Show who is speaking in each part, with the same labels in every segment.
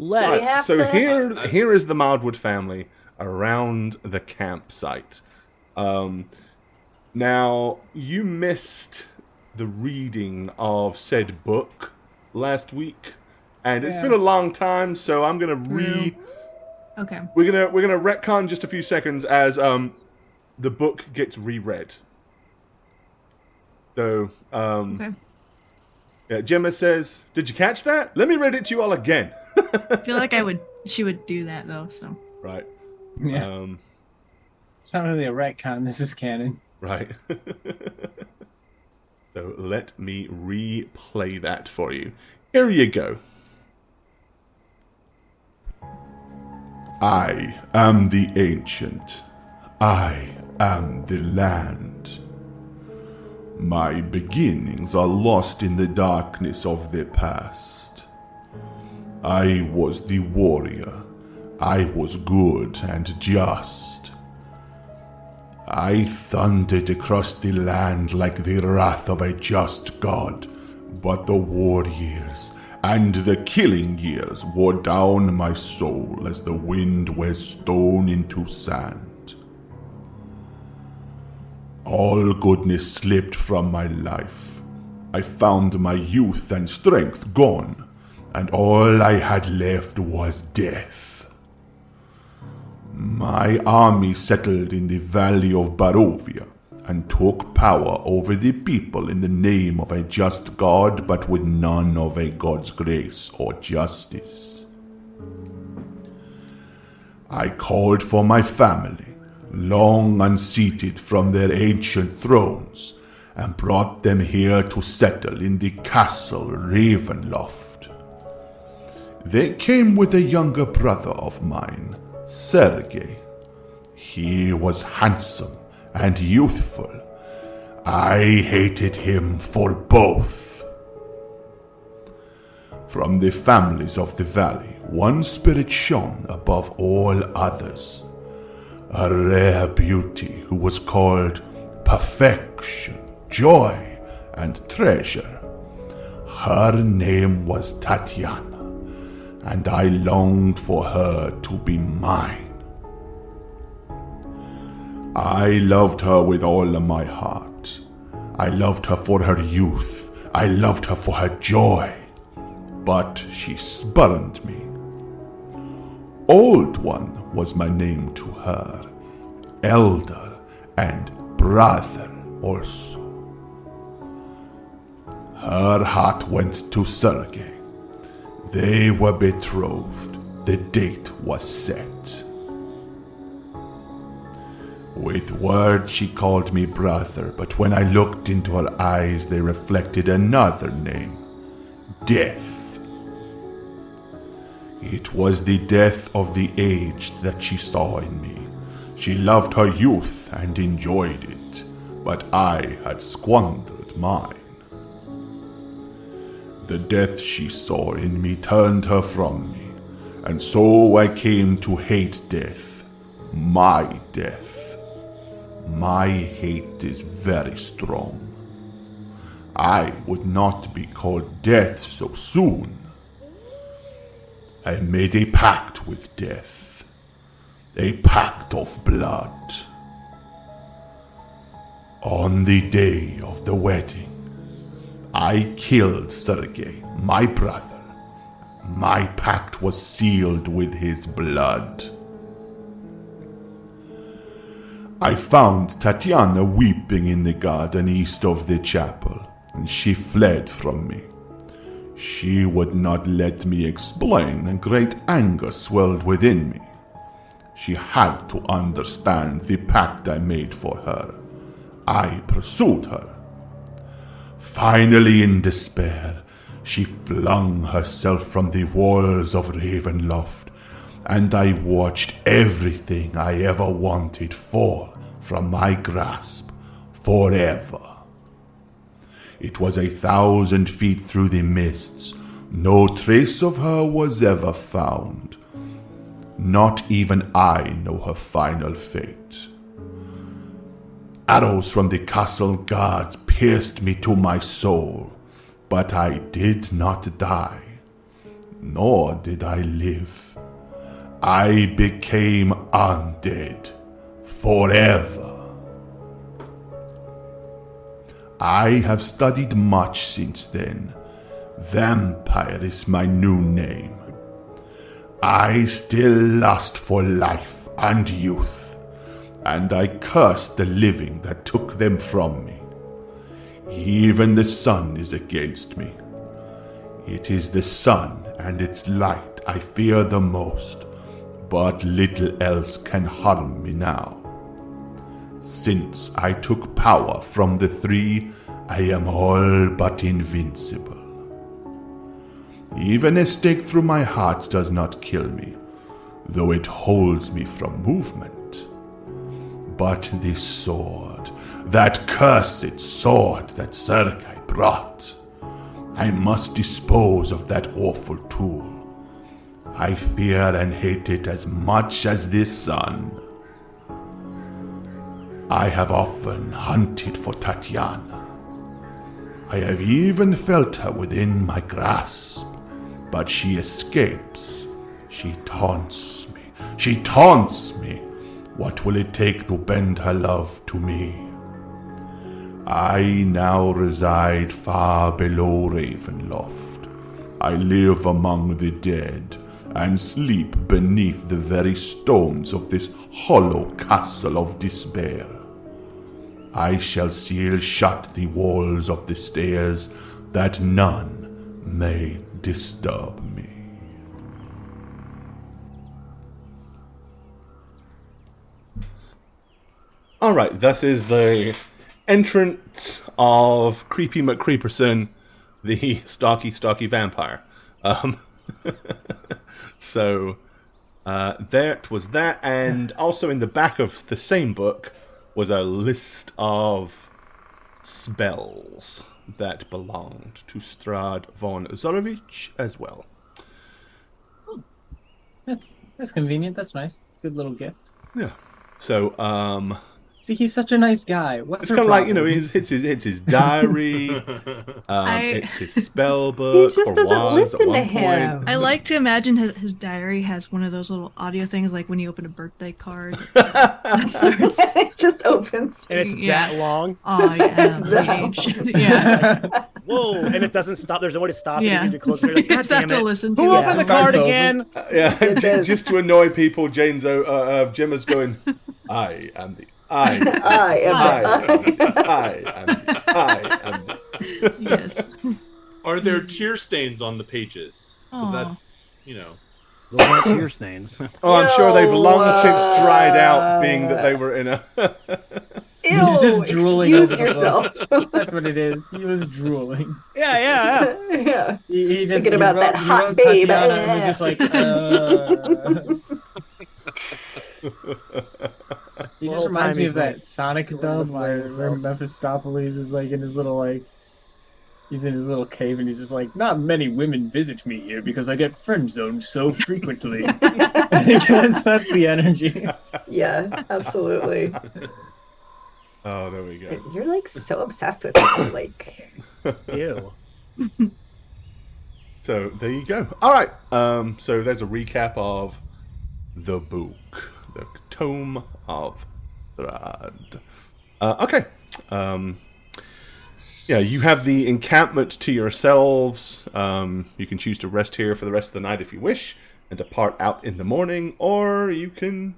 Speaker 1: Let's.
Speaker 2: Right, so here is the Mildwood family around the campsite. Um, Now, you missed the reading of said book last week, and it's been
Speaker 3: Yeah.
Speaker 2: a long time, so I'm gonna
Speaker 1: True. Okay.
Speaker 2: we're gonna retcon just a few seconds as the book gets reread. So
Speaker 1: Okay.
Speaker 2: yeah, Gemma says, "Did you catch that? Let me read it to you all again."
Speaker 1: I feel like she would do that though, so.
Speaker 2: Right.
Speaker 3: Yeah.
Speaker 2: Um,
Speaker 3: It's not really a retcon. This is canon.
Speaker 2: right. So let me replay that for you. Here you go. I am the ancient. I am the land. My beginnings are lost in the darkness of the past. I was the warrior. I was good and just. I thundered across the land like the wrath of a just god, but the war years and the killing years wore down my soul as the wind wears stone into sand. All goodness slipped from my life. I found my youth and strength gone, and all I had left was death. My army settled in the valley of Barovia and took power over the people in the name of a just God, but with none of a God's grace or justice. I called for my family, long unseated from their ancient thrones, and brought them here to settle in the castle Ravenloft. They came with a younger brother of mine, Sergei. He was handsome and youthful. I hated him for both. From the families of the valley, one spirit shone above all others. A rare beauty who was called perfection, joy, and treasure. Her name was Tatiana, and I longed for her to be mine. I loved her with all of my heart. I loved her for her youth. I loved her for her joy. But she spurned me. Old One was my name to her. Elder and brother also. Her heart went to Sergei. They were betrothed. The date was set. With words she called me brother, but when I looked into her eyes, they reflected another name, Death. It was the death of the aged that she saw in me. She loved her youth and enjoyed it, but I had squandered mine. The death she saw in me turned her from me, and so I came to hate death, my death. My hate is very strong. I would not be called death so soon. I made a pact with death, a pact of blood. On the day of the wedding, I killed Sergei, my brother. My pact was sealed with his blood. I found Tatiana weeping in the garden east of the chapel, and she fled from me. She would not let me explain, and great anger swelled within me. She had to understand the pact I made for her. I pursued her. Finally, in despair, she flung herself from the walls of Ravenloft, and I watched everything I ever wanted fall from my grasp forever. It was 1,000 feet through the mists. No trace of her was ever found. Not even I know her final fate. Arrows from the castle guards pierced me to my soul, but I did not die. nor did I live. I became undead forever. I have studied much since then. Vampire is my new name. I still lust for life and youth, and I curse the living that took them from me. Even the sun is against me. It is the sun and its light I fear the most, but little else can harm me now. Since I took power from the three, I am all but invincible. Even a stake through my heart does not kill me, though it holds me from movement. But this sword, that cursed sword that Serkai brought, I must dispose of that awful tool. I fear and hate it as much as this sun. I have often hunted for Tatiana. I have even felt her within my grasp, but she escapes. She taunts me. She taunts me. What will it take to bend her love to me? I now reside far below Ravenloft. I live among the dead and sleep beneath the very stones of this hollow castle of despair. I shall seal shut the walls of the stairs that none may disturb me.
Speaker 4: Alright, this is the entrance of Creepy McCreeperson, the stocky vampire. So, that was that, and also in the back of the same book was a list of spells that belonged to Strahd von Zorovich as well.
Speaker 3: That's convenient. That's nice. Good little gift.
Speaker 4: Yeah. So,
Speaker 3: See, he's such a nice guy. What's
Speaker 4: it's
Speaker 3: her
Speaker 4: kind of like,
Speaker 3: problem?
Speaker 4: it's his diary, it's his spell book,
Speaker 5: He just
Speaker 4: or
Speaker 5: doesn't
Speaker 4: was
Speaker 5: listen
Speaker 4: at
Speaker 5: to
Speaker 4: one
Speaker 5: him.
Speaker 4: point.
Speaker 1: I like to imagine his diary has one of those little audio things, like when you open a birthday card that starts.
Speaker 5: It just opens.
Speaker 6: And it's
Speaker 1: Yeah.
Speaker 6: that long.
Speaker 1: Oh yeah, the age. Yeah,
Speaker 6: Whoa! And it doesn't stop. There's no way to stop it.
Speaker 1: yeah.
Speaker 6: You need to close it.
Speaker 1: You
Speaker 6: Like, God
Speaker 1: just have
Speaker 6: damn
Speaker 1: to
Speaker 6: it.
Speaker 1: listen to
Speaker 6: Who
Speaker 1: it.
Speaker 6: opened the
Speaker 3: Cards
Speaker 6: card
Speaker 3: open.
Speaker 6: again?
Speaker 4: Just to annoy people, Gemma's going, I am the I am the
Speaker 5: I am
Speaker 4: I am the
Speaker 1: Yes.
Speaker 7: Are there tear stains on the pages? 'Cause
Speaker 1: Aw.
Speaker 7: that's,
Speaker 6: Those aren't tear stains.
Speaker 4: Oh, I'm sure they've long
Speaker 5: Yo,
Speaker 4: since dried out, being that they were in a...
Speaker 5: Ew,
Speaker 3: He's just drooling
Speaker 5: excuse
Speaker 3: over the
Speaker 5: yourself.
Speaker 3: That's what it is. He was drooling.
Speaker 6: Yeah.
Speaker 5: Yeah.
Speaker 3: He just
Speaker 5: Thinking about that
Speaker 3: he
Speaker 5: hot
Speaker 3: wrote
Speaker 5: babe.
Speaker 3: Tatiana and was just like, He
Speaker 6: The
Speaker 3: just
Speaker 6: whole
Speaker 3: reminds
Speaker 6: time
Speaker 3: me
Speaker 6: he's
Speaker 3: of that
Speaker 6: like,
Speaker 3: Sonic dub where Mephistopheles is like in his little he's in his little cave and he's just like, not many women visit me here because I get friend zoned so frequently. that's the energy.
Speaker 5: Yeah, absolutely.
Speaker 4: Oh, there we go.
Speaker 5: You're like so obsessed with it. Like,
Speaker 6: Ew.
Speaker 4: So, there you go. All right. So, there's a recap of the book. The Tome of Strahd. Okay. Yeah, you have the encampment to yourselves. You can choose to rest here for the rest of the night if you wish, and depart out in the morning, or you can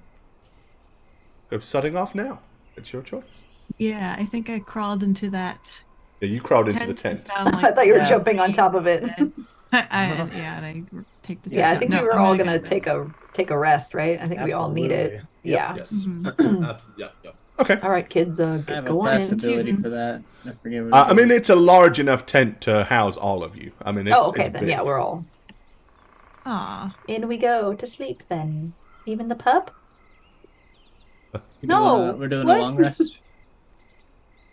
Speaker 4: go setting off now. It's your choice.
Speaker 1: Yeah, I think I crawled into that.
Speaker 4: Yeah, you crawled into the tent.
Speaker 1: Found,
Speaker 5: I thought you were
Speaker 1: yeah.
Speaker 5: jumping on top of it.
Speaker 1: Yeah, and I take the.
Speaker 5: Yeah, I
Speaker 1: tent
Speaker 5: think
Speaker 1: down.
Speaker 5: we were
Speaker 1: I'm
Speaker 5: all
Speaker 1: gonna
Speaker 5: gonna take a rest, right? I think we all need it.
Speaker 6: Absolutely.
Speaker 5: Yeah.
Speaker 7: yes.
Speaker 1: Mhm.
Speaker 7: Yep.
Speaker 4: Okay.
Speaker 5: All right, kids,
Speaker 3: I
Speaker 5: get
Speaker 3: have a
Speaker 5: going.
Speaker 3: possibility for that. I forget what
Speaker 4: I mean, it's a large enough tent to house all of you. I mean, it's,
Speaker 5: Oh, okay,
Speaker 4: it's
Speaker 5: then
Speaker 4: big.
Speaker 5: yeah, we're all
Speaker 1: Aw.
Speaker 5: in. We go to sleep then. Even the pup?
Speaker 3: No, we're doing
Speaker 5: what?
Speaker 3: a long rest.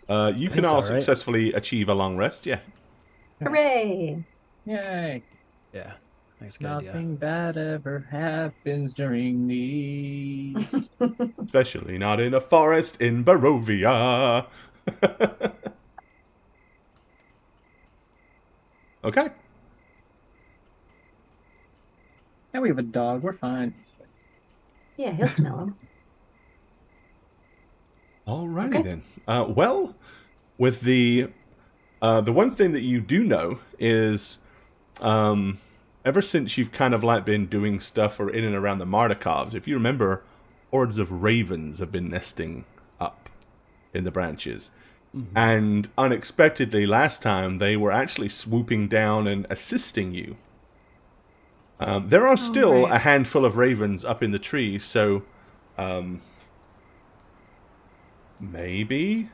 Speaker 4: You can
Speaker 6: That's
Speaker 4: all
Speaker 6: all right.
Speaker 4: successfully achieve a long rest, yeah.
Speaker 5: Hooray!
Speaker 3: Yay!
Speaker 6: Yeah. That's a good idea.
Speaker 3: Nothing bad ever happens during these.
Speaker 4: Especially not in a forest in Barovia. Okay.
Speaker 3: And we have a dog. We're fine.
Speaker 5: Yeah, he'll smell him.
Speaker 4: Alrighty
Speaker 5: Okay.
Speaker 4: then. Well, with the one thing that you do know is, ever since you've kind of like been doing stuff or in and around the Mardikovs, if you remember, hordes of ravens have been nesting up in the branches. And unexpectedly, last time, they were actually swooping down and assisting you. There are still
Speaker 1: right.
Speaker 4: a handful of ravens up in the trees, so maybe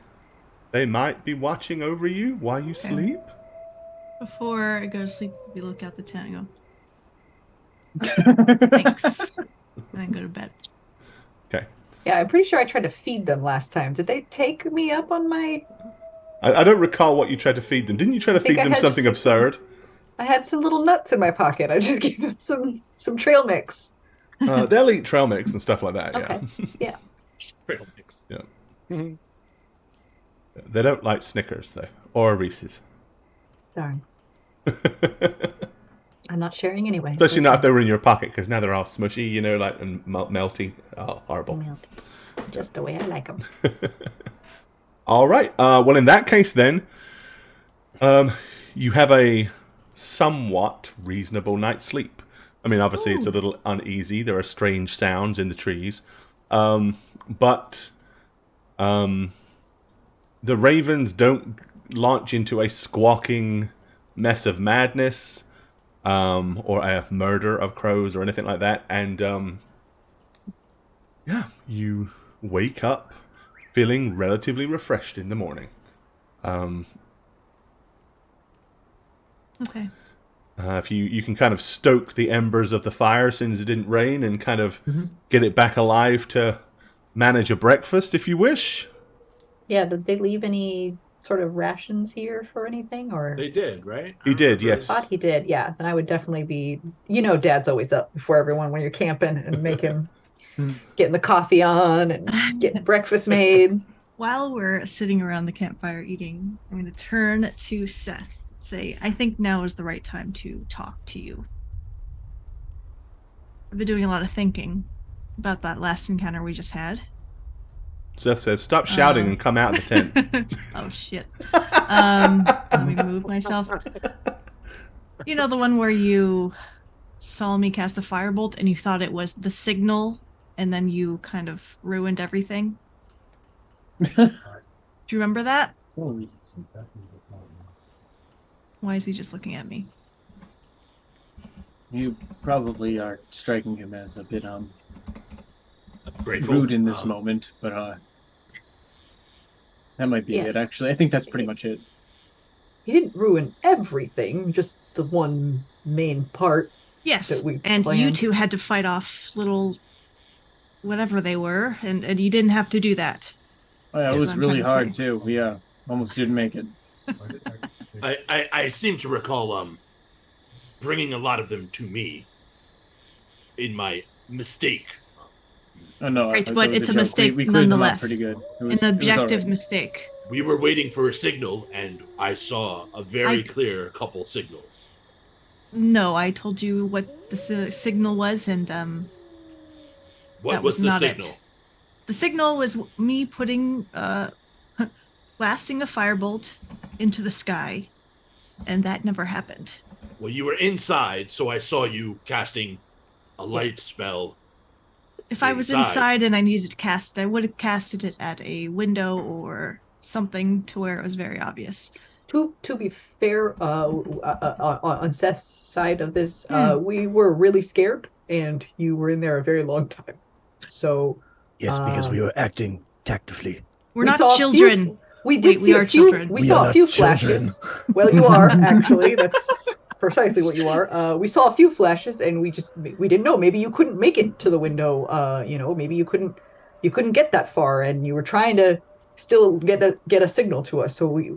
Speaker 4: they might be watching over you while you sleep.
Speaker 1: Before I go to sleep, we look out the tent and go, thanks. And then go to bed.
Speaker 4: Okay.
Speaker 5: Yeah, I'm pretty sure I tried to feed them last time. Did they take me up on my...
Speaker 4: I don't recall what you tried to feed them. Didn't you try to
Speaker 5: think
Speaker 4: feed
Speaker 5: I
Speaker 4: them
Speaker 5: had
Speaker 4: something
Speaker 5: just-
Speaker 4: absurd?
Speaker 5: I had some little nuts in my pocket. I just gave them some trail mix.
Speaker 4: They'll eat trail mix and stuff like that,
Speaker 5: Okay. Yeah.
Speaker 7: Trail mix.
Speaker 4: yeah. They don't like Snickers, though. Or Reese's.
Speaker 5: Darn. I'm not sharing anyway.
Speaker 4: Especially not if they were in your pocket, because now they're all smushy, you know, like, and melty. Oh, horrible.
Speaker 5: Melty. Just the way I like them.
Speaker 4: All right. Well, in that case, then, you have a somewhat reasonable night's sleep. I mean, obviously, it's a little uneasy. There are strange sounds in the trees. But the ravens don't launch into a squawking mess of madness or a murder of crows or anything like that. And, yeah, you wake up feeling relatively refreshed in the morning.
Speaker 1: Okay.
Speaker 4: If you can kind of stoke the embers of the fire since it didn't rain and kind of get it back alive to manage a breakfast if you wish.
Speaker 5: Yeah, did they leave any sort of rations here for anything? Or
Speaker 7: They did, right?
Speaker 4: He did, yes.
Speaker 5: thought he did, yeah. Then I would definitely be, Dad's always up before everyone when you're camping and making, getting the coffee on and getting breakfast made.
Speaker 1: While we're sitting around the campfire eating, I'm going to turn to Seth. Say, I think now is the right time to talk to you. I've been doing a lot of thinking about that last encounter we just had.
Speaker 4: Seth says, stop shouting and come out of the tent.
Speaker 1: Oh, shit. Let me move myself. You know the one where you saw me cast a firebolt and you thought it was the signal and then you kind of ruined everything? Do you remember that? Why is he just looking at me?
Speaker 3: You probably are striking him as a bit
Speaker 7: Grateful.
Speaker 3: rude in this moment, but that might be it. Actually, I think that's pretty much it.
Speaker 5: He didn't ruin everything, just the one main part.
Speaker 1: Yes,
Speaker 5: That we
Speaker 1: and you
Speaker 5: planned.
Speaker 1: two had to fight off little whatever they were, and you didn't have to do that.
Speaker 3: Oh, yeah,
Speaker 1: That's
Speaker 3: it was
Speaker 1: what I'm
Speaker 3: really
Speaker 1: trying to
Speaker 3: hard
Speaker 1: say.
Speaker 3: too. We almost didn't make it.
Speaker 7: I seem to recall bringing a lot of them to me in my mistake.
Speaker 3: Oh no,
Speaker 1: Right,
Speaker 3: it
Speaker 1: but
Speaker 3: was
Speaker 1: it's a
Speaker 3: joke.
Speaker 1: mistake
Speaker 3: we cleared them up
Speaker 1: nonetheless.
Speaker 3: pretty good.
Speaker 1: An objective
Speaker 3: alright.
Speaker 1: mistake.
Speaker 7: We were waiting for a signal, and I saw a very clear couple signals.
Speaker 1: No, I told you what the signal was, and
Speaker 7: What
Speaker 1: that
Speaker 7: was
Speaker 1: was
Speaker 7: the
Speaker 1: not
Speaker 7: signal?
Speaker 1: it. The signal was me putting, blasting a firebolt into the sky, and that never happened.
Speaker 7: Well, you were inside, so I saw you casting a light spell.
Speaker 1: If I was inside and I needed to cast it, I would have casted it at a window or something to where it was very obvious.
Speaker 5: To be fair, on Seth's side of this, we were really scared, and you were in there a very long time. So
Speaker 6: Yes, because we were acting tactfully.
Speaker 1: We're
Speaker 5: we
Speaker 1: not
Speaker 5: saw a
Speaker 1: children.
Speaker 5: few- we did
Speaker 1: Wait, we
Speaker 5: see
Speaker 1: are
Speaker 5: a few.
Speaker 1: children.
Speaker 5: We
Speaker 6: We
Speaker 5: saw
Speaker 6: are
Speaker 5: a few
Speaker 6: not children.
Speaker 5: flashes. Well, you are actually. That's precisely what you are. We saw a few flashes, and we didn't know. Maybe you couldn't make it to the window. Maybe you couldn't get that far, and you were trying to still get a signal to us. So we,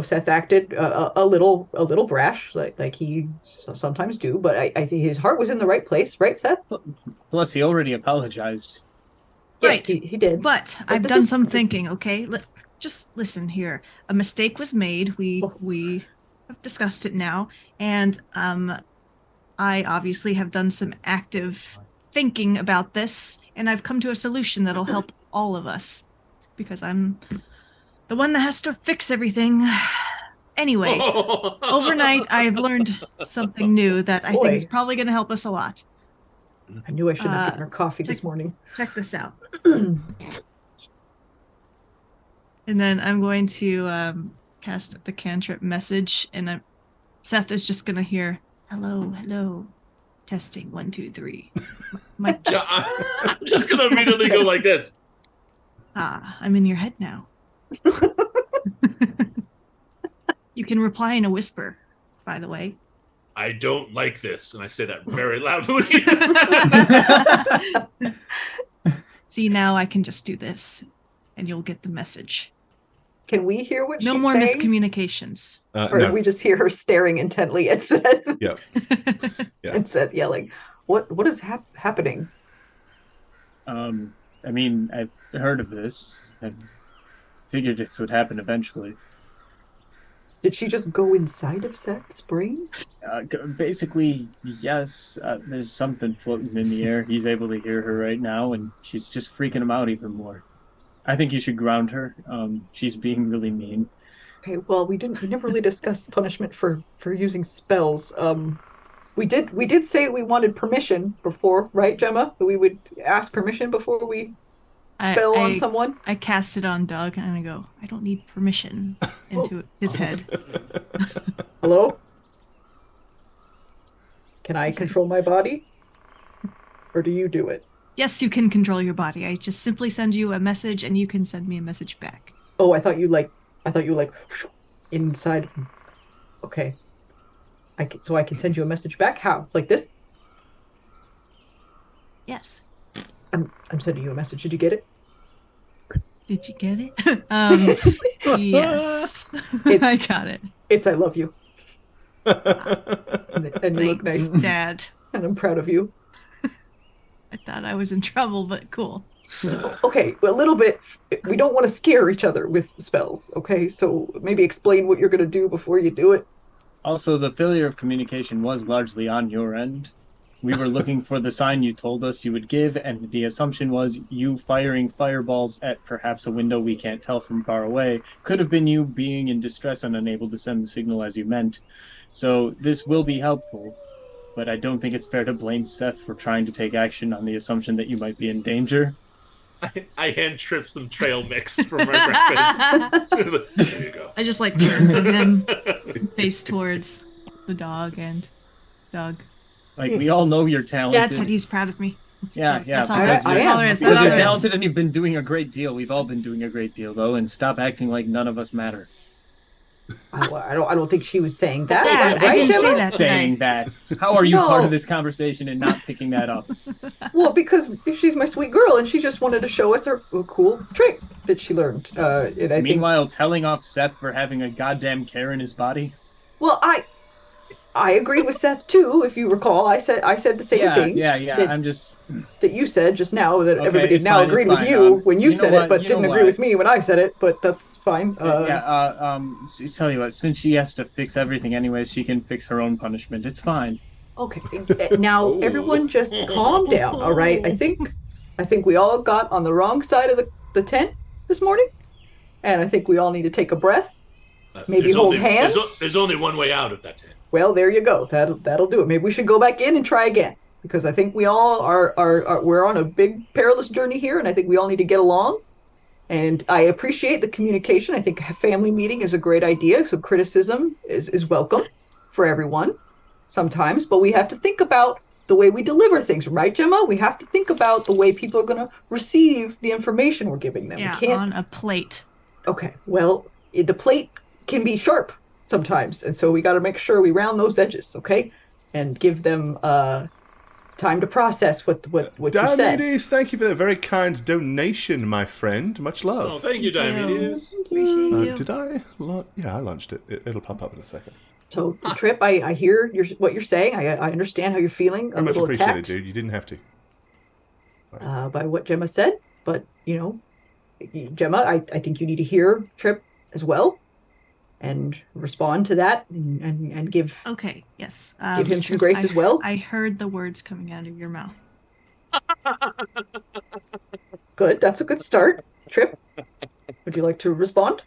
Speaker 5: Seth acted a little brash, like he sometimes do. But I think his heart was in the right place, right, Seth?
Speaker 3: Plus, he already apologized.
Speaker 5: Yes,
Speaker 1: Right.
Speaker 5: he did.
Speaker 1: But I've
Speaker 5: this
Speaker 1: done
Speaker 5: is-
Speaker 1: some
Speaker 5: this-
Speaker 1: thinking, okay? Just listen here. A mistake was made. We have discussed it now, and I obviously have done some active thinking about this, and I've come to a solution that'll help all of us. Because I'm the one that has to fix everything. Anyway, overnight I've learned something new that I think is
Speaker 5: Boy.
Speaker 1: probably going to help us a lot.
Speaker 5: I knew I should have given her coffee
Speaker 1: check-
Speaker 5: this morning.
Speaker 1: Check this out. And then I'm going to cast the cantrip message, and Seth is just going to hear, hello, hello, testing, 1, 2, 3. My
Speaker 7: I'm just gonna immediately go like this.
Speaker 1: I'm in your head now. You can reply in a whisper, by the way.
Speaker 7: I don't like this, and I say that very loudly.
Speaker 1: See, now I can just do this, and you'll get the message.
Speaker 5: Can we hear what
Speaker 1: No
Speaker 5: she's
Speaker 1: more
Speaker 5: saying?
Speaker 1: miscommunications.
Speaker 5: Or
Speaker 4: No.
Speaker 5: we just hear her staring intently at Seth
Speaker 4: Yep. Yeah.
Speaker 5: and Seth yelling, "What is happening?"
Speaker 3: I mean, I've heard of this. I figured this would happen eventually.
Speaker 5: Did she just go inside of Seth's brain?
Speaker 3: Basically, yes. There's something floating in the air. He's able to hear her right now, and she's just freaking him out even more. I think you should ground her. She's being really mean.
Speaker 5: Okay, well, we never really discussed punishment for using spells. We did say we wanted permission before, right, Gemma? That we would ask permission before we spell on someone.
Speaker 1: I cast it on Doug, and I go, I don't need permission into his head.
Speaker 5: Hello? Can I control my body? Or do you do it?
Speaker 1: Yes, you can control your body. I just simply send you a message, and you can send me a message back.
Speaker 5: Oh, I thought you inside. Okay. So I can send you a message back? How? Like this?
Speaker 1: Yes.
Speaker 5: I'm sending you a message. Did you get it?
Speaker 1: Did you get it? Yes. I got it.
Speaker 5: It's I love you. And you look
Speaker 1: Thanks,
Speaker 5: nice.
Speaker 1: Dad.
Speaker 5: And I'm proud of you.
Speaker 1: I thought I was in trouble, but cool.
Speaker 5: Okay, a little bit. We don't want to scare each other with spells, okay? So maybe explain what you're going to do before you do it.
Speaker 3: Also, the failure of communication was largely on your end. We were looking for the sign you told us you would give, and the assumption was you firing fireballs at perhaps a window we can't tell from far away. Could have been you being in distress and unable to send the signal as you meant. So this will be helpful, but I don't think it's fair to blame Seth for trying to take action on the assumption that you might be in danger.
Speaker 7: I hand Trip some trail mix from my breakfast. There you go.
Speaker 1: I just turn from him, face towards the dog and Doug.
Speaker 3: Like, we all know you're talented.
Speaker 1: Dad said he's proud of me.
Speaker 3: Yeah.
Speaker 1: That's all,
Speaker 5: I
Speaker 1: that's all
Speaker 5: am.
Speaker 1: there is.
Speaker 3: Because
Speaker 1: That's all
Speaker 3: you're
Speaker 1: there is.
Speaker 3: talented and you've been doing a great deal. We've all been doing a great deal, though, and stop acting like none of us matter.
Speaker 5: I don't think she was saying that.
Speaker 1: Dad,
Speaker 5: right,
Speaker 1: I didn't
Speaker 5: Gemma?
Speaker 1: say that
Speaker 3: Saying
Speaker 1: tonight.
Speaker 3: that. How are you
Speaker 5: No.
Speaker 3: part of this conversation and not picking that up?
Speaker 5: Well, because she's my sweet girl, and she just wanted to show us her a cool trick that she learned. And I think,
Speaker 3: Meanwhile, telling off Seth for having a goddamn care in his body?
Speaker 5: well, I agreed with Seth too. If you recall, I said the same thing.
Speaker 3: Yeah.
Speaker 5: That,
Speaker 3: I'm just...
Speaker 5: that you said just now. That
Speaker 3: Okay,
Speaker 5: everybody
Speaker 3: it's
Speaker 5: now
Speaker 3: fine, it's
Speaker 5: agreed with
Speaker 3: fine.
Speaker 5: you when you
Speaker 3: You know
Speaker 5: said
Speaker 3: what?
Speaker 5: it, but
Speaker 3: You know
Speaker 5: didn't agree
Speaker 3: what?
Speaker 5: with me when I said it. But that's fine.
Speaker 3: Tell you what, since she has to fix everything anyways, she can fix her own punishment. It's fine.
Speaker 5: Okay, now
Speaker 7: Ooh.
Speaker 5: everyone just calm down, all right? I think we all got on the wrong side of the tent this morning, and I think we all need to take a breath. Maybe
Speaker 7: There's
Speaker 5: hold
Speaker 7: only,
Speaker 5: hands?
Speaker 7: There's only one way out of that tent.
Speaker 5: Well, there you go. That'll do it. Maybe we should go back in and try again, because I think we all are we're on a big perilous journey here, and I think we all need to get along. And I appreciate the communication. I think a family meeting is a great idea. So criticism is welcome for everyone sometimes, but we have to think about the way we deliver things, right, Gemma? We have to think about the way people are going to receive the information we're giving them.
Speaker 1: Yeah,
Speaker 5: We can't...
Speaker 1: on a plate.
Speaker 5: Okay, well, the plate can be sharp sometimes, and so we got to make sure we round those edges, okay? And give them time to process what you said.
Speaker 4: Diomedes, thank you for that very kind donation, my friend. Much
Speaker 7: Oh,
Speaker 4: love.
Speaker 7: thank you, Diomedes.
Speaker 1: Appreciate you.
Speaker 4: Did I? Yeah, I launched it. It'll pop up in a second.
Speaker 5: So, Trip, I hear what you're saying. I understand how you're feeling.
Speaker 4: Very much
Speaker 5: little
Speaker 4: appreciated,
Speaker 5: attacked
Speaker 4: dude. You didn't have to.
Speaker 5: by what Gemma said, but Gemma, I think you need to hear Trip as well. and respond to that and give
Speaker 1: Okay, yes.
Speaker 5: Give him some grace as well.
Speaker 1: I heard the words coming out of your mouth.
Speaker 5: Good. That's a good start. Trip, would you like to respond?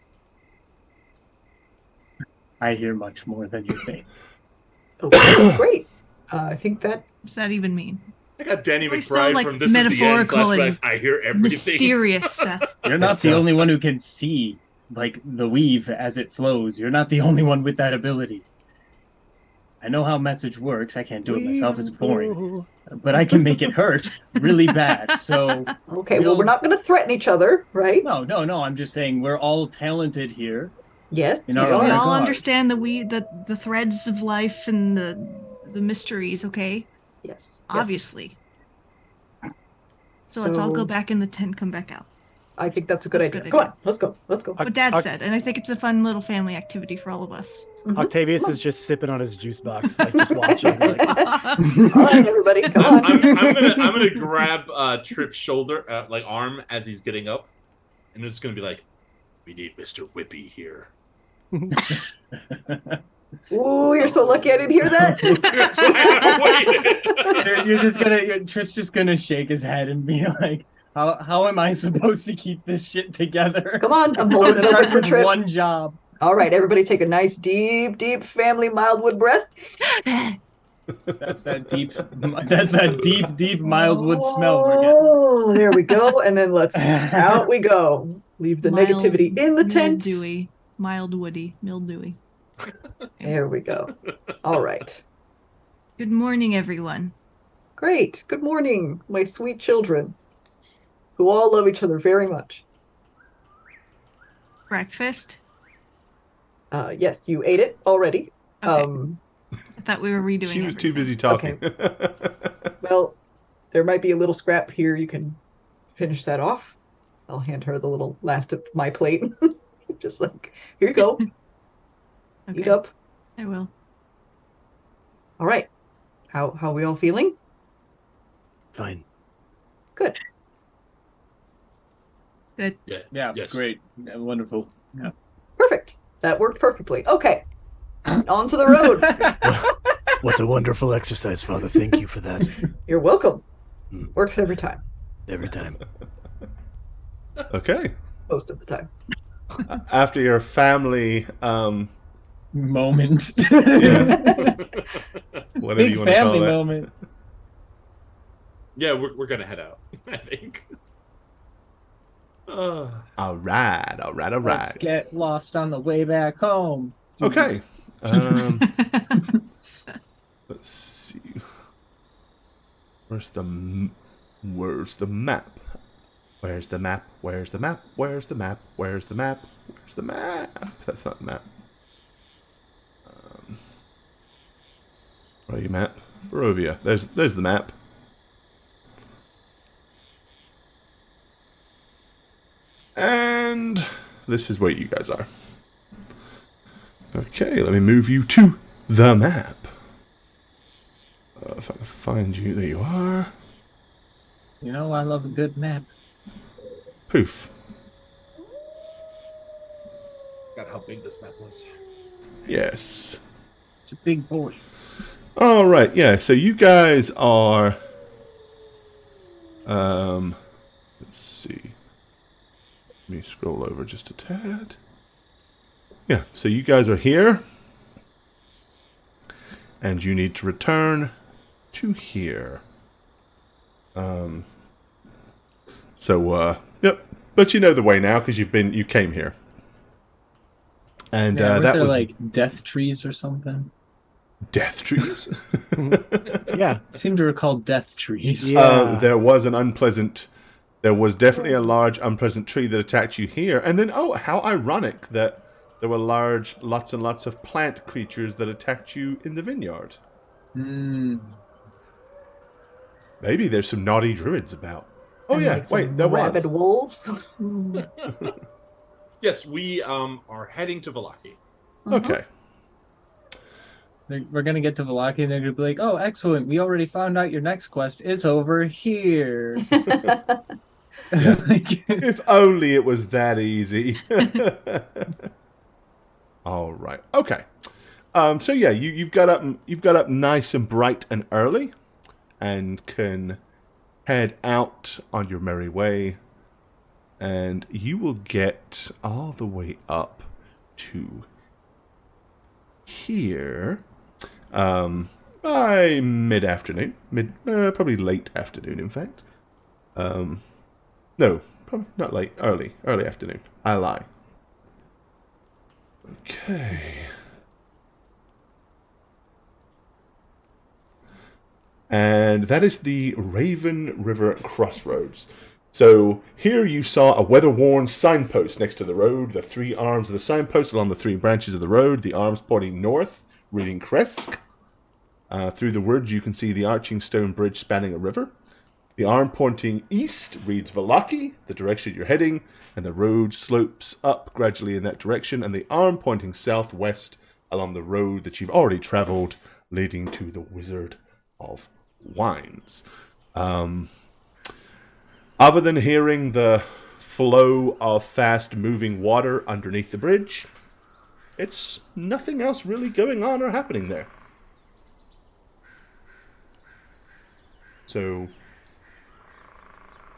Speaker 3: I hear much more than you think.
Speaker 5: Okay, great. I think that
Speaker 1: What does that even mean?
Speaker 7: I got Danny
Speaker 1: I
Speaker 7: McBride
Speaker 1: sound like
Speaker 7: from This Is the End
Speaker 1: metaphorical and
Speaker 7: flashbacks. I hear everything.
Speaker 1: Mysterious, Seth.
Speaker 3: You're not the only one who can see, like, the weave as it flows. You're not the only one with that ability. I know how message works. I can't do it myself. It's boring. But I can make it hurt really bad. So
Speaker 5: okay. Well, we're not going to threaten each other, right?
Speaker 3: no. I'm just saying we're all talented here.
Speaker 5: Yes.
Speaker 3: In
Speaker 1: Yes,
Speaker 3: our
Speaker 1: we
Speaker 3: own
Speaker 1: all
Speaker 3: regard.
Speaker 1: understand the threads of life and the mysteries, okay?
Speaker 5: Yes.
Speaker 1: Obviously. So let's all go back in the tent, come back out.
Speaker 5: I think that's a good
Speaker 1: That's a
Speaker 5: idea.
Speaker 1: good
Speaker 5: Come on,
Speaker 1: idea.
Speaker 5: let's go. Let's go.
Speaker 1: What Dad said, and I think it's a fun little family activity for all of us.
Speaker 6: Octavius is just sipping on his juice box, like just watching. Like,
Speaker 5: All right, everybody, come on.
Speaker 7: I'm gonna grab Trip's shoulder, like arm, as he's getting up, and it's gonna be like, "We need Mr. Whippy here."
Speaker 5: Ooh, you're so lucky I didn't hear that.
Speaker 7: That's why I waited.
Speaker 3: Trip's just gonna shake his head and be like, how am I supposed to keep this shit together?
Speaker 5: Come on, I'm holding it open
Speaker 3: Start
Speaker 5: for
Speaker 3: with
Speaker 5: Trip.
Speaker 3: one job.
Speaker 5: All right, everybody take a nice, deep family mildwood breath.
Speaker 3: That's that deep mildwood smell we're getting.
Speaker 5: Oh, there we go. And then out we go. Leave the negativity in the tent.
Speaker 1: Mild woody, mildewy.
Speaker 5: There we go. All right.
Speaker 1: Good morning, everyone.
Speaker 5: Great. Good morning, my sweet children, who all love each other very much.
Speaker 1: Breakfast?
Speaker 5: Yes, you ate it already.
Speaker 1: Okay. I thought we were redoing
Speaker 2: She was too
Speaker 1: everything.
Speaker 2: busy talking.
Speaker 5: Well, there might be a little scrap here. You can finish that off. I'll hand her the little last of my plate. Just like, here you go. Eat up.
Speaker 1: I will.
Speaker 5: All right. How are we all feeling?
Speaker 6: fine.
Speaker 5: Good.
Speaker 1: Good.
Speaker 3: Yeah,
Speaker 7: Yes.
Speaker 3: great. Yeah, wonderful. Yeah.
Speaker 5: Perfect. That worked perfectly. Okay. On to the road.
Speaker 6: What a wonderful exercise, Father. Thank you for that.
Speaker 5: You're welcome.
Speaker 6: Mm.
Speaker 5: Works every time.
Speaker 6: Every time.
Speaker 2: Okay.
Speaker 5: Most of the time.
Speaker 2: After your family,
Speaker 3: Moment.
Speaker 2: whatever
Speaker 3: Big
Speaker 2: you want to call
Speaker 3: family
Speaker 2: that.
Speaker 3: moment.
Speaker 7: Yeah, we're gonna head out. I think.
Speaker 2: All right.
Speaker 3: Let's get lost on the way back home.
Speaker 2: Okay. Let's see. Where's the map? Where's the map? Where's the map? Where's the map? Where's the map? Where's the map? Where's the map? That's not the map. Where are you, map? Barovia. There's the map. And this is where you guys are. Okay, let me move you to the map. If I can find you, there you are.
Speaker 3: You know, I love a good map.
Speaker 2: Poof.
Speaker 7: God, how big this map was.
Speaker 2: Yes.
Speaker 3: It's a big boy.
Speaker 2: All right, yeah. So you guys are. Let's see. Let me scroll over just a tad. Yeah. So you guys are here, and you need to return to here. Yep. But you know the way now because you came here. And
Speaker 3: Yeah,
Speaker 2: that
Speaker 3: there
Speaker 2: was
Speaker 3: like death trees or something.
Speaker 2: death trees.
Speaker 6: Yeah.
Speaker 3: I seem to recall death trees.
Speaker 6: Yeah.
Speaker 2: There was definitely a large unpleasant tree that attacked you here. And then, oh, how ironic that there were lots and lots of plant creatures that attacked you in the vineyard. Maybe there's some naughty druids about. Oh
Speaker 5: And
Speaker 2: yeah,
Speaker 5: like some
Speaker 2: wait, there
Speaker 5: rabid
Speaker 2: was.
Speaker 5: wolves.
Speaker 7: Yes, we are heading to Valaki.
Speaker 2: Okay.
Speaker 3: We're gonna get to Valaki and they're gonna be like, "Oh, excellent! We already found out your next quest. It's over here." Like,
Speaker 2: If only it was that easy.
Speaker 4: All right. Okay. So yeah, you've got up nice and bright and early, and can head out on your merry way, and you will get all the way up to here by mid-afternoon, probably late afternoon, in fact. No, probably not late, early afternoon. I lie. Okay. And that is the Raven River Crossroads. So here you saw a weather-worn signpost next to the road, the three arms of the signpost along the three branches of the road, the arms pointing north, reading Kresk. Through the woods you can see the arching stone bridge spanning a river. The arm pointing east reads Valaki, the direction you're heading, and the road slopes up gradually in that direction, and the arm pointing southwest along the road that you've already traveled, leading to the Wizard of Wines. Other than hearing the flow of fast-moving water underneath the bridge, it's nothing else really going on or happening there. So,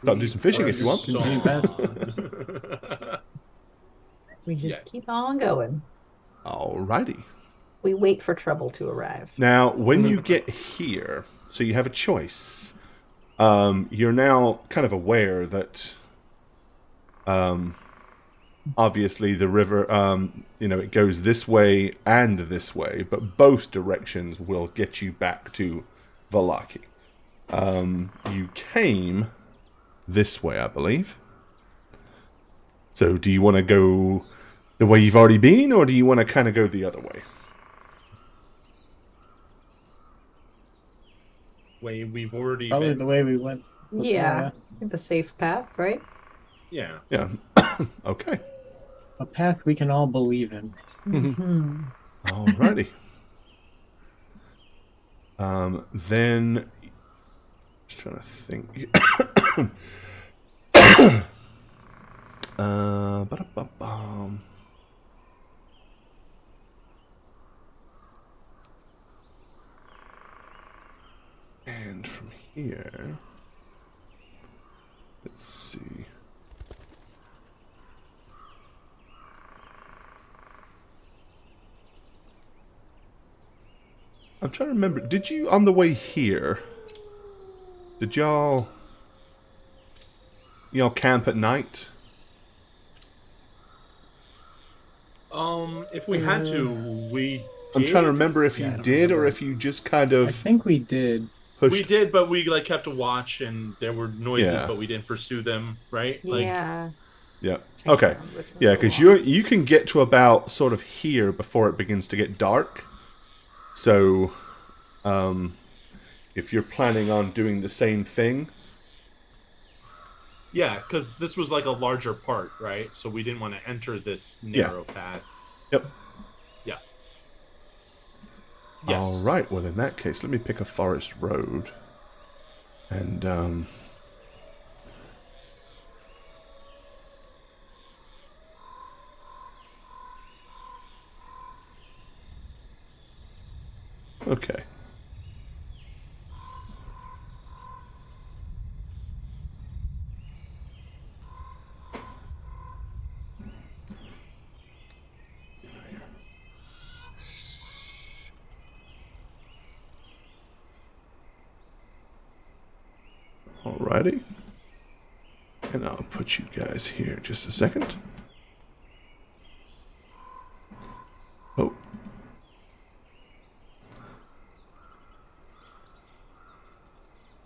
Speaker 4: stop do some fishing if you want.
Speaker 3: Continue past.
Speaker 5: We just keep on going.
Speaker 4: Alrighty.
Speaker 5: We wait for trouble to arrive.
Speaker 4: Now, when you get here, so you have a choice. You're now kind of aware that, obviously the river, it goes this way and this way, but both directions will get you back to Valaki. You came this way, I believe. So do you want to go the way you've already been, or do you want to kind of go the other way?
Speaker 7: Way we've already
Speaker 3: Probably
Speaker 7: been.
Speaker 3: the way we went. Before,
Speaker 5: Yeah, the safe path, right?
Speaker 7: Yeah.
Speaker 4: Yeah. Okay.
Speaker 3: A path we can all believe in.
Speaker 4: Alrighty. Then, just trying to think. Ba-da-ba-bum. And from here, let's see. I'm trying to remember. Did you, on the way here, did y'all camp at night?
Speaker 7: If we had to, we
Speaker 4: I'm
Speaker 7: did.
Speaker 4: trying to remember if
Speaker 6: Yeah, I
Speaker 4: you
Speaker 6: don't
Speaker 4: did or
Speaker 6: remember.
Speaker 4: if you just kind
Speaker 3: I
Speaker 4: of
Speaker 3: think we did.
Speaker 4: pushed.
Speaker 7: We did, but we kept a watch, and there were noises,
Speaker 4: Yeah.
Speaker 7: but we didn't pursue them. Right?
Speaker 5: Yeah.
Speaker 4: Yeah. Okay. Yeah, because you can get to about sort of here before it begins to get dark. So, if you're planning on doing the same thing,
Speaker 7: Yeah, because this was like a larger part, right? So we didn't want to enter this narrow path.
Speaker 4: yep.
Speaker 7: Yeah. Yes.
Speaker 4: All right. Well, in that case, let me pick a forest road, and okay. Alrighty. And I'll put you guys here just a second. Oh.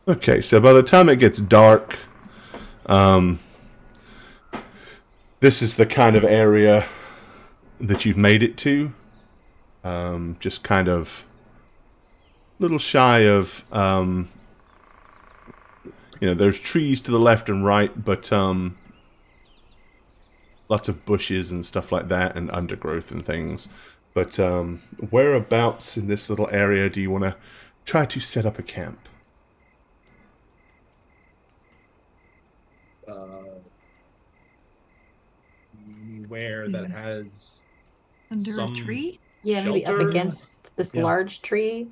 Speaker 4: Okay, so by the time it gets dark, this is the kind of area that you've made it to. Just kind of a little shy of, there's trees to the left and right, but lots of bushes and stuff like that, and undergrowth and things. But whereabouts in this little area do you want to try to set up a camp?
Speaker 7: Anywhere that has
Speaker 1: Under
Speaker 7: some
Speaker 1: a tree?
Speaker 5: Yeah, maybe up
Speaker 7: shelter?
Speaker 5: against this
Speaker 6: Yeah.
Speaker 5: large tree.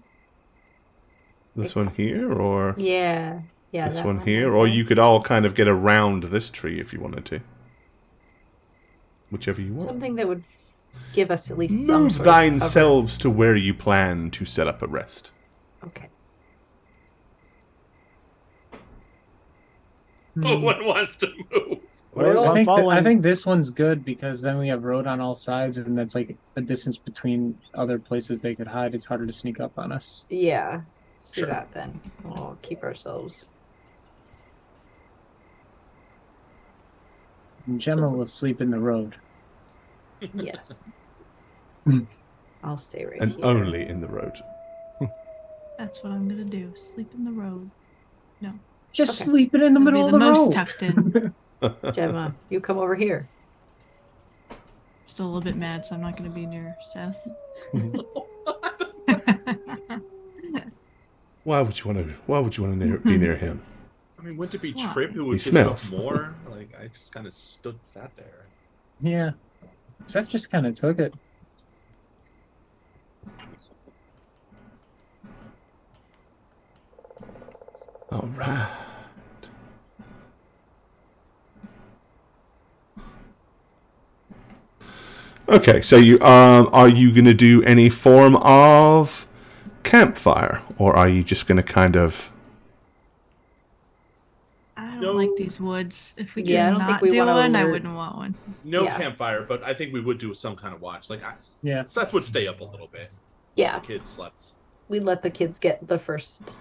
Speaker 4: This one here, or
Speaker 5: Yeah. Yeah.
Speaker 4: this
Speaker 5: that
Speaker 4: one
Speaker 5: one
Speaker 4: here,
Speaker 5: right
Speaker 4: or
Speaker 5: there.
Speaker 4: you could all kind of get around this tree if you wanted to. Whichever you want.
Speaker 5: Something that would give us at least some
Speaker 4: Move
Speaker 5: sort of
Speaker 4: thine
Speaker 5: cover.
Speaker 4: selves to where you plan to set up a rest.
Speaker 5: Okay.
Speaker 7: No one wants to move.
Speaker 6: Well,
Speaker 3: I
Speaker 6: following.
Speaker 3: think this one's good because then we have road on all sides, and that's like a distance between other places they could hide. It's harder to sneak up on us.
Speaker 5: Yeah. Let's do
Speaker 7: Sure.
Speaker 5: that then. We'll keep ourselves.
Speaker 3: And Gemma will sleep in the road.
Speaker 5: Yes.
Speaker 3: Hmm.
Speaker 5: I'll stay right
Speaker 4: And
Speaker 5: here.
Speaker 4: only in the road.
Speaker 1: That's what I'm gonna do. Sleep in the road. No.
Speaker 3: Just
Speaker 5: Okay.
Speaker 3: sleeping in the
Speaker 1: That'd be
Speaker 3: middle of
Speaker 1: the
Speaker 3: the
Speaker 1: most
Speaker 3: road.
Speaker 1: tucked in.
Speaker 5: Gemma, you come over here.
Speaker 1: Still a little bit mad, so I'm not gonna be near Seth.
Speaker 4: Why would you want to be near him?
Speaker 7: I mean, wouldn't it be
Speaker 1: Why?
Speaker 7: Trip who would
Speaker 4: He
Speaker 7: piss off
Speaker 4: smells.
Speaker 7: more? Like, I just kind of sat there.
Speaker 3: Yeah. Seth just kind of took it.
Speaker 4: All right. Okay, so you are you going to do any form of campfire, or are you just going to kind of?
Speaker 1: I don't
Speaker 7: No.
Speaker 1: like these woods. If we can
Speaker 5: Yeah, I don't think
Speaker 1: not
Speaker 5: we
Speaker 1: do
Speaker 5: wanna
Speaker 1: one, I
Speaker 5: alert-
Speaker 1: wouldn't want one.
Speaker 7: No
Speaker 5: Yeah.
Speaker 7: campfire, but I think we would do some kind of watch. Like,
Speaker 3: Yeah.
Speaker 7: Seth would stay up a little bit.
Speaker 5: Yeah.
Speaker 7: The kids slept.
Speaker 5: We let the kids get the first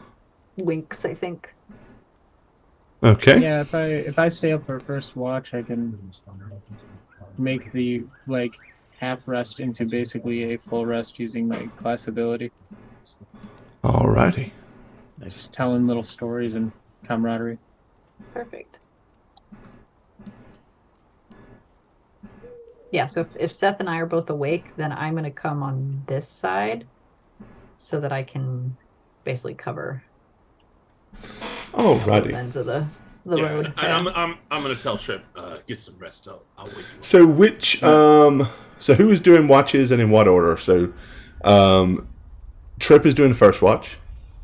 Speaker 5: winks, I think.
Speaker 4: Okay.
Speaker 3: Yeah, if I stay up for first watch, I can make the like half rest into basically a full rest using my class ability.
Speaker 4: Alrighty.
Speaker 3: Just telling little stories and camaraderie.
Speaker 5: Perfect. Yeah, so if Seth and I are both awake, then I'm going to come on this side so that I can basically cover both
Speaker 4: Alrighty.
Speaker 5: ends of the
Speaker 7: Yeah,
Speaker 5: road.
Speaker 7: and I'm gonna tell Trip, get some rest. I'll wait.
Speaker 4: So which so who is doing watches and in what order? So Trip is doing the first watch.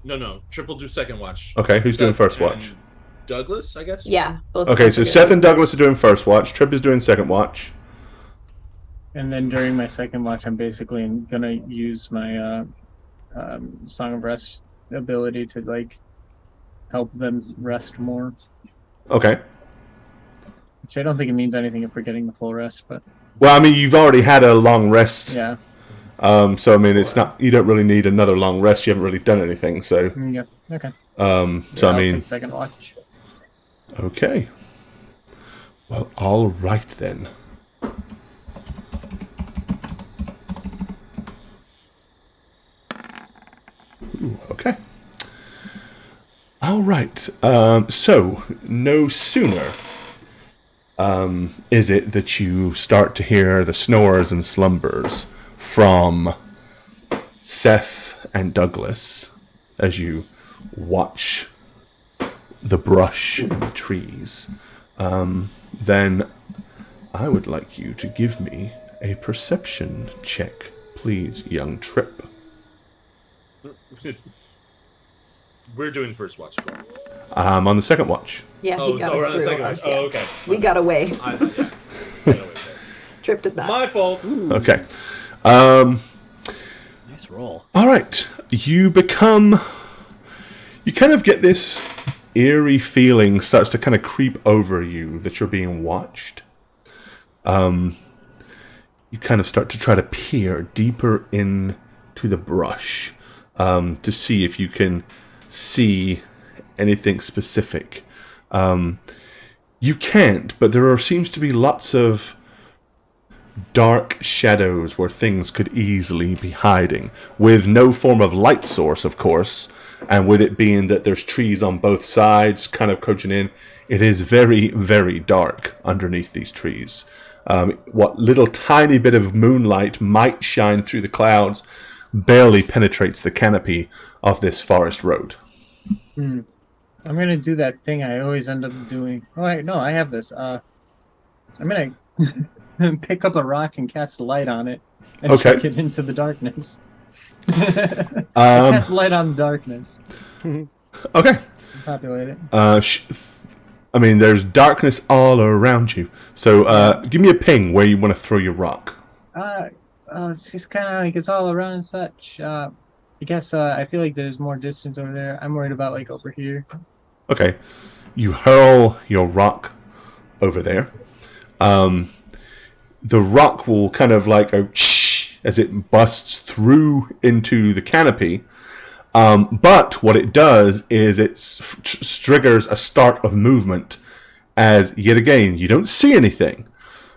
Speaker 7: No. Trip will do second watch.
Speaker 4: Okay, who's doing first watch?
Speaker 7: and Douglas, I guess.
Speaker 5: Yeah, both.
Speaker 4: Okay,
Speaker 5: both
Speaker 4: so
Speaker 5: together.
Speaker 4: Seth and Douglas are doing first watch. Trip is doing second watch.
Speaker 3: And then during my second watch, I'm basically gonna use my Song of Rest ability to like help them rest more.
Speaker 4: Okay.
Speaker 3: Which I don't think it means anything if we're getting the full rest, but
Speaker 4: Well, I mean, you've already had a long rest.
Speaker 3: yeah.
Speaker 4: So I mean, it's not. You don't really need another long rest. You haven't really done anything. So.
Speaker 3: Yeah. Okay.
Speaker 4: So
Speaker 3: Yeah,
Speaker 4: I
Speaker 3: I'll
Speaker 4: mean.
Speaker 3: take second watch.
Speaker 4: Okay. Well, all right then. Ooh, okay. All right. So no sooner is it that you start to hear the snores and slumbers from Seth and Douglas as you watch the brush and the trees, then I would like you to give me a perception check, please, young Trip.
Speaker 7: We're doing first watch.
Speaker 4: On the second watch.
Speaker 5: Yeah, he
Speaker 7: Oh,
Speaker 5: got
Speaker 7: so we're
Speaker 5: us
Speaker 7: on the
Speaker 5: through
Speaker 7: second
Speaker 5: ours,
Speaker 7: watch.
Speaker 5: yeah.
Speaker 7: Oh, okay.
Speaker 5: We got away.
Speaker 7: Yeah. Got away there.
Speaker 5: Trip did not.
Speaker 7: My fault.
Speaker 4: Okay.
Speaker 6: Nice roll.
Speaker 4: All right. You kind of get this eerie feeling starts to kind of creep over you that you're being watched. You kind of start to try to peer deeper into the brush to see if you can see anything specific. You can't, but there seems to be lots of dark shadows where things could easily be hiding, with no form of light source, of course, and with it being that there's trees on both sides kind of coaching in, it is very, very dark underneath these trees. What little tiny bit of moonlight might shine through the clouds barely penetrates the canopy of this forest road.
Speaker 3: I'm gonna do that thing I always end up doing. Oh wait, no, I have this. I'm gonna pick up a rock and cast a light on it, and
Speaker 2: Okay.
Speaker 3: chuck it into the darkness. Cast light on darkness.
Speaker 2: Okay.
Speaker 3: Populate it.
Speaker 2: I mean, there's darkness all around you. So give me a ping where you want to throw your rock.
Speaker 3: It's just kind of like it's all around and such. I guess I feel like there's more distance over there. I'm worried about like over here.
Speaker 2: Okay. You hurl your rock over there. The rock will kind of like go as it busts through into the canopy. But what it does is it triggers a start of movement as, yet again, you don't see anything.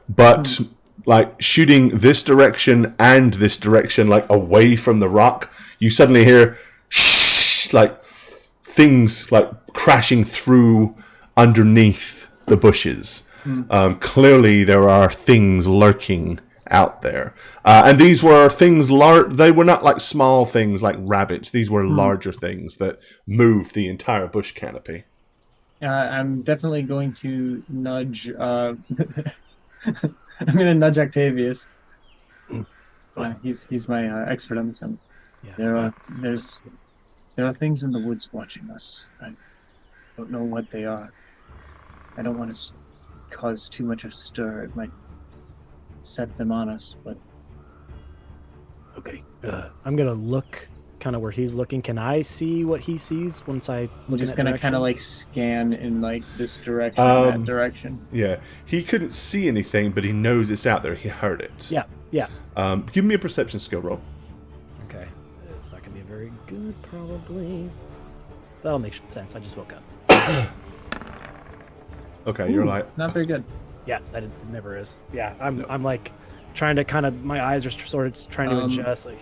Speaker 2: But, like, shooting this direction and this direction, like, away from the rock, you suddenly hear, like, things, like, crashing through underneath the bushes. Clearly there are things lurking out there. And these were things they were not like small things like rabbits. These were larger things that moved the entire bush canopy.
Speaker 3: I'm definitely going to nudge. I'm going to nudge Octavius. He's my expert on this. And
Speaker 6: Yeah.
Speaker 3: there are things in the woods watching us. I don't know what they are. I don't want to cause too much of a stir. It might set them on us, but
Speaker 6: Okay. I'm gonna look kind of where he's looking. Can I see what he sees once I?
Speaker 3: we're just gonna kind of like scan in like this direction, that direction.
Speaker 2: Yeah, he couldn't see anything, but he knows it's out there. He heard it.
Speaker 6: Yeah. Yeah.
Speaker 2: Give me a perception skill roll.
Speaker 6: Okay. It's not gonna be very good, probably. That'll make sense. I just woke up.
Speaker 2: Okay, you're like,
Speaker 3: Not very good.
Speaker 6: Yeah, it never is. Yeah, I'm like trying to kind of, my eyes are sort of trying to adjust. Like,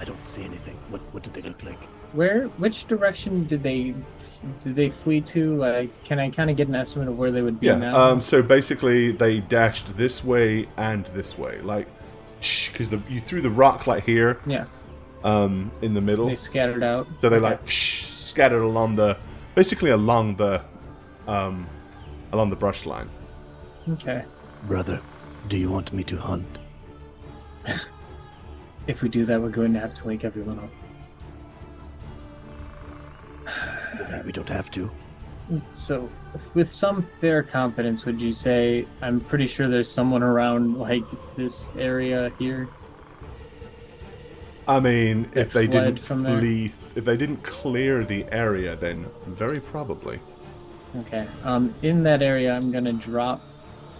Speaker 6: I don't see anything. What did they look like?
Speaker 3: Which direction did they flee to? Like, can I kind of get an estimate of where they would be
Speaker 2: yeah.
Speaker 3: now?
Speaker 2: So basically, they dashed this way and this way, like, because you threw the rock like here.
Speaker 3: Yeah.
Speaker 2: In the middle.
Speaker 3: They scattered out.
Speaker 2: So they
Speaker 3: Okay.
Speaker 2: like scattered along the brush line.
Speaker 3: Okay.
Speaker 6: Brother, do you want me to hunt?
Speaker 3: If we do that, we're going to have to wake everyone up.
Speaker 6: We don't have to.
Speaker 3: So, with some fair confidence, would you say I'm pretty sure there's someone around like this area here?
Speaker 2: I mean,
Speaker 3: They
Speaker 2: if they
Speaker 3: fled
Speaker 2: didn't
Speaker 3: from there?
Speaker 2: flee, if they didn't clear the area, then very probably.
Speaker 3: Okay. In that area, I'm gonna drop,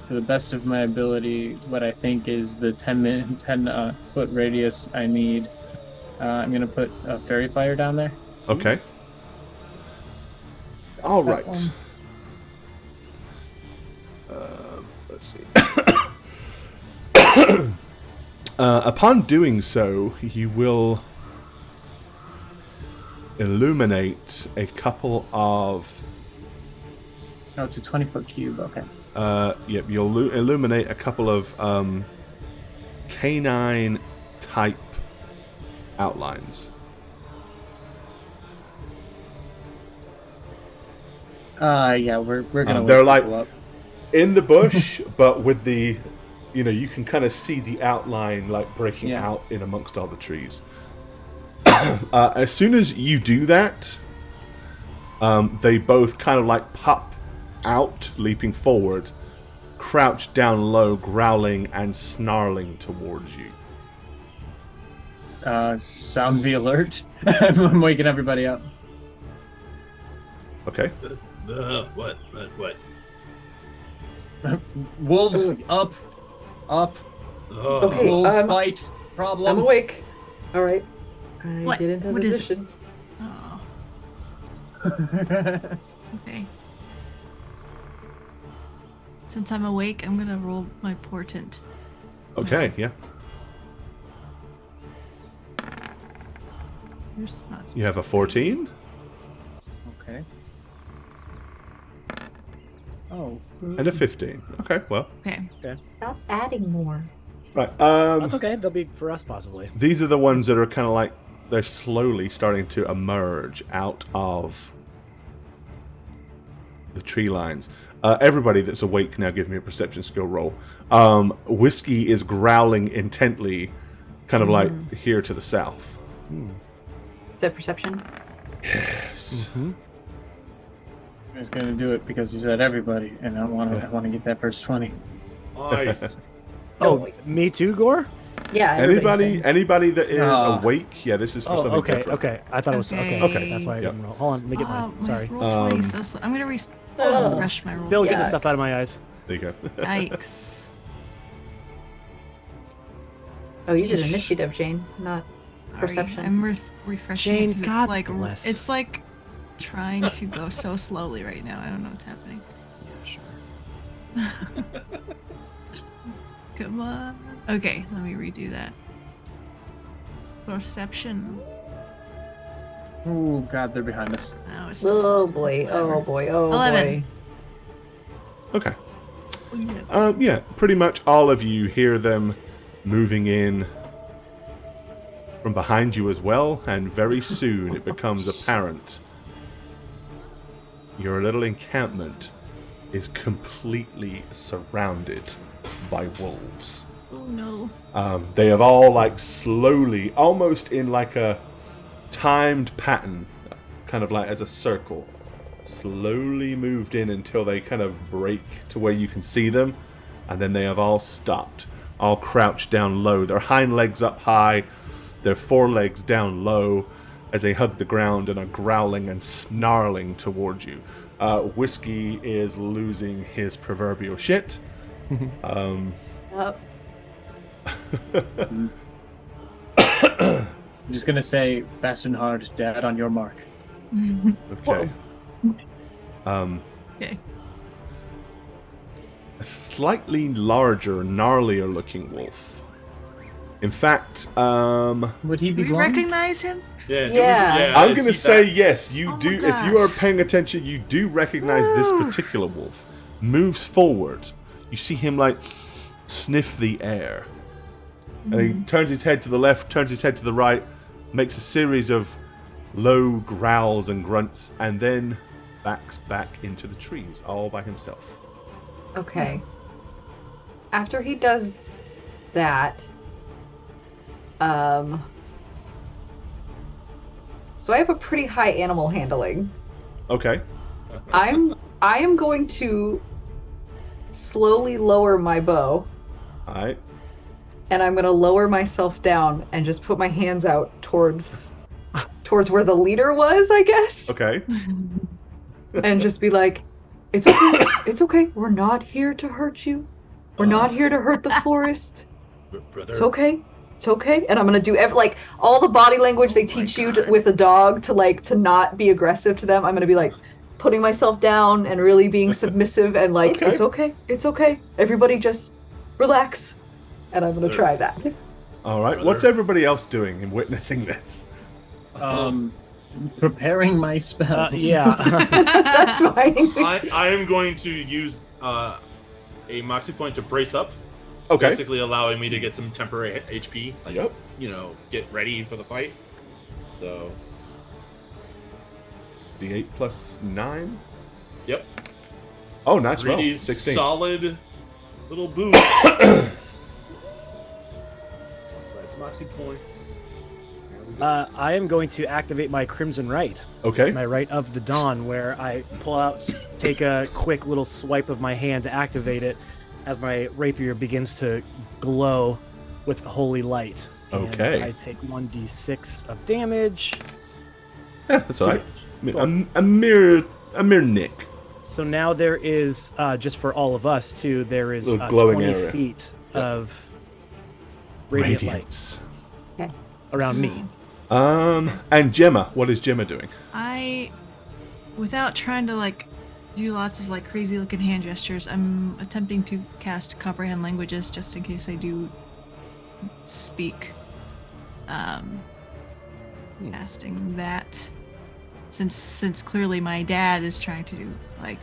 Speaker 3: to the best of my ability, what I think is the 10 foot radius I need. I'm gonna put a fairy fire down there.
Speaker 2: Okay. All
Speaker 3: That
Speaker 2: right.
Speaker 3: one.
Speaker 2: Let's see. Upon doing so, you will illuminate a couple of.
Speaker 3: Oh, it's a 20-foot cube. Okay.
Speaker 2: Yep, you'll illuminate a couple of canine type outlines.
Speaker 3: Yeah, we're gonna.
Speaker 2: They're
Speaker 3: wake
Speaker 2: like
Speaker 3: people up.
Speaker 2: in the bush, but with the, you can kind of see the outline like breaking
Speaker 3: Yeah.
Speaker 2: out in amongst all the trees. As soon as you do that, they both kind of like pop out, leaping forward, crouch down low, growling and snarling towards you.
Speaker 3: Sound the alert. I'm waking everybody up.
Speaker 2: Okay.
Speaker 7: What?
Speaker 3: Wolves up.
Speaker 5: Okay,
Speaker 3: Wolves fight. Problem.
Speaker 5: I'm awake. All right. I
Speaker 1: What?
Speaker 5: get into
Speaker 1: What is it?
Speaker 5: position.
Speaker 1: Oh, okay. Since I'm awake, I'm gonna roll my portent.
Speaker 2: Okay, yeah.
Speaker 1: Here's not
Speaker 2: You have a 14?
Speaker 3: Okay. Oh.
Speaker 2: And a 15. Okay, well.
Speaker 1: okay.
Speaker 5: Stop adding more.
Speaker 2: Right.
Speaker 6: That's okay. They'll be for us, possibly.
Speaker 2: These are the ones that are kind of like, they're slowly starting to emerge out of the tree lines. Everybody that's awake now, give me a perception skill roll. Whiskey is growling intently
Speaker 4: kind of like here to the south.
Speaker 5: Is that perception?
Speaker 4: Yes.
Speaker 3: I was gonna do it because you said everybody, and I want to get that first 20.
Speaker 7: Nice.
Speaker 6: Oh, me too, Gore?
Speaker 5: Yeah. everybody's saying.
Speaker 4: Anybody that is
Speaker 3: Ah.
Speaker 4: awake, yeah, this is for
Speaker 6: Oh,
Speaker 4: something
Speaker 6: okay,
Speaker 4: different.
Speaker 6: okay. I thought it was okay.
Speaker 1: Okay.
Speaker 6: That's why I didn't roll. Hold on, let me get mine. Sorry.
Speaker 1: Roll 20 so slow. I'm gonna refresh my roll.
Speaker 6: Still getting
Speaker 5: Yeah.
Speaker 6: the stuff out of my eyes.
Speaker 4: There you go.
Speaker 1: Yikes.
Speaker 5: Oh, you did initiative, Jane, not
Speaker 1: Sorry,
Speaker 5: perception.
Speaker 1: I'm refreshing
Speaker 6: Jane,
Speaker 1: because
Speaker 6: God
Speaker 1: it's
Speaker 6: bless.
Speaker 1: like trying to go so slowly right now. I don't know what's happening.
Speaker 6: Yeah, sure.
Speaker 1: Come on. Okay, let me redo that. Perception.
Speaker 3: Oh God, they're behind us.
Speaker 1: Oh, it's still so
Speaker 5: Oh
Speaker 1: slow.
Speaker 5: boy,
Speaker 1: Whatever.
Speaker 5: oh boy, oh
Speaker 1: 11.
Speaker 5: boy.
Speaker 4: Okay.
Speaker 1: Yeah.
Speaker 4: Yeah, pretty much all of you hear them moving in from behind you as well, and very soon it becomes apparent your little encampment is completely surrounded by wolves.
Speaker 1: Oh no.
Speaker 4: They have all, like, slowly, almost in like a timed pattern, kind of like as a circle, slowly moved in until they kind of break to where you can see them, and then they have all stopped, all crouched down low, their hind legs up high, their forelegs down low, as they hug the ground and are growling and snarling towards you. Whiskey is losing his proverbial shit.
Speaker 5: Yep.
Speaker 3: I'm just gonna say, fast and hard, Dad, on your mark.
Speaker 4: Okay.
Speaker 1: Okay.
Speaker 4: A slightly larger, gnarlier looking wolf. In fact,
Speaker 3: Would he
Speaker 1: Do
Speaker 3: be
Speaker 1: we
Speaker 3: blind?
Speaker 1: recognize him?
Speaker 7: Yeah.
Speaker 5: Yeah.
Speaker 4: I'm
Speaker 7: is
Speaker 4: going to
Speaker 7: he
Speaker 4: say
Speaker 7: back?
Speaker 4: yes, you
Speaker 1: Oh my
Speaker 4: do. If you are
Speaker 1: gosh.
Speaker 4: paying attention, you do recognize this
Speaker 1: Woo.
Speaker 4: particular wolf. Moves forward. You see him, like, sniff the air. And he turns his head to the left, turns his head to the right, makes a series of low growls and grunts, and then backs back into the trees all by himself.
Speaker 5: Okay. After he does that, so I have a pretty high animal handling.
Speaker 4: Okay.
Speaker 5: I am going to slowly lower my bow,
Speaker 4: Alright.
Speaker 5: and I'm going to lower myself down and just put my hands out towards where the leader was, I guess.
Speaker 4: Okay.
Speaker 5: And just be like, "It's okay. It's okay. We're not here to hurt you. We're not here to hurt the forest.
Speaker 7: Brother.
Speaker 5: It's okay. It's okay." And I'm gonna do like all the body language they teach you with a dog to not be aggressive to them. I'm gonna be like putting myself down and really being submissive and like,
Speaker 4: Okay.
Speaker 5: "It's okay. It's okay. Everybody just relax." And I'm gonna try that.
Speaker 4: Alright. What's everybody else doing in witnessing this?
Speaker 3: Preparing my spells.
Speaker 6: Yeah.
Speaker 5: That's fine.
Speaker 7: I am going to use a moxie point to brace up.
Speaker 4: Okay.
Speaker 7: Basically allowing me to get some temporary HP. Like,
Speaker 4: Yep.
Speaker 7: get ready for the fight. So,
Speaker 4: D8 plus 9?
Speaker 7: yep.
Speaker 4: Oh, nice roll.
Speaker 7: Really
Speaker 4: 16.
Speaker 7: solid little boost. Nice moxie points.
Speaker 6: I am going to activate my Crimson Right,
Speaker 4: Okay.
Speaker 6: my Right of the Dawn, where I pull out, take a quick little swipe of my hand to activate it as my rapier begins to glow with holy light. And
Speaker 4: Okay.
Speaker 6: I take 1d6 of damage.
Speaker 4: Yeah, that's alright. A mere nick.
Speaker 6: So now there is, just for all of us too, there is
Speaker 4: Little glowing
Speaker 6: 20
Speaker 4: area.
Speaker 6: feet of radiant light
Speaker 4: Radiance.
Speaker 6: around me.
Speaker 4: And Gemma, what is Gemma doing?
Speaker 1: Without trying to like do lots of like crazy looking hand gestures, I'm attempting to cast comprehend languages just in case I do speak. Casting that since clearly my dad is trying to like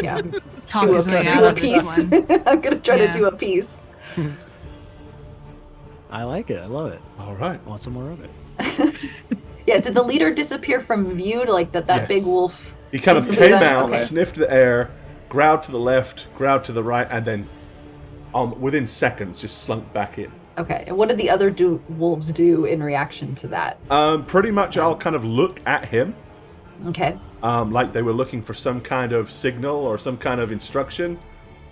Speaker 5: Yeah.
Speaker 1: talk
Speaker 5: Do
Speaker 1: his way
Speaker 5: a
Speaker 1: out of
Speaker 5: piece.
Speaker 1: this one.
Speaker 5: I'm gonna try to
Speaker 1: Yeah.
Speaker 5: do a piece.
Speaker 6: I like it. I love it.
Speaker 4: Alright.
Speaker 6: I want some more of it.
Speaker 5: Yeah, did the leader disappear from view? Like that
Speaker 4: Yes.
Speaker 5: big wolf?
Speaker 4: He kind of
Speaker 5: Just
Speaker 4: came
Speaker 5: that-
Speaker 4: out,
Speaker 5: okay.
Speaker 4: sniffed the air, growled to the left, growled to the right, and then within seconds just slunk back in.
Speaker 5: Okay. And what did the other wolves do in reaction to that?
Speaker 4: Pretty much I'll kind of look at him.
Speaker 5: Okay.
Speaker 4: Like they were looking for some kind of signal or some kind of instruction.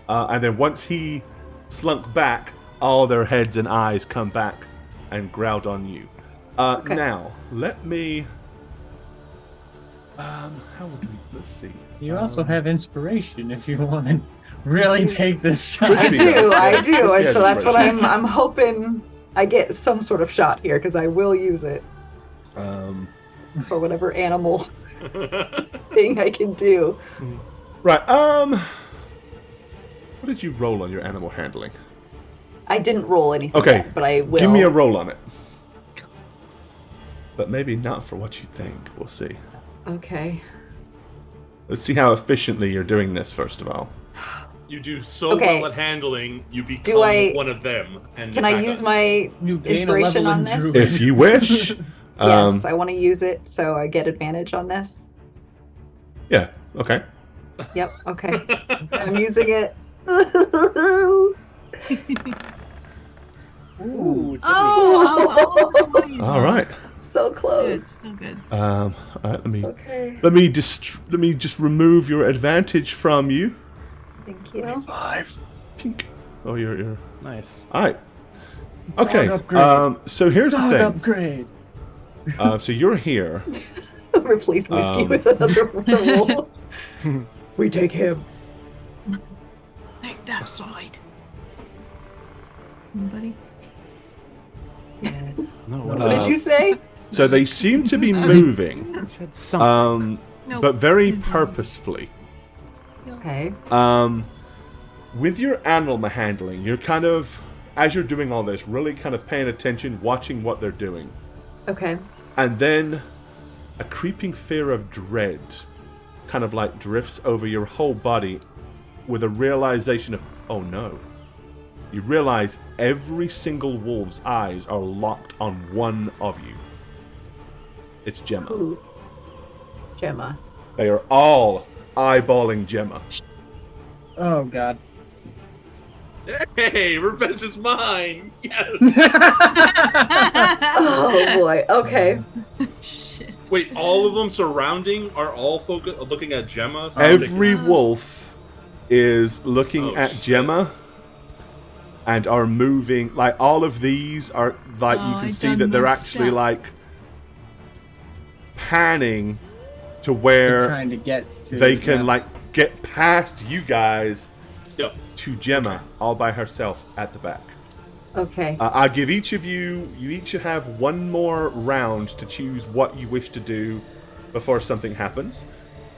Speaker 4: And then once he slunk back, all their heads and eyes come back and growled on you.
Speaker 5: Okay.
Speaker 4: Now, let me... how would we... Let's see.
Speaker 3: You also have inspiration if you want to really take this shot.
Speaker 5: I
Speaker 4: Crispy
Speaker 5: do,
Speaker 4: does,
Speaker 5: I
Speaker 4: yeah.
Speaker 5: do.
Speaker 4: Crispy
Speaker 5: And
Speaker 4: has
Speaker 5: so that's what
Speaker 4: inspiration.
Speaker 5: I'm hoping I get some sort of shot here because I will use it for whatever animal thing I can do.
Speaker 4: Right, what did you roll on your animal handling?
Speaker 5: I didn't roll anything
Speaker 4: Okay,
Speaker 5: yet, but I will.
Speaker 4: Give me a roll on it. But maybe not for what you think. We'll see.
Speaker 5: Okay.
Speaker 4: Let's see how efficiently you're doing this, first of all.
Speaker 7: You do so
Speaker 5: Okay.
Speaker 7: well at handling, you become
Speaker 5: Do I-
Speaker 7: one of them. And
Speaker 5: Can I
Speaker 7: attack
Speaker 5: use
Speaker 7: us.
Speaker 5: my
Speaker 3: You gain a
Speaker 5: inspiration
Speaker 3: level
Speaker 5: on
Speaker 3: in
Speaker 5: this?
Speaker 3: Druid.
Speaker 4: If you wish.
Speaker 5: Yes, I want to use it so I get advantage on this.
Speaker 4: Yeah, okay.
Speaker 5: Yep, okay. I'm using it.
Speaker 6: Ooh,
Speaker 1: Oh, I was almost at 20.
Speaker 4: All right.
Speaker 5: So close.
Speaker 1: Good, still good.
Speaker 4: All right,
Speaker 5: Okay,
Speaker 4: let me just remove your advantage from you.
Speaker 5: thank you.
Speaker 6: 5.
Speaker 4: Pink. Oh, you're
Speaker 6: Nice.
Speaker 4: all right. Okay.
Speaker 3: upgrade.
Speaker 4: So here's the
Speaker 3: Dog
Speaker 4: thing.
Speaker 3: upgrade.
Speaker 4: So you're here.
Speaker 5: Replace whiskey with another roll. We take him.
Speaker 1: Take that side. Anybody?
Speaker 6: No,
Speaker 5: What
Speaker 6: what
Speaker 5: did you say?
Speaker 4: So they seem to be moving,
Speaker 6: I said something.
Speaker 1: No.
Speaker 4: but very purposefully.
Speaker 5: Okay.
Speaker 4: With your animal handling, you're kind of, as you're doing all this, really kind of paying attention, watching what they're doing.
Speaker 5: Okay.
Speaker 4: And then a creeping fear of dread kind of like drifts over your whole body with a realization of, oh no. You realize every single wolf's eyes are locked on one of you. It's Gemma.
Speaker 5: Ooh. Gemma.
Speaker 4: They are all eyeballing Gemma.
Speaker 3: Oh god.
Speaker 7: Hey, revenge is mine! Yes!
Speaker 5: Oh boy. Okay.
Speaker 1: Shit.
Speaker 7: Wait, all of them surrounding are all looking at Gemma?
Speaker 4: Every wolf is looking
Speaker 7: Oh,
Speaker 4: at
Speaker 7: shit.
Speaker 4: Gemma and are moving. Like, all of these are, like, you
Speaker 1: Oh,
Speaker 4: can
Speaker 1: I
Speaker 4: see
Speaker 1: done
Speaker 4: that they're
Speaker 1: messed
Speaker 4: actually,
Speaker 1: up.
Speaker 4: like, panning to
Speaker 3: They're
Speaker 4: where
Speaker 3: trying to get to
Speaker 4: they can,
Speaker 3: yeah.
Speaker 4: like, get past you guys
Speaker 7: Yep.
Speaker 4: to Gemma all by herself at the back.
Speaker 5: Okay.
Speaker 4: I'll give each of you each have one more round to choose what you wish to do before something happens.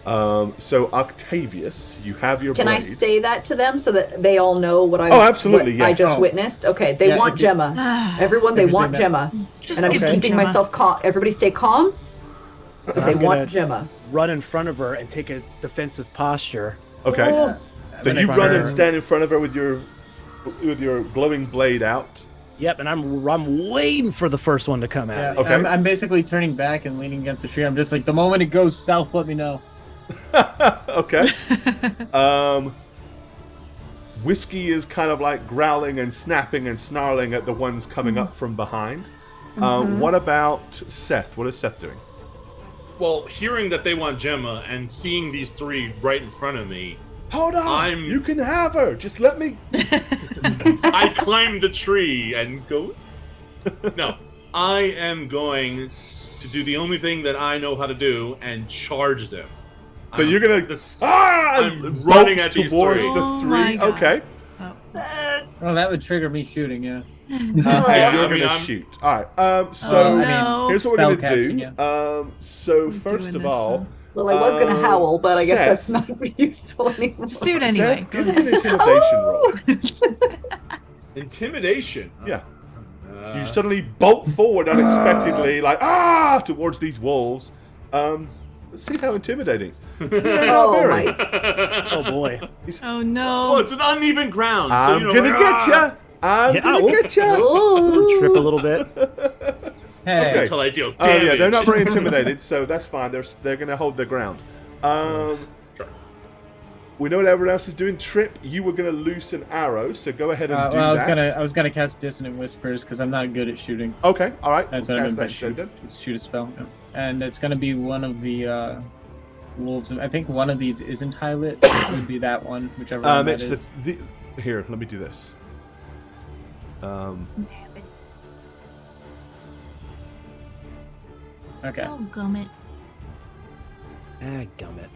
Speaker 4: So Octavius, you have your
Speaker 5: Can
Speaker 4: blade.
Speaker 5: I say that to them so that they all know what I
Speaker 4: Oh, absolutely, yeah.
Speaker 5: I just
Speaker 3: Oh.
Speaker 5: witnessed? Okay, they
Speaker 3: Yeah,
Speaker 5: want
Speaker 3: if you-
Speaker 5: Gemma. Everyone, they
Speaker 3: If you say
Speaker 5: want
Speaker 3: that.
Speaker 5: Gemma.
Speaker 1: Just
Speaker 5: And I'm
Speaker 1: give
Speaker 5: just
Speaker 1: me
Speaker 5: keeping
Speaker 1: Gemma.
Speaker 5: myself calm. Everybody stay calm. But they
Speaker 6: I'm
Speaker 5: want
Speaker 6: gonna
Speaker 5: Gemma.
Speaker 6: run in front of her and take a defensive posture.
Speaker 4: Okay.
Speaker 5: Oh.
Speaker 4: So
Speaker 6: in
Speaker 4: you
Speaker 6: front
Speaker 4: run
Speaker 6: of
Speaker 4: and
Speaker 6: her.
Speaker 4: stand in front of her with your glowing blade out.
Speaker 6: Yep, and I'm waiting for the first one to come
Speaker 3: Yeah,
Speaker 6: at me.
Speaker 4: Okay.
Speaker 3: I'm basically turning back and leaning against the tree. I'm just like, the moment it goes south, let me know.
Speaker 4: Okay. Whiskey is kind of like growling and snapping and snarling at the ones coming up from behind. What about Seth? What is Seth doing?
Speaker 7: Well, hearing that they want Gemma and seeing these three right in front of me,
Speaker 4: Hold on!
Speaker 7: I'm-
Speaker 4: You can have her! Just let me...
Speaker 7: I climb the tree and go. No, I am going to do the only thing that I know how to do and charge them.
Speaker 4: So you're gonna...
Speaker 7: This-
Speaker 4: I'm
Speaker 7: I'm running at these
Speaker 4: towards
Speaker 7: three.
Speaker 4: the
Speaker 1: Oh
Speaker 4: three.
Speaker 1: my God.
Speaker 4: Okay.
Speaker 3: Oh, that would trigger me shooting, yeah.
Speaker 4: And
Speaker 7: Yeah,
Speaker 4: you're
Speaker 7: I mean,
Speaker 4: gonna
Speaker 7: I'm-
Speaker 4: shoot. Alright, so...
Speaker 3: Oh, I mean,
Speaker 1: No.
Speaker 4: Here's what we're gonna
Speaker 3: spellcasting,
Speaker 4: do. So
Speaker 1: Who's
Speaker 4: first
Speaker 1: doing
Speaker 4: of
Speaker 1: this
Speaker 4: all,
Speaker 1: one?
Speaker 5: Well, I was gonna howl, but I guess
Speaker 4: Seth.
Speaker 5: that's not useful anymore.
Speaker 1: Just do it anyway.
Speaker 4: Seth,
Speaker 1: Go
Speaker 4: give me
Speaker 1: ahead.
Speaker 4: an intimidation roll.
Speaker 7: Intimidation.
Speaker 4: Yeah.
Speaker 7: Uh,
Speaker 4: You suddenly bolt forward unexpectedly, like towards these wolves. Let's see how intimidating.
Speaker 5: Oh
Speaker 4: very.
Speaker 5: my!
Speaker 6: Oh boy.
Speaker 1: Oh no.
Speaker 7: Well, it's an uneven ground.
Speaker 4: I'm
Speaker 7: so, you know,
Speaker 4: gonna
Speaker 7: like,
Speaker 4: get ya. I'm
Speaker 6: Yeah,
Speaker 4: gonna
Speaker 6: oh.
Speaker 4: get ya.
Speaker 5: Ooh.
Speaker 6: Trip a little bit.
Speaker 3: Hey,
Speaker 4: Okay.
Speaker 7: Until I deal
Speaker 4: Oh
Speaker 7: damage.
Speaker 4: yeah, they're not very intimidated, so that's fine. They're gonna hold their ground. we know what everyone else is doing. Trip, you were going to loose an arrow, so go ahead and do
Speaker 3: well,
Speaker 4: that.
Speaker 3: I was gonna cast Dissonant Whispers because I'm not good at shooting.
Speaker 4: Okay, all right.
Speaker 3: That's
Speaker 4: we'll
Speaker 3: what I
Speaker 4: cast
Speaker 3: meant by
Speaker 4: that instead then.
Speaker 3: shoot a spell. And it's gonna be one of the wolves. I think one of these isn't high lit. It would be that one, whichever one that
Speaker 4: It's
Speaker 3: is.
Speaker 4: Here, let me do this.
Speaker 3: Okay.
Speaker 1: Oh, gummit.
Speaker 6: Ah, gummit.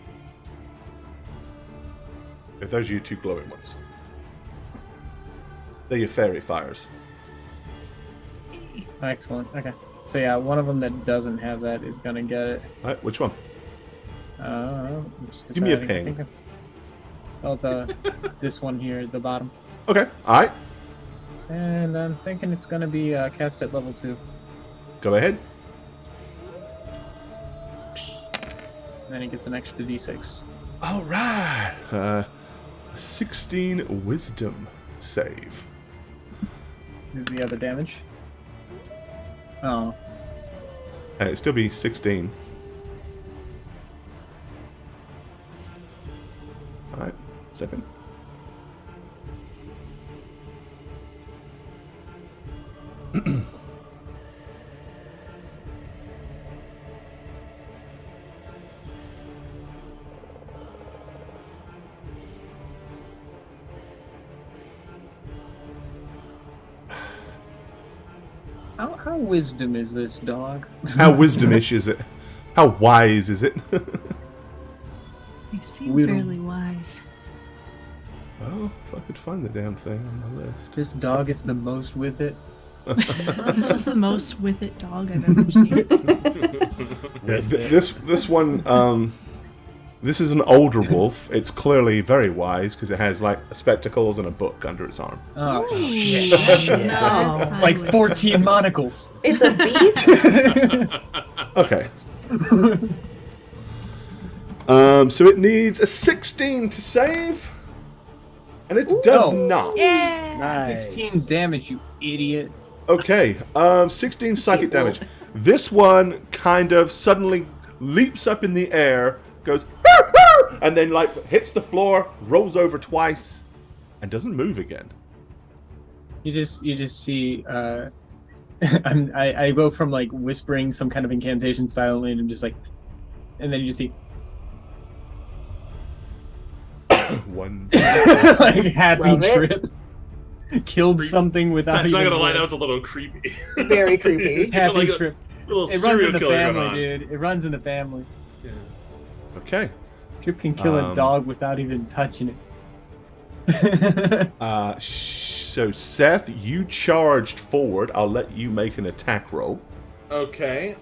Speaker 4: If those are your two glowing ones. They're your fairy fires.
Speaker 3: Excellent. Okay. So yeah, one of them that doesn't have that is gonna get it.
Speaker 4: All right, which one?
Speaker 3: I'm just
Speaker 4: Give me a
Speaker 3: deciding. I
Speaker 4: ping.
Speaker 3: think this one here, the bottom.
Speaker 4: Okay, all right.
Speaker 3: And I'm thinking it's gonna be cast at level 2.
Speaker 4: Go ahead.
Speaker 3: Then he gets an extra d6.
Speaker 4: All right. 16 wisdom save.
Speaker 3: Is the other damage? Oh,
Speaker 4: And it'd still be 16. All right, second.
Speaker 3: how wisdom is this dog?
Speaker 4: How wisdomish is it? How wise is it?
Speaker 1: They seem
Speaker 3: Whittle.
Speaker 1: fairly wise.
Speaker 4: Well, if I could find the damn thing on my list.
Speaker 3: This dog is the most with it.
Speaker 1: This is the most with it dog I've ever seen.
Speaker 4: This one, this is an older wolf. It's clearly very wise because it has like spectacles and a book under its arm.
Speaker 3: Oh,
Speaker 1: Ooh,
Speaker 3: shit.
Speaker 1: that's high
Speaker 3: Like
Speaker 1: wisdom.
Speaker 3: 14 monocles.
Speaker 5: It's a beast.
Speaker 4: Okay. So it needs a 16 to save, and it does
Speaker 3: Oh.
Speaker 4: not.
Speaker 1: Yeah.
Speaker 6: Nice.
Speaker 3: 16 damage, you idiot.
Speaker 4: Okay, 16 psychic damage. This one kind of suddenly leaps up in the air, goes, "Ah, ah," and then like hits the floor, rolls over twice, and doesn't move again.
Speaker 3: You just see. I go from like whispering some kind of incantation silently, and I'm just like, and then you just see
Speaker 4: One.
Speaker 3: like happy
Speaker 5: Love it.
Speaker 3: trip killed something without
Speaker 7: I'm not
Speaker 3: even.
Speaker 7: gonna lie, that was a little creepy.
Speaker 5: Very creepy.
Speaker 3: happy
Speaker 7: like a-
Speaker 3: trip.
Speaker 7: little
Speaker 3: It runs
Speaker 7: serial
Speaker 3: in the
Speaker 7: killer going
Speaker 3: family,
Speaker 7: on.
Speaker 3: dude. It runs in the family.
Speaker 4: Okay.
Speaker 3: Trip can kill a
Speaker 4: Um,
Speaker 3: dog without even touching it.
Speaker 4: So Seth, you charged forward. I'll let you make an attack roll.
Speaker 7: Okay.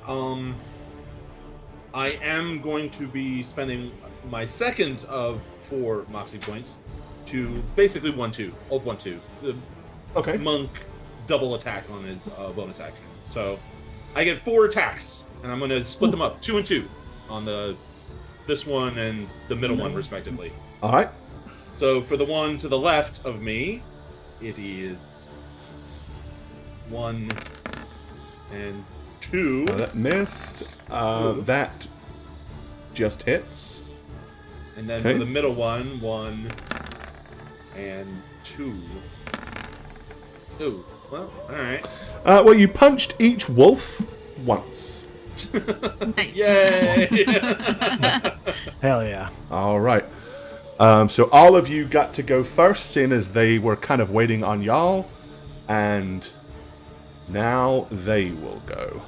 Speaker 7: I am going to be spending my second of 4 Moxie points to basically 1-2, old 1-2. The
Speaker 4: Okay.
Speaker 7: monk double attack on his bonus action. So I get 4 attacks, and I'm going to split them up 2 and 2 on this one and the middle one respectively.
Speaker 4: All right.
Speaker 7: So for the one to the left of me, it is 1 and 2.
Speaker 4: That missed. That just hits.
Speaker 7: And then
Speaker 4: Okay.
Speaker 7: for the middle one, 1 and 2. Ooh, well, alright.
Speaker 4: Well, you punched each wolf once.
Speaker 1: Nice.
Speaker 7: Yay!
Speaker 6: Hell yeah.
Speaker 4: All right. So all of you got to go first, seeing as they were kind of waiting on y'all, and now they will go.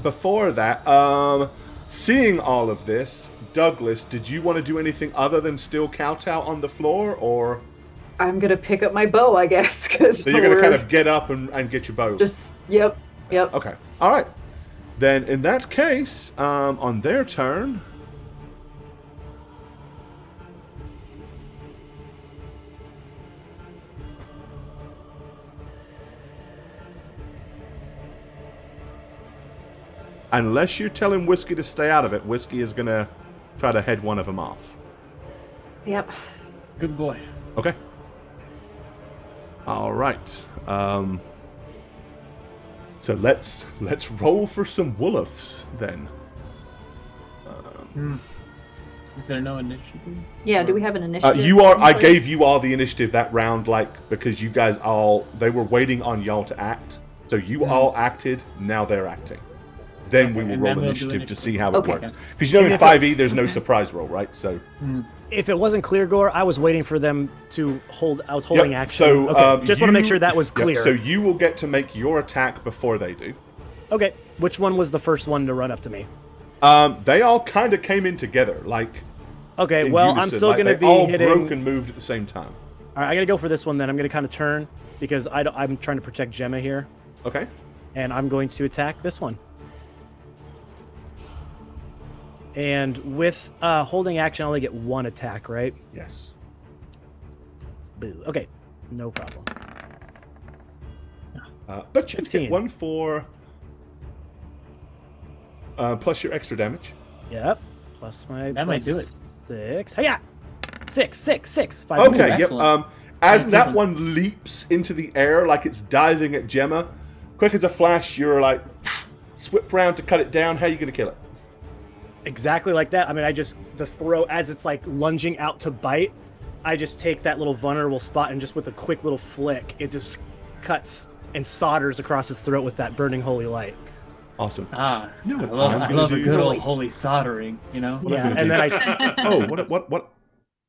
Speaker 4: Before that, seeing all of this, Douglas, did you want to do anything other than still kowtow on the floor, or
Speaker 5: I'm gonna pick up my bow, I guess, because
Speaker 4: so you're going to kind of get up and get your bow?
Speaker 5: just yep.
Speaker 4: Okay. All right. Then in that case, on their turn. Unless you're telling Whiskey to stay out of it, Whiskey is going to try to head one of them off.
Speaker 5: Yep.
Speaker 3: Good boy.
Speaker 4: Okay. All right. So let's roll for some wolves then.
Speaker 3: Is there no initiative?
Speaker 5: Yeah, do we have an initiative?
Speaker 4: I
Speaker 5: in place?
Speaker 4: gave you all the initiative that round, because you guys they were waiting on y'all to act. So you all acted, now they're acting. Then we will
Speaker 3: and
Speaker 4: roll
Speaker 3: then we'll do
Speaker 4: initiative to
Speaker 3: initiative.
Speaker 4: see how it
Speaker 5: Okay.
Speaker 4: works. Because in 5e, there's no surprise roll, right? So
Speaker 6: If it wasn't clear, Gore, I was waiting for them to hold. I was holding
Speaker 4: Yep,
Speaker 6: action.
Speaker 4: so,
Speaker 6: okay. Just want to make
Speaker 4: you-
Speaker 6: sure that was
Speaker 4: Yep,
Speaker 6: clear.
Speaker 4: so you will get to make your attack before they do.
Speaker 6: Okay. Which one was the first one to run up to me?
Speaker 4: They all kind of came in together,
Speaker 6: Okay.
Speaker 4: in
Speaker 6: Well, I'm
Speaker 4: unison,
Speaker 6: still going to
Speaker 4: they
Speaker 6: be
Speaker 4: all
Speaker 6: hitting.
Speaker 4: broke and moved at the same time.
Speaker 6: All right, I'm going to go for this one then. I'm going to kind of turn because I'm trying to protect Gemma here,
Speaker 4: Okay.
Speaker 6: and I'm going to attack this one. And with holding action, I only get one attack, right?
Speaker 4: Yes.
Speaker 6: Boo. Okay, no problem.
Speaker 4: But you get
Speaker 6: 15.
Speaker 4: 1 for plus your extra damage.
Speaker 6: Yep. Plus my
Speaker 3: That might
Speaker 6: plus
Speaker 3: do it.
Speaker 6: 6. Hey, yeah. 6. 5.
Speaker 4: Okay, yep.
Speaker 3: excellent.
Speaker 4: As that one leaps into the air like it's diving at Gemma, quick as a flash, you're like, swip round to cut it down. How are you going to kill it?
Speaker 6: Exactly like that. I mean, the throw as it's like lunging out to bite, I just take that little vulnerable spot and just with a quick little flick, it just cuts and solders across his throat with that burning holy light.
Speaker 4: Awesome.
Speaker 3: Ah,
Speaker 4: You know
Speaker 3: I
Speaker 4: what
Speaker 3: love,
Speaker 4: I'm
Speaker 3: I
Speaker 4: gonna
Speaker 3: love a
Speaker 4: do?
Speaker 3: good old
Speaker 5: Noise.
Speaker 3: holy soldering, you know?
Speaker 6: Yeah,
Speaker 4: gonna
Speaker 6: and
Speaker 4: do?
Speaker 6: then I
Speaker 4: Oh, what?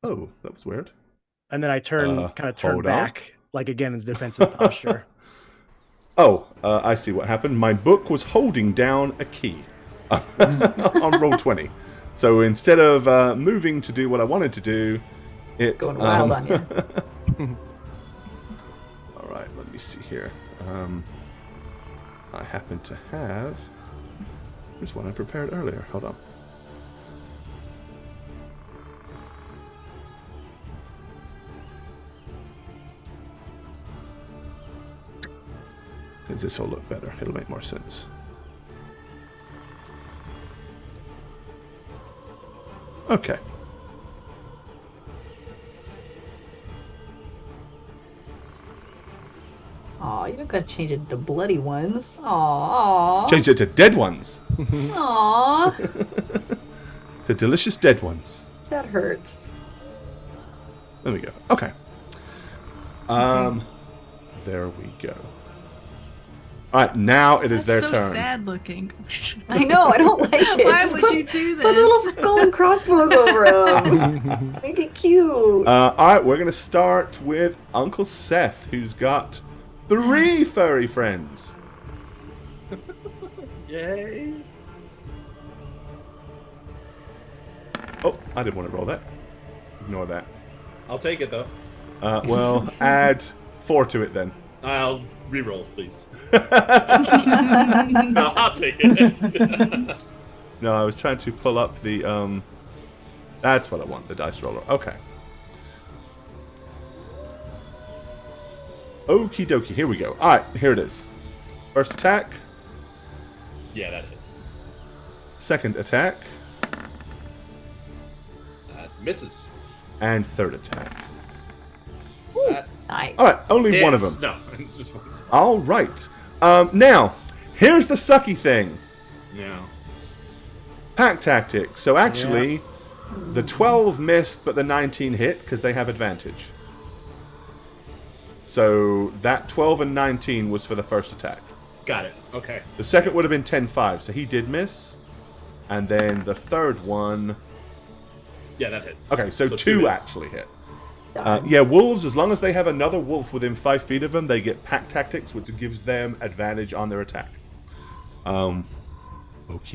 Speaker 4: Oh, that was weird.
Speaker 6: turn
Speaker 4: hold on.
Speaker 6: back like again in the defensive posture.
Speaker 4: Oh, I see what happened. My book was holding down a key on roll 20. So instead of moving to do what I wanted to do, it
Speaker 5: Going wild on you.
Speaker 4: All right, let me see here. I happen to have. Here's one I prepared earlier. Hold on. Does this will look better? It'll make more sense. Okay.
Speaker 5: Aw, you don't gotta change it to bloody ones. Aw.
Speaker 4: Change it to dead ones.
Speaker 5: Aw.
Speaker 4: To delicious dead ones.
Speaker 5: That hurts.
Speaker 4: There we go. Okay. There we go. All right, now it is
Speaker 1: That's
Speaker 4: their
Speaker 1: so
Speaker 4: turn.
Speaker 1: sad looking.
Speaker 5: I know, I don't like it.
Speaker 1: Why
Speaker 5: Just
Speaker 1: would
Speaker 5: put-
Speaker 1: you do
Speaker 5: Put little
Speaker 1: this?
Speaker 5: skull and crossbows over him. Make it cute.
Speaker 4: All right, we're gonna start with Uncle Seth, who's got 3 furry friends.
Speaker 7: Yay!
Speaker 4: Oh, I didn't want to roll that. Ignore that.
Speaker 7: I'll take it though.
Speaker 4: Well, add 4 to it then.
Speaker 7: I'll re-roll, please. No, I'll take it.
Speaker 4: No, I was trying to pull up the That's what I want, the dice roller. Okay. Okie dokie, here we go. Alright, here it is. First attack,
Speaker 7: Yeah, that hits.
Speaker 4: second attack,
Speaker 7: That misses.
Speaker 4: and third attack.
Speaker 7: That
Speaker 5: Nice.
Speaker 4: Alright, only one of
Speaker 7: hits.
Speaker 4: them.
Speaker 7: No, just one.
Speaker 4: Alright. Now, here's the sucky thing.
Speaker 7: Yeah.
Speaker 4: Pack tactics. So actually, the 12 missed, but the 19 hit, because they have advantage. So that 12 and 19 was for the first attack.
Speaker 7: Got it. Okay.
Speaker 4: The second would have been 10-5, so he did miss. And then the third one...
Speaker 7: Yeah, that hits.
Speaker 4: Okay, so 2
Speaker 7: hits.
Speaker 4: actually hit. Yeah, wolves, as long as they have another wolf within 5 feet of them, they get pack tactics, which gives them advantage on their attack. Okie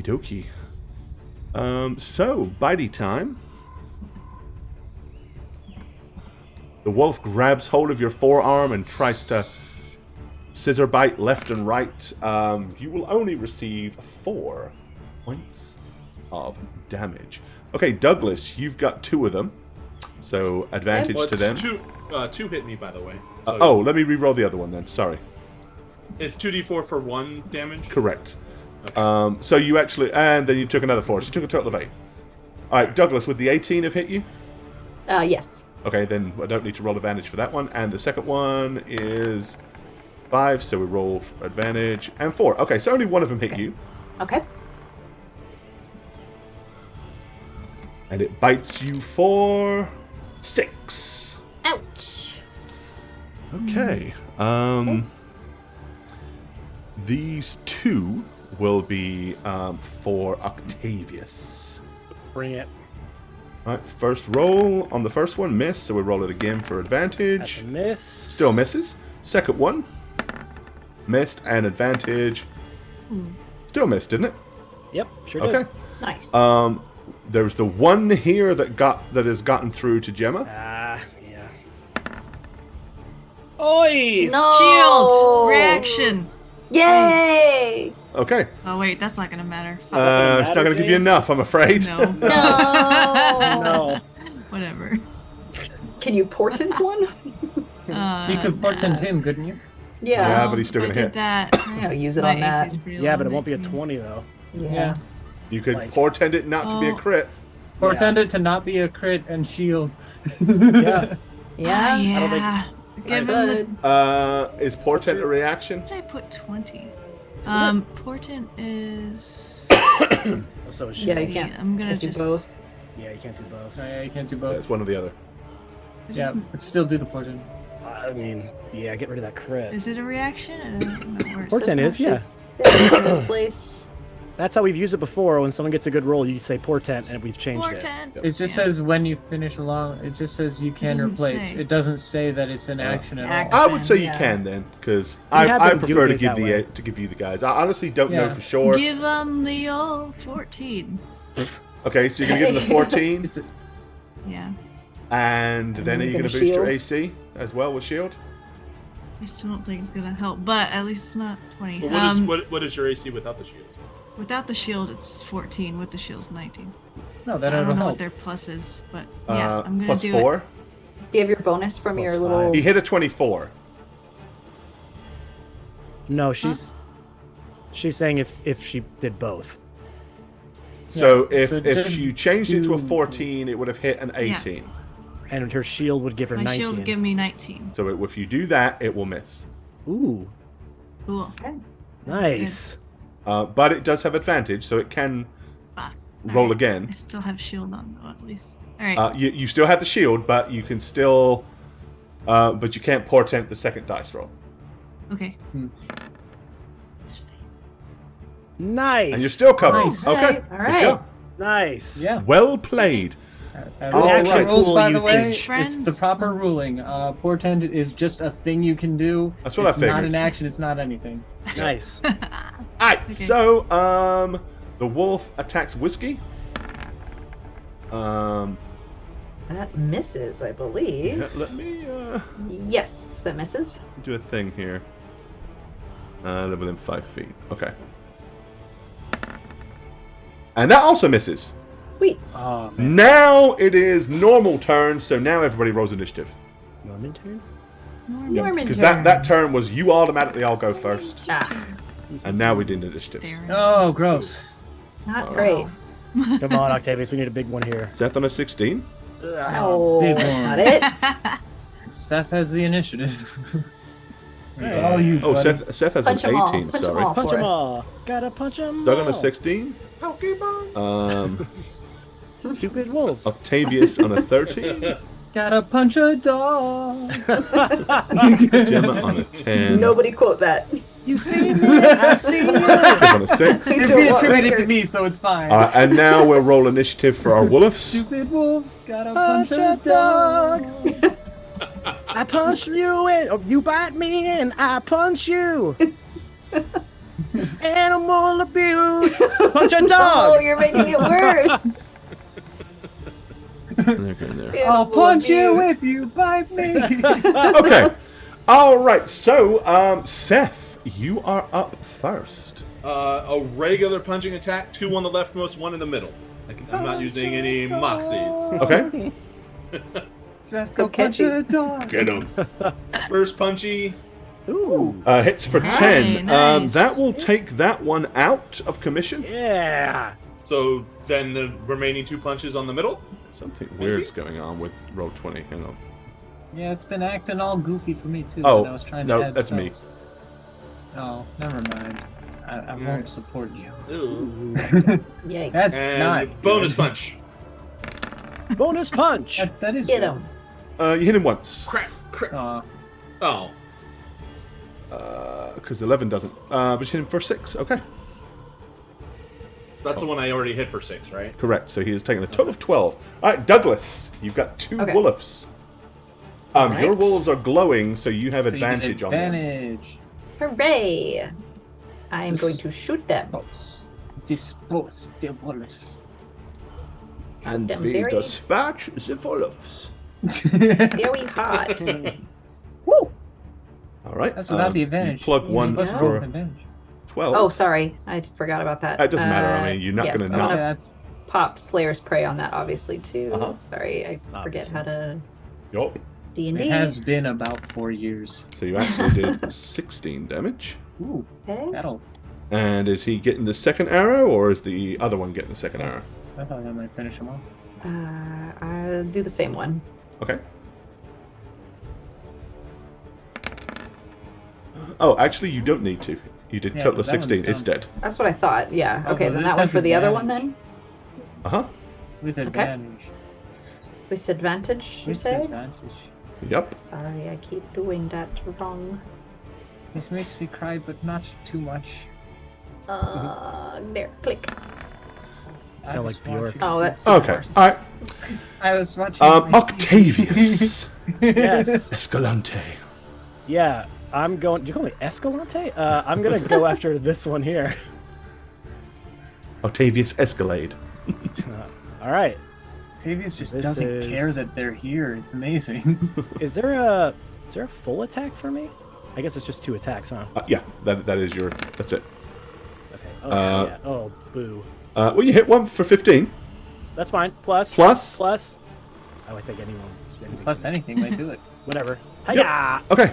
Speaker 4: dokie. So, bitey time. The wolf grabs hold of your forearm and tries to scissor bite left and right. You will only receive 4 points of damage. Okay, Douglas, you've got 2 of them. So, advantage
Speaker 7: Well,
Speaker 4: to them.
Speaker 7: Two hit me, by the way. So
Speaker 4: Oh, let me re-roll the other one then. Sorry.
Speaker 7: It's 2d4 for 1 damage?
Speaker 4: Correct.
Speaker 7: Okay.
Speaker 4: So you actually... And then you took another 4. So you took a total of 8. Alright, Douglas, would the 18 have hit you?
Speaker 5: Yes.
Speaker 4: Okay, then I don't need to roll advantage for that one. And the second one is 5, so we roll for advantage. And 4. Okay, so only one of them hit you.
Speaker 5: Okay.
Speaker 4: And it bites you for 6.
Speaker 5: Ouch.
Speaker 4: Okay. These 2 will be for Octavius.
Speaker 6: Bring it.
Speaker 4: Alright, first roll on the first one, miss, so we roll it again for advantage.
Speaker 6: That's a miss.
Speaker 4: Still misses. Second one, missed and advantage. Still missed, didn't it?
Speaker 6: Yep, sure did.
Speaker 4: Okay.
Speaker 5: Nice.
Speaker 4: There's the one here that has gotten through to Gemma.
Speaker 6: Ah, yeah. Oi!
Speaker 5: No.
Speaker 1: Shield! Reaction!
Speaker 5: Yay!
Speaker 4: Okay.
Speaker 1: Oh, wait, that's not going to matter.
Speaker 4: It's not going to give you enough, I'm afraid.
Speaker 1: No.
Speaker 5: No.
Speaker 6: No.
Speaker 1: Whatever.
Speaker 5: Can you portent one?
Speaker 3: You could portent him, couldn't you?
Speaker 4: Yeah, but he's still
Speaker 1: if I
Speaker 4: gonna
Speaker 1: did
Speaker 4: hit.
Speaker 1: That.
Speaker 5: Yeah, use it
Speaker 1: my
Speaker 5: on that.
Speaker 1: AC 's pretty
Speaker 6: Yeah,
Speaker 1: low,
Speaker 6: but it won't be a
Speaker 1: 19.
Speaker 6: 20 though.
Speaker 5: Yeah.
Speaker 4: You could
Speaker 6: Like-
Speaker 4: portend it not to be a
Speaker 1: Oh.
Speaker 4: crit.
Speaker 3: Portend it to not be a crit and shield.
Speaker 6: Yeah.
Speaker 5: Yeah.
Speaker 1: Yeah.
Speaker 6: I don't
Speaker 1: Give him the.
Speaker 5: Good.
Speaker 4: Is portent a reaction?
Speaker 1: Did I put 20? Portent is.
Speaker 6: So is she.
Speaker 5: Yeah,
Speaker 1: Let's
Speaker 5: you
Speaker 1: see,
Speaker 5: can't.
Speaker 1: I'm gonna
Speaker 5: Can't do
Speaker 1: just.
Speaker 5: both.
Speaker 6: Yeah, you can't do both.
Speaker 3: Yeah, you can't do both.
Speaker 4: It's one or the other.
Speaker 3: Yeah, but still do the portent.
Speaker 6: I mean, yeah, get rid of that crit.
Speaker 1: Is it a reaction? I don't know where it
Speaker 6: Portent
Speaker 1: says
Speaker 6: is, yeah.
Speaker 5: Set place.
Speaker 6: That's how we've used it before. When someone gets a good roll, you say portent, and we've changed it.
Speaker 1: Portent.
Speaker 3: It just
Speaker 1: Yeah.
Speaker 3: says when you finish along. It just says you can
Speaker 1: doesn't
Speaker 3: replace.
Speaker 1: say.
Speaker 3: It doesn't say that it's an action at
Speaker 5: Action.
Speaker 3: all.
Speaker 4: I would say you
Speaker 5: Yeah.
Speaker 4: can then, because
Speaker 6: We have
Speaker 4: I
Speaker 6: been
Speaker 4: prefer to
Speaker 6: doing it
Speaker 4: give
Speaker 6: that way.
Speaker 4: to give you the guys. I honestly don't know
Speaker 3: Yeah.
Speaker 4: for sure.
Speaker 1: Give them the old 14.
Speaker 4: Okay, so you're gonna give them the 14,
Speaker 3: It's a,
Speaker 1: Yeah.
Speaker 4: and then are you
Speaker 5: you're
Speaker 4: gonna
Speaker 5: gonna
Speaker 4: boost your
Speaker 5: shield?
Speaker 4: AC as well with shield?
Speaker 1: I still don't think it's gonna help, but at least it's not 20.
Speaker 7: But what is your AC without the shield?
Speaker 1: Without the shield, it's 14. With the shield's 19.
Speaker 3: no,
Speaker 1: So
Speaker 3: that
Speaker 1: I
Speaker 3: will
Speaker 1: don't know
Speaker 3: help.
Speaker 1: what their plus is, but yeah, I'm gonna
Speaker 4: plus
Speaker 1: do
Speaker 4: 4.
Speaker 1: it.
Speaker 5: Do you have your bonus from
Speaker 6: Plus
Speaker 5: your
Speaker 6: 5.
Speaker 5: little?
Speaker 4: He hit a 24.
Speaker 6: No, she's saying if she did both.
Speaker 4: So
Speaker 3: Yeah,
Speaker 4: if
Speaker 3: so
Speaker 4: if
Speaker 3: just
Speaker 4: you changed it to a
Speaker 3: do-
Speaker 4: 14, it would have hit an 18.
Speaker 6: And her shield would give her
Speaker 1: My
Speaker 6: 19.
Speaker 1: shield would give me 19.
Speaker 4: So if you do that, it will miss.
Speaker 6: Ooh,
Speaker 1: Cool.
Speaker 6: nice.
Speaker 4: But it does have advantage, so it can
Speaker 1: Ah,
Speaker 4: roll
Speaker 1: alright.
Speaker 4: again.
Speaker 1: I still have shield on, though, at least. Alright.
Speaker 4: You still have the shield, but you can still, but you can't portent the second dice roll.
Speaker 1: Okay.
Speaker 6: Nice.
Speaker 4: And you're still covered.
Speaker 3: Nice.
Speaker 4: Okay.
Speaker 5: All
Speaker 4: Good
Speaker 5: right.
Speaker 4: job.
Speaker 6: nice.
Speaker 3: Yeah.
Speaker 4: Well played.
Speaker 3: And
Speaker 6: Good
Speaker 3: the
Speaker 6: action
Speaker 3: rules,
Speaker 6: pool
Speaker 3: by the way,
Speaker 6: usage.
Speaker 3: it's the proper ruling. Portend is just a thing you can do.
Speaker 4: That's what I
Speaker 3: it's not
Speaker 4: figured.
Speaker 3: an action. It's not anything.
Speaker 6: Nice.
Speaker 4: Alright,
Speaker 1: Okay.
Speaker 4: so the wolf attacks Whiskey.
Speaker 5: That misses, I believe.
Speaker 4: Yeah, let me
Speaker 5: Yes, that misses.
Speaker 4: do a thing here. They're within 5 feet. Okay. And that also misses.
Speaker 5: Sweet.
Speaker 3: Oh man.
Speaker 4: Now it is normal turn, so now everybody rolls initiative.
Speaker 6: Norman turn?
Speaker 5: Norman
Speaker 4: Because
Speaker 5: turn.
Speaker 4: that turn was you automatically all go first.
Speaker 5: Ah,
Speaker 4: And now we did initiatives.
Speaker 1: Staring.
Speaker 3: Oh, gross.
Speaker 5: not great.
Speaker 6: Come on, Octavius. We need a big one here.
Speaker 4: Seth on a 16.
Speaker 5: No,
Speaker 3: big
Speaker 5: that's
Speaker 3: one.
Speaker 5: not it.
Speaker 3: Seth has the initiative. It's
Speaker 6: Hey.
Speaker 3: all you.
Speaker 4: Oh,
Speaker 3: buddy.
Speaker 4: Seth has
Speaker 5: Punch
Speaker 4: an
Speaker 5: 'em all,
Speaker 4: 18,
Speaker 5: punch 'em
Speaker 4: sorry.
Speaker 5: all.
Speaker 6: Punch
Speaker 5: For
Speaker 6: them
Speaker 5: us.
Speaker 6: all. Gotta punch them
Speaker 4: Doug
Speaker 6: all.
Speaker 4: on a 16.
Speaker 6: Stupid wolves.
Speaker 4: Octavius on a 13.
Speaker 3: Gotta punch a dog.
Speaker 4: Gemma on a 10.
Speaker 5: Nobody quote that.
Speaker 6: You see me, I see you.
Speaker 4: Jacob on a 6.
Speaker 3: It'd be attributed to me, so it's fine.
Speaker 4: And now we'll roll initiative for our wolves.
Speaker 3: Stupid wolves gotta
Speaker 6: Punch
Speaker 3: punch
Speaker 6: a
Speaker 3: a dog.
Speaker 6: I punch you and you bite me and I punch you. Animal abuse. Punch a
Speaker 5: Oh,
Speaker 6: dog.
Speaker 5: you're making it worse.
Speaker 3: I'll punch you if you bite me.
Speaker 4: Okay. All right. So, Seth, you are up first.
Speaker 7: A regular punching attack, 2 on the leftmost, 1 in the middle. I'm not using any moxies.
Speaker 4: Okay.
Speaker 3: Seth,
Speaker 5: So
Speaker 3: go punch
Speaker 5: catchy.
Speaker 3: a dog.
Speaker 4: Get him.
Speaker 7: First punchy,
Speaker 6: Ooh.
Speaker 4: Hits for
Speaker 1: Hey,
Speaker 4: 10.
Speaker 1: nice.
Speaker 4: That will take that one out of commission.
Speaker 6: Yeah.
Speaker 7: so then the remaining 2 punches on the middle.
Speaker 4: Something weird's going on with roll 20. Hang on.
Speaker 3: Yeah, it's been acting all goofy for me too.
Speaker 4: Oh,
Speaker 3: when I was trying
Speaker 4: no,
Speaker 3: to add
Speaker 4: that's me.
Speaker 3: spells. Oh, never mind. I won't support you.
Speaker 7: Ew.
Speaker 5: Yikes.
Speaker 3: That's
Speaker 7: And
Speaker 3: not
Speaker 7: bonus
Speaker 3: good.
Speaker 7: punch.
Speaker 6: Bonus punch.
Speaker 3: That is
Speaker 5: Get
Speaker 3: good.
Speaker 5: him.
Speaker 2: You hit him once.
Speaker 7: Crap. Crap.
Speaker 3: Aw.
Speaker 7: Oh.
Speaker 2: Because 11 doesn't. But you hit him for 6. Okay.
Speaker 7: That's the one I already hit for 6, right?
Speaker 2: Correct. So he has taken a total of 12. All right, Douglas, you've got 2
Speaker 5: Okay.
Speaker 2: wolves.
Speaker 5: Alright.
Speaker 2: Your wolves are glowing, so you have
Speaker 3: So you get
Speaker 2: advantage on them.
Speaker 3: advantage.
Speaker 5: Hooray! I am going to shoot them.
Speaker 3: Dispose the wolf.
Speaker 2: And
Speaker 5: them
Speaker 2: we
Speaker 5: very-
Speaker 2: dispatch the wolves.
Speaker 5: Very hard.
Speaker 3: Woo!
Speaker 2: All right.
Speaker 3: That's without the
Speaker 2: you
Speaker 3: advantage.
Speaker 2: plug
Speaker 3: You're
Speaker 2: one
Speaker 3: supposed to roll with
Speaker 2: for
Speaker 3: advantage.
Speaker 2: 12.
Speaker 5: Oh, sorry. I forgot about that.
Speaker 2: It doesn't matter. I mean, you're not
Speaker 5: yes,
Speaker 2: going to
Speaker 5: I'm
Speaker 2: not.
Speaker 3: Okay,
Speaker 5: gonna
Speaker 3: that's
Speaker 5: pop Slayer's Prey on that, obviously, too.
Speaker 2: Uh-huh.
Speaker 5: Sorry, I forget how to
Speaker 2: Yup.
Speaker 5: D&D.
Speaker 3: it has been about 4 years.
Speaker 2: So you actually did 16 damage.
Speaker 3: Ooh,
Speaker 5: Okay.
Speaker 3: that'll.
Speaker 2: And is he getting the second arrow, or is the other one getting the second arrow?
Speaker 3: I thought that might finish him off.
Speaker 5: I'll do the same one.
Speaker 2: Okay. Oh, actually, you don't need to. You did
Speaker 3: Yeah,
Speaker 2: total of
Speaker 3: 'cause that one's
Speaker 2: 16. It's
Speaker 3: done.
Speaker 2: dead.
Speaker 5: That's what I thought. Yeah.
Speaker 3: Oh,
Speaker 5: Okay,
Speaker 3: so
Speaker 5: then
Speaker 3: this
Speaker 5: that one
Speaker 3: has
Speaker 5: for the other one
Speaker 3: advantage.
Speaker 5: then?
Speaker 2: Uh huh.
Speaker 3: With advantage.
Speaker 5: With advantage, you
Speaker 3: With
Speaker 5: say?
Speaker 3: advantage.
Speaker 2: Yep.
Speaker 5: Sorry, I keep doing that wrong.
Speaker 3: This makes me cry, but not too much.
Speaker 5: There, click.
Speaker 3: I
Speaker 6: Sound
Speaker 3: was
Speaker 6: like Bjork.
Speaker 3: watching-
Speaker 5: Oh, that's
Speaker 2: Okay.
Speaker 5: worse.
Speaker 2: All right.
Speaker 3: I was watching. my
Speaker 2: Octavius
Speaker 6: Yes.
Speaker 2: Escalante.
Speaker 6: Yeah. I'm going. Do you call me Escalante? I'm gonna go after this one here.
Speaker 2: Octavius Escalade.
Speaker 6: All right.
Speaker 3: Octavius just
Speaker 6: This
Speaker 3: doesn't
Speaker 6: is-
Speaker 3: care that they're here. It's amazing.
Speaker 6: Is there a full attack for me? I guess it's just 2 attacks, huh?
Speaker 2: Yeah, that is your. That's it.
Speaker 6: Okay. Oh, yeah. Oh, boo.
Speaker 2: Well, you hit one for 15.
Speaker 6: That's fine. Plus.
Speaker 2: Plus?
Speaker 6: Plus. Oh, I think anything's
Speaker 3: Plus anything might do it.
Speaker 6: Whatever.
Speaker 2: Yep.
Speaker 6: Hiya!
Speaker 2: Okay.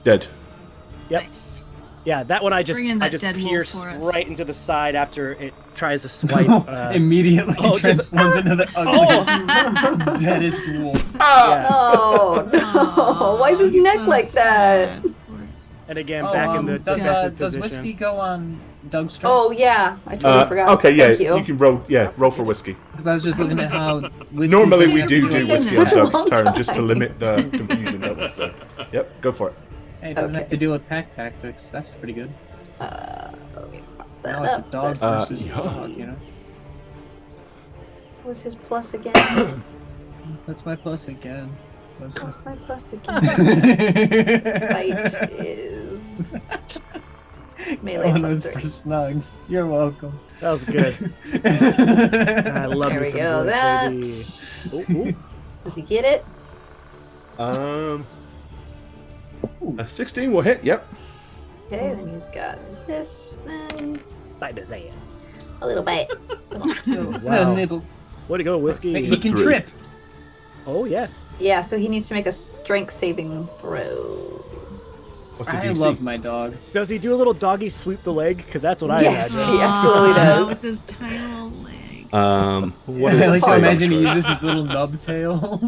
Speaker 2: Dead.
Speaker 6: Yep.
Speaker 1: Nice.
Speaker 6: Yeah, that one I just
Speaker 1: Bring in that
Speaker 6: just
Speaker 1: dead wolf
Speaker 6: pierce
Speaker 1: for us.
Speaker 6: right into the side after it tries to swipe.
Speaker 3: Immediately
Speaker 6: oh, just-
Speaker 3: transforms into the ugliest, deadest wolf.
Speaker 6: Yeah.
Speaker 5: Oh, no.
Speaker 1: Aw,
Speaker 5: Why is his neck
Speaker 1: so
Speaker 5: like that?
Speaker 1: sad.
Speaker 6: And again, back in the
Speaker 3: does
Speaker 6: defensive
Speaker 3: does
Speaker 6: position.
Speaker 3: whiskey go on Doug's turn?
Speaker 5: Oh, yeah. I totally forgot.
Speaker 2: Okay, yeah,
Speaker 5: Thank you.
Speaker 2: can roll. Yeah, roll for whiskey.
Speaker 3: Because I was just looking at how whiskey
Speaker 2: Normally
Speaker 3: doesn't
Speaker 2: we
Speaker 3: have
Speaker 2: do
Speaker 3: to
Speaker 2: do
Speaker 3: a
Speaker 2: whiskey on
Speaker 5: Such a
Speaker 2: Doug's
Speaker 5: long
Speaker 2: turn just to
Speaker 5: time.
Speaker 2: limit the confusion level. So, yep, go for it.
Speaker 3: Hey, it doesn't
Speaker 5: Okay.
Speaker 3: have to deal with pack tactics. That's pretty good.
Speaker 5: Okay, pop that
Speaker 3: Now it's a
Speaker 5: up.
Speaker 3: dog
Speaker 2: Uh,
Speaker 3: versus
Speaker 2: yeah.
Speaker 3: a dog, you know?
Speaker 5: What was his plus again?
Speaker 3: That's my plus again.
Speaker 5: What's my plus again? Fight is melee
Speaker 3: Oh,
Speaker 5: plus
Speaker 3: those for
Speaker 5: 3.
Speaker 3: snugs. You're welcome.
Speaker 6: That was good. I love
Speaker 5: There
Speaker 6: me
Speaker 5: we
Speaker 6: some
Speaker 5: go,
Speaker 6: Blue,
Speaker 5: that.
Speaker 6: baby. Ooh, ooh.
Speaker 5: Does he get it?
Speaker 2: A 16 will hit. Yep.
Speaker 5: Okay, then he's got this, then
Speaker 6: Bite his ass.
Speaker 5: a little bite.
Speaker 3: A
Speaker 6: Wow.
Speaker 3: nibble.
Speaker 6: Way to go, whiskey.
Speaker 3: He can
Speaker 2: 3.
Speaker 3: trip.
Speaker 6: Oh yes.
Speaker 5: Yeah, so he needs to make a strength saving throw.
Speaker 2: What's the
Speaker 3: I
Speaker 2: DC?
Speaker 3: love my dog.
Speaker 6: Does he do a little doggy sweep the leg? Because that's what I
Speaker 5: Yes.
Speaker 6: imagine.
Speaker 5: He absolutely
Speaker 1: Aw,
Speaker 5: does.
Speaker 1: With his tiny little leg.
Speaker 2: What is
Speaker 3: I
Speaker 2: the
Speaker 3: like to
Speaker 2: save?
Speaker 3: imagine he uses his little nub tail.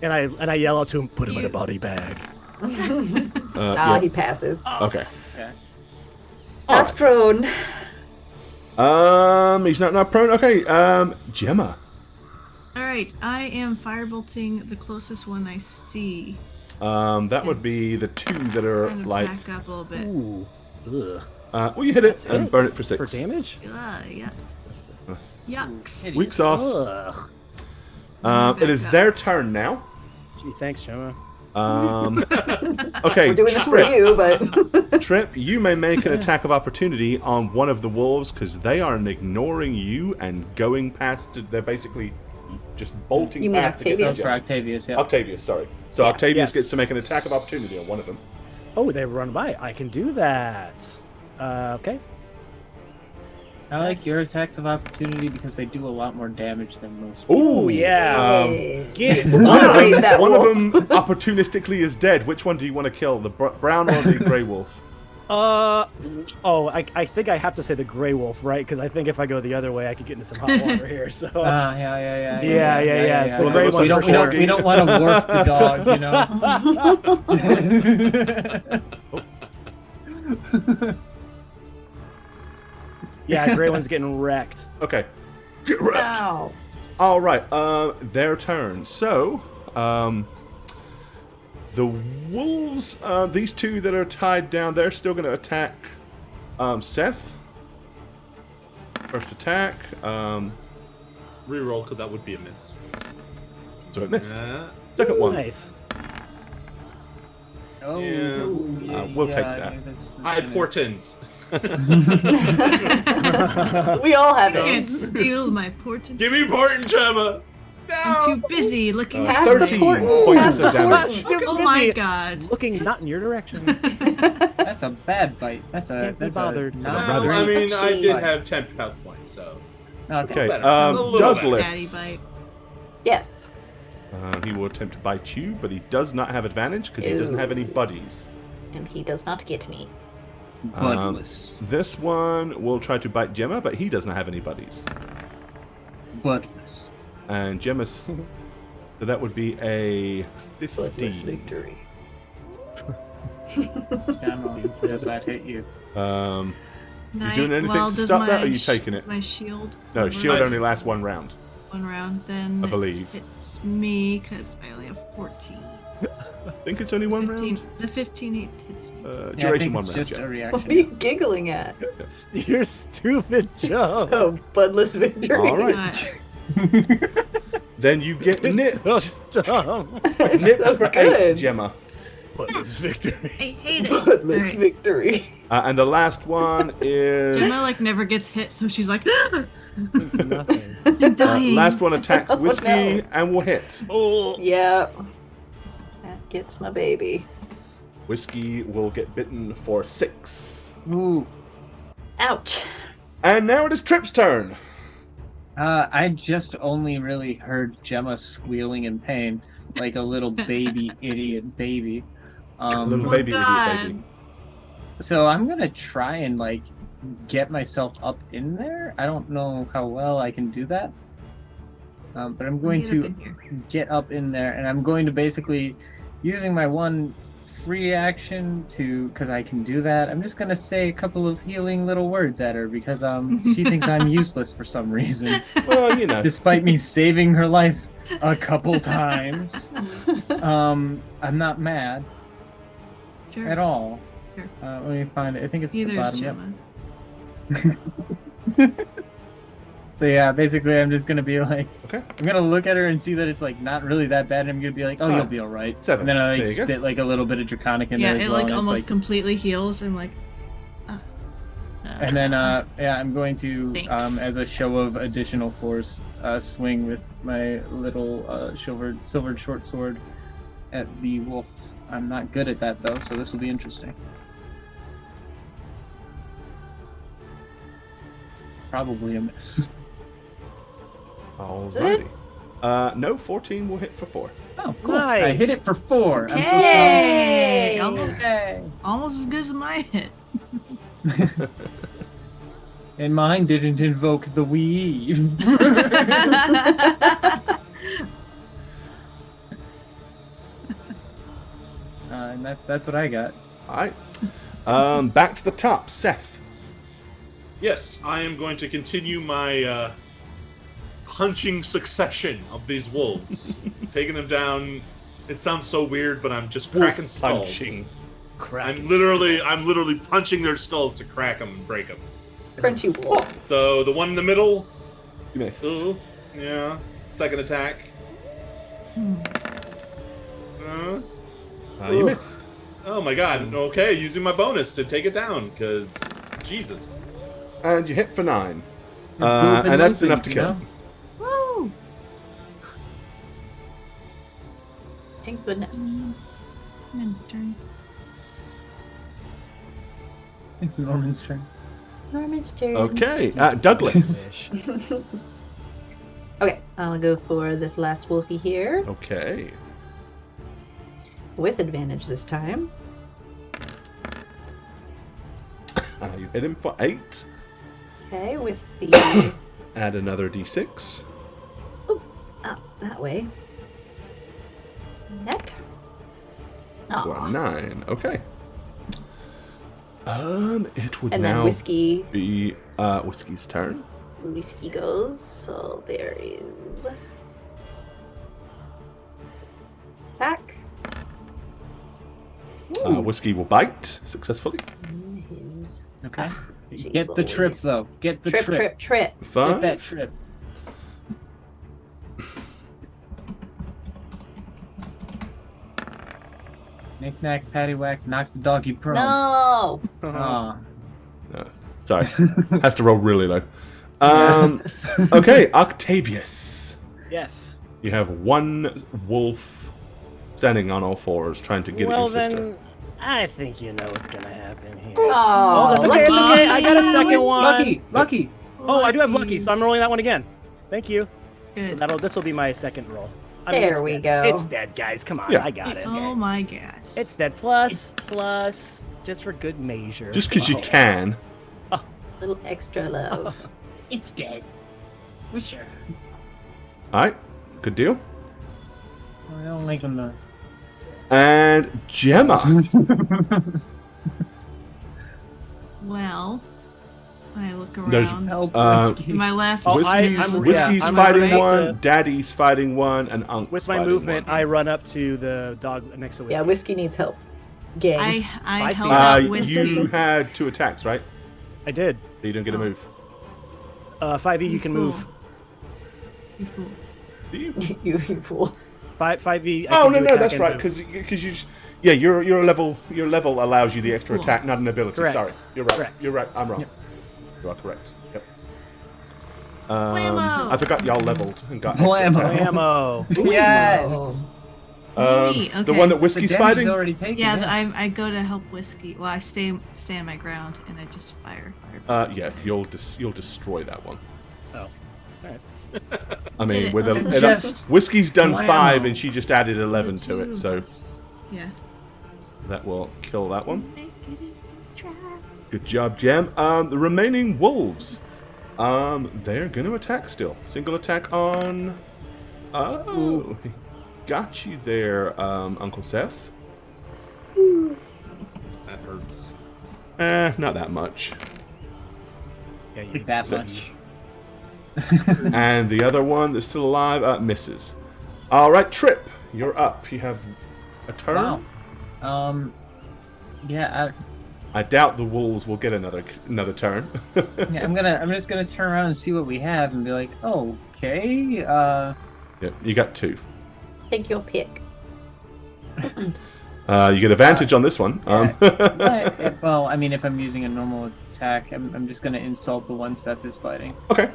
Speaker 6: And I yell out to him, put him in a body bag.
Speaker 2: Yeah.
Speaker 5: He passes.
Speaker 2: Okay.
Speaker 3: Okay.
Speaker 5: Not prone.
Speaker 2: He's not prone. Okay. Gemma.
Speaker 1: All right, I am firebolting the closest one I see.
Speaker 2: That would be the 2 that are
Speaker 1: Kind of
Speaker 2: like.
Speaker 1: back up a little bit.
Speaker 6: Ooh. Ugh.
Speaker 2: Well, you hit it and
Speaker 6: it?
Speaker 2: burn it for 6.
Speaker 6: For damage?
Speaker 1: Yucks. Yucks.
Speaker 2: Weeks off.
Speaker 6: Ugh.
Speaker 2: It is their turn now.
Speaker 6: Gee, thanks, Shoma.
Speaker 2: Okay.
Speaker 5: We're doing this for
Speaker 2: Trip.
Speaker 5: you, but
Speaker 2: Trip, you may make an attack of opportunity on one of the wolves because they are ignoring you and going past. They're basically just bolting
Speaker 5: You mean
Speaker 2: past to get
Speaker 5: Octavius?
Speaker 2: to
Speaker 3: That's for
Speaker 2: you.
Speaker 3: Octavius, yeah.
Speaker 2: Octavius, sorry. So
Speaker 6: Yeah,
Speaker 2: Octavius
Speaker 6: yes.
Speaker 2: gets to make an attack of opportunity on one of them.
Speaker 6: Oh, they run by. I can do that. Okay.
Speaker 3: I like your attacks of opportunity because they do a lot more damage than most.
Speaker 2: Ooh,
Speaker 6: yeah.
Speaker 5: Yay.
Speaker 6: Get it.
Speaker 2: One of
Speaker 5: Right,
Speaker 2: them,
Speaker 5: that
Speaker 2: one of
Speaker 5: wolf.
Speaker 2: them opportunistically is dead. Which one do you want to kill? The brown or the grey wolf?
Speaker 6: I think I have to say the gray wolf, right? Because I think if I go the other way, I could get into some hot water here. So
Speaker 3: Yeah.
Speaker 6: Yeah.
Speaker 2: The
Speaker 3: We
Speaker 2: gray
Speaker 3: don't,
Speaker 2: one's
Speaker 3: we
Speaker 2: for
Speaker 3: don't, we don't want to worf the dog, you know?
Speaker 6: yeah, gray one's getting wrecked.
Speaker 2: Okay. Get wrecked.
Speaker 5: Ow.
Speaker 4: All right, their turn. So, the wolves, these two that are tied down, they're still going to attack Seth. First attack.
Speaker 7: Reroll, because that would be a miss.
Speaker 4: So it missed.
Speaker 7: Uh,
Speaker 4: Second one.
Speaker 6: Nice.
Speaker 3: Oh,
Speaker 7: Yeah.
Speaker 4: We'll take that.
Speaker 3: that's
Speaker 7: I
Speaker 3: in it.
Speaker 7: portend.
Speaker 5: We all have
Speaker 1: You
Speaker 5: it.
Speaker 1: can't steal my portent.
Speaker 7: Give me portent, Gemma.
Speaker 1: I'm too busy looking
Speaker 5: Pass
Speaker 1: at
Speaker 5: the
Speaker 4: 13
Speaker 5: portent.
Speaker 4: points
Speaker 5: Pass
Speaker 4: of
Speaker 5: the
Speaker 4: damage.
Speaker 5: portent.
Speaker 1: Oh my god.
Speaker 6: Looking not in your direction.
Speaker 3: That's a bad bite. That's a
Speaker 6: Can't be
Speaker 3: that's
Speaker 6: bothered.
Speaker 3: a
Speaker 4: That's a
Speaker 3: not
Speaker 4: rather-
Speaker 7: I
Speaker 3: great
Speaker 7: mean, I did
Speaker 3: bite.
Speaker 7: have 10 health points, so.
Speaker 4: Okay,
Speaker 7: better. Sounds a little
Speaker 4: Douglas.
Speaker 1: Daddy bite.
Speaker 5: Yes.
Speaker 4: He will attempt to bite you, but he does not have advantage because he doesn't have any buddies.
Speaker 5: And he does not get me.
Speaker 3: Bloodless.
Speaker 4: This one will try to bite Gemma, but he does not have any buddies.
Speaker 3: Bloodless.
Speaker 4: And Gemma's. So that would be a
Speaker 5: Bloodless
Speaker 4: 15.
Speaker 5: victory.
Speaker 3: Does that hit you?
Speaker 1: Night.
Speaker 4: doing anything
Speaker 1: well,
Speaker 4: to
Speaker 1: does
Speaker 4: stop
Speaker 1: my
Speaker 4: that, or are you taking it?
Speaker 1: does my shield.
Speaker 4: No,
Speaker 1: cover
Speaker 4: shield
Speaker 1: it?
Speaker 4: only lasts one round.
Speaker 1: One round, then
Speaker 4: I believe.
Speaker 1: it's me because I only have 14.
Speaker 4: I think it's only one
Speaker 1: 15,
Speaker 4: round.
Speaker 1: the 15 hits me.
Speaker 3: Yeah, I
Speaker 4: Duration
Speaker 3: think
Speaker 4: one
Speaker 3: it's
Speaker 4: round.
Speaker 3: just
Speaker 4: yeah.
Speaker 3: a
Speaker 5: What are you
Speaker 3: reaction.
Speaker 5: giggling at?
Speaker 6: Your stupid joke.
Speaker 5: Oh, bloodless victory.
Speaker 4: All right. Then you get nipped.
Speaker 6: So dumb.
Speaker 4: Nipped
Speaker 5: so
Speaker 4: for
Speaker 5: good.
Speaker 4: 8, Gemma.
Speaker 6: Bloodless victory.
Speaker 1: I hate it.
Speaker 5: Bloodless
Speaker 1: Alright.
Speaker 5: victory.
Speaker 4: And the last one is.
Speaker 1: Gemma like never gets hit, so she's like,
Speaker 6: It's nothing.
Speaker 1: I'm dying.
Speaker 4: Last one attacks
Speaker 5: Oh,
Speaker 4: Whiskey
Speaker 5: no.
Speaker 4: and will hit.
Speaker 6: Oh.
Speaker 5: Yep. That gets my baby.
Speaker 4: Whiskey will get bitten for 6.
Speaker 3: Ooh.
Speaker 5: Ouch.
Speaker 4: And now it is Trip's turn.
Speaker 3: I just only really heard Gemma squealing in pain, like a little baby idiot baby.
Speaker 4: Little
Speaker 1: Oh,
Speaker 4: baby
Speaker 1: God.
Speaker 4: idiot baby.
Speaker 3: So I'm gonna try and like get myself up in there. I don't know how well I can do that, but I'm going
Speaker 1: Get up
Speaker 3: to
Speaker 1: in here.
Speaker 3: get up in there, and I'm going to basically using my one free action to, because I can do that. I'm just gonna say a couple of healing little words at her because she thinks I'm useless for some reason,
Speaker 4: Well, you know.
Speaker 3: despite me saving her life a couple times. I'm not mad
Speaker 1: Sure.
Speaker 3: at all.
Speaker 1: Sure.
Speaker 3: Let me find it. I think it's
Speaker 1: Neither
Speaker 3: the
Speaker 1: is
Speaker 3: bottom.
Speaker 1: Gemma.
Speaker 3: Yep. So yeah, basically, I'm just gonna be like,
Speaker 4: Okay.
Speaker 3: I'm gonna look at her and see that it's like not really that bad. And I'm gonna be like, oh,
Speaker 4: Ah,
Speaker 3: you'll be all right.
Speaker 4: 7.
Speaker 3: And then I like
Speaker 4: There you go.
Speaker 3: spit like a little bit of draconic in
Speaker 1: Yeah,
Speaker 3: there as
Speaker 1: it
Speaker 3: well.
Speaker 1: like
Speaker 3: and
Speaker 1: almost
Speaker 3: it's,
Speaker 1: completely heals and like.
Speaker 3: and then yeah, I'm going to
Speaker 1: Thanks.
Speaker 3: as a show of additional force, swing with my little silvered short sword at the wolf. I'm not good at that though, so this will be interesting. Probably a miss.
Speaker 4: Alrighty. No, 14 will hit for 4.
Speaker 3: Oh, cool. I
Speaker 6: Nice.
Speaker 3: hit it for 4. I'm so strong.
Speaker 1: Yay!
Speaker 5: Yay!
Speaker 1: Almost,
Speaker 3: Yay.
Speaker 1: almost as good as my hit.
Speaker 3: And mine didn't invoke the weave. And that's what I got.
Speaker 4: Alright. Back to the top. Seth.
Speaker 7: Yes, I am going to continue my punching succession of these wolves, taking them down. It sounds so weird, but I'm just cracking skulls.
Speaker 4: Punching.
Speaker 7: I'm literally punching their skulls to crack them and break them.
Speaker 5: Crunchy wolf.
Speaker 7: So the one in the middle,
Speaker 4: You missed.
Speaker 7: ooh, yeah. Second attack.
Speaker 4: You missed.
Speaker 7: Oh my god. Okay, using my bonus to take it down, because Jesus.
Speaker 4: And you hit for 9.
Speaker 3: You're moving
Speaker 4: And that's
Speaker 3: those
Speaker 4: enough to
Speaker 3: things,
Speaker 4: kill.
Speaker 3: you know?
Speaker 1: Woo!
Speaker 5: Thank goodness.
Speaker 1: Men's turn.
Speaker 3: It's Norman's turn.
Speaker 5: Norman's turn.
Speaker 4: Okay. Douglas.
Speaker 5: Okay, I'll go for this last wolfie here
Speaker 4: Okay.
Speaker 5: with advantage this time.
Speaker 4: You hit him for 8.
Speaker 5: Okay, with the
Speaker 4: Add another d6.
Speaker 5: that way. That.
Speaker 4: For
Speaker 5: Aw.
Speaker 4: 9. Okay. It would
Speaker 5: And
Speaker 4: now
Speaker 5: then whiskey.
Speaker 4: be Whiskey's turn.
Speaker 8: Whiskey goes. So there is attack.
Speaker 4: Whiskey will bite successfully.
Speaker 3: Okay.
Speaker 8: Jeez
Speaker 3: Get the trip
Speaker 8: Louise.
Speaker 3: though. Get the
Speaker 8: Trip.
Speaker 3: Get that
Speaker 4: 5.
Speaker 3: trip. Knick knack, paddywhack, knock the doggy prone.
Speaker 8: No.
Speaker 3: Aw.
Speaker 4: No. Sorry. Has to roll really low. Okay, Octavius.
Speaker 6: Yes.
Speaker 4: You have one wolf standing on all fours trying to get at
Speaker 6: Well,
Speaker 4: your sister.
Speaker 6: then, I think you know what's gonna happen here.
Speaker 8: Oh,
Speaker 6: That's okay. It's okay. I got a second one.
Speaker 3: Lucky.
Speaker 6: Oh, I do have lucky, so I'm rolling that one again. Thank you. So
Speaker 1: Good.
Speaker 6: this will be my second roll.
Speaker 8: There
Speaker 6: it's
Speaker 8: we
Speaker 6: dead.
Speaker 8: go.
Speaker 6: It's dead, guys. Come on,
Speaker 4: Yeah.
Speaker 6: I got it.
Speaker 1: Oh my gosh.
Speaker 6: It's dead. Plus, just for good measure.
Speaker 4: Just because you
Speaker 6: Oh.
Speaker 4: can.
Speaker 8: Little extra love.
Speaker 6: It's dead. For sure.
Speaker 4: Alright, good deal.
Speaker 3: I don't like them though.
Speaker 4: And Gemma.
Speaker 1: Well, I look
Speaker 4: There's-
Speaker 1: around.
Speaker 3: Help
Speaker 4: Whiskey.
Speaker 1: To my left.
Speaker 6: Oh,
Speaker 4: Whiskey's
Speaker 6: I'm
Speaker 4: fighting
Speaker 6: ready
Speaker 4: one,
Speaker 6: to-
Speaker 4: Daddy's fighting one, and Unc's
Speaker 6: With my
Speaker 4: fighting
Speaker 6: movement,
Speaker 4: one.
Speaker 6: I run up to the dog next to Whiskey.
Speaker 8: Yeah, Whiskey needs help. Gang.
Speaker 1: I
Speaker 6: I
Speaker 1: help
Speaker 6: see.
Speaker 1: out Whiskey.
Speaker 4: You had 2 attacks, right?
Speaker 6: I did.
Speaker 4: You don't get a move.
Speaker 6: 5e, you can move.
Speaker 1: You fool.
Speaker 4: Do you?
Speaker 8: you fool.
Speaker 6: 5e.
Speaker 4: Oh no, that's right. Because you, your level allows you the extra
Speaker 1: Cool.
Speaker 4: attack, not an ability.
Speaker 6: Correct.
Speaker 4: Sorry, you're right.
Speaker 6: Correct.
Speaker 4: You're right. I'm wrong.
Speaker 3: Yep.
Speaker 4: You are correct. Yep.
Speaker 1: Blammo!
Speaker 4: I forgot y'all leveled and got extra
Speaker 3: Blammo.
Speaker 4: attack.
Speaker 6: ammo.
Speaker 3: Yes.
Speaker 1: Me,
Speaker 4: The
Speaker 1: okay.
Speaker 4: one that
Speaker 3: The
Speaker 4: Whiskey's
Speaker 3: damage
Speaker 4: fighting.
Speaker 3: is already taken.
Speaker 1: Yeah, I go to help Whiskey. Well, I stay on my ground and I just fire.
Speaker 4: Yeah, you'll destroy that one.
Speaker 6: Oh.
Speaker 4: I mean,
Speaker 1: Did
Speaker 4: with
Speaker 1: it.
Speaker 3: Just
Speaker 4: Whiskey's done
Speaker 3: blammo.
Speaker 4: 5 and she just added 11 to it, so
Speaker 1: Yeah.
Speaker 4: that will kill that one.
Speaker 1: Make it try.
Speaker 4: Good job, Gem. The remaining wolves, they're going to attack still. Single attack on. Oh, got you there, Uncle Seth.
Speaker 7: That hurts.
Speaker 4: Not that much.
Speaker 6: Yeah,
Speaker 3: Like that much.
Speaker 4: And the other one that's still alive misses. All right, Trip, you're up. You have a turn.
Speaker 3: Wow. Yeah,
Speaker 4: I doubt the wolves will get another turn.
Speaker 3: yeah, I'm just gonna turn around and see what we have and be like, oh, okay.
Speaker 4: Yeah, you got 2.
Speaker 8: Take your pick.
Speaker 4: You get advantage on this one.
Speaker 3: Well, I mean, if I'm using a normal attack, I'm just gonna insult the one Seth is fighting
Speaker 4: Okay.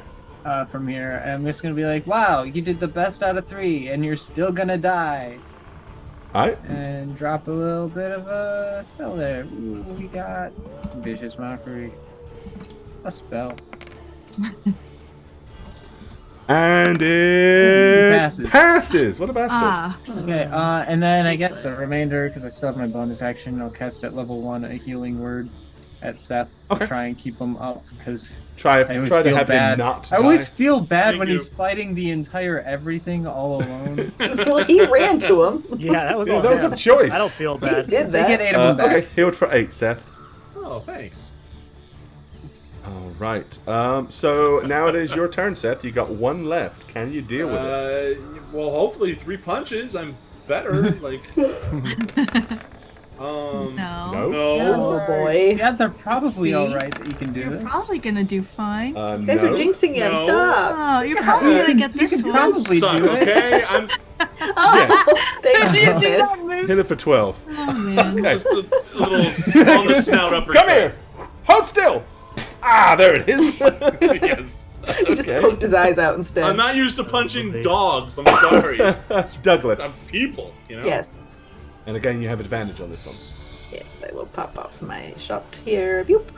Speaker 3: from here, and I'm just gonna be like, wow, you did the best out of 3, and you're still gonna die.
Speaker 4: All right.
Speaker 3: And drop a little bit of a spell there. Ooh, we got Vicious Mockery. A spell.
Speaker 4: And it
Speaker 3: Passes.
Speaker 4: What about
Speaker 3: Okay, and then I guess the remainder, because I still have my bonus action, I'll cast at level 1 a healing word at Seth to
Speaker 4: Okay.
Speaker 3: try and keep him up, because
Speaker 4: Try
Speaker 3: I always
Speaker 4: to
Speaker 3: feel
Speaker 4: have
Speaker 3: bad.
Speaker 4: him not
Speaker 3: I always
Speaker 4: die.
Speaker 3: feel bad
Speaker 7: Thank
Speaker 3: when
Speaker 7: you.
Speaker 3: he's fighting the entire everything all alone.
Speaker 8: Well, he ran to him.
Speaker 6: Yeah, that was
Speaker 4: Yeah,
Speaker 6: all
Speaker 4: that was
Speaker 6: him.
Speaker 4: a choice.
Speaker 6: I don't feel
Speaker 8: He
Speaker 6: bad.
Speaker 8: did
Speaker 3: So I get
Speaker 8: that.
Speaker 3: 8 of them back.
Speaker 4: Okay, healed for 8, Seth.
Speaker 7: Oh, thanks.
Speaker 4: All right. So now it is your turn, Seth. You got 1 left. Can you deal with it?
Speaker 7: Well, hopefully 3 punches. I'm better. Like,
Speaker 1: No.
Speaker 4: No.
Speaker 7: no.
Speaker 8: Oh boy.
Speaker 3: The odds are probably
Speaker 1: See?
Speaker 3: alright that you can do
Speaker 1: You're
Speaker 3: this.
Speaker 1: probably gonna do fine.
Speaker 8: You guys are
Speaker 4: No.
Speaker 8: jinxing him.
Speaker 7: No.
Speaker 8: Stop.
Speaker 1: Oh, you're probably gonna get
Speaker 3: You
Speaker 1: this
Speaker 3: can
Speaker 1: one.
Speaker 3: probably
Speaker 7: Suck,
Speaker 3: do it.
Speaker 7: okay? I'm
Speaker 8: Oh, thank
Speaker 1: Did you see
Speaker 8: goodness.
Speaker 1: that move?
Speaker 4: Hit it for 12.
Speaker 1: Oh man.
Speaker 4: Okay.
Speaker 7: just a little on the snout uppercut.
Speaker 4: Come here. Hold still. Ah, there it is.
Speaker 7: Yes.
Speaker 8: He just
Speaker 4: Okay.
Speaker 8: poked his eyes out instead.
Speaker 7: I'm not used to punching dogs. I'm sorry. I'm
Speaker 4: Douglas.
Speaker 7: people, you know?
Speaker 8: Yes.
Speaker 4: And again, you have advantage on this one.
Speaker 8: Yes, I will pop off my shot here. Boop.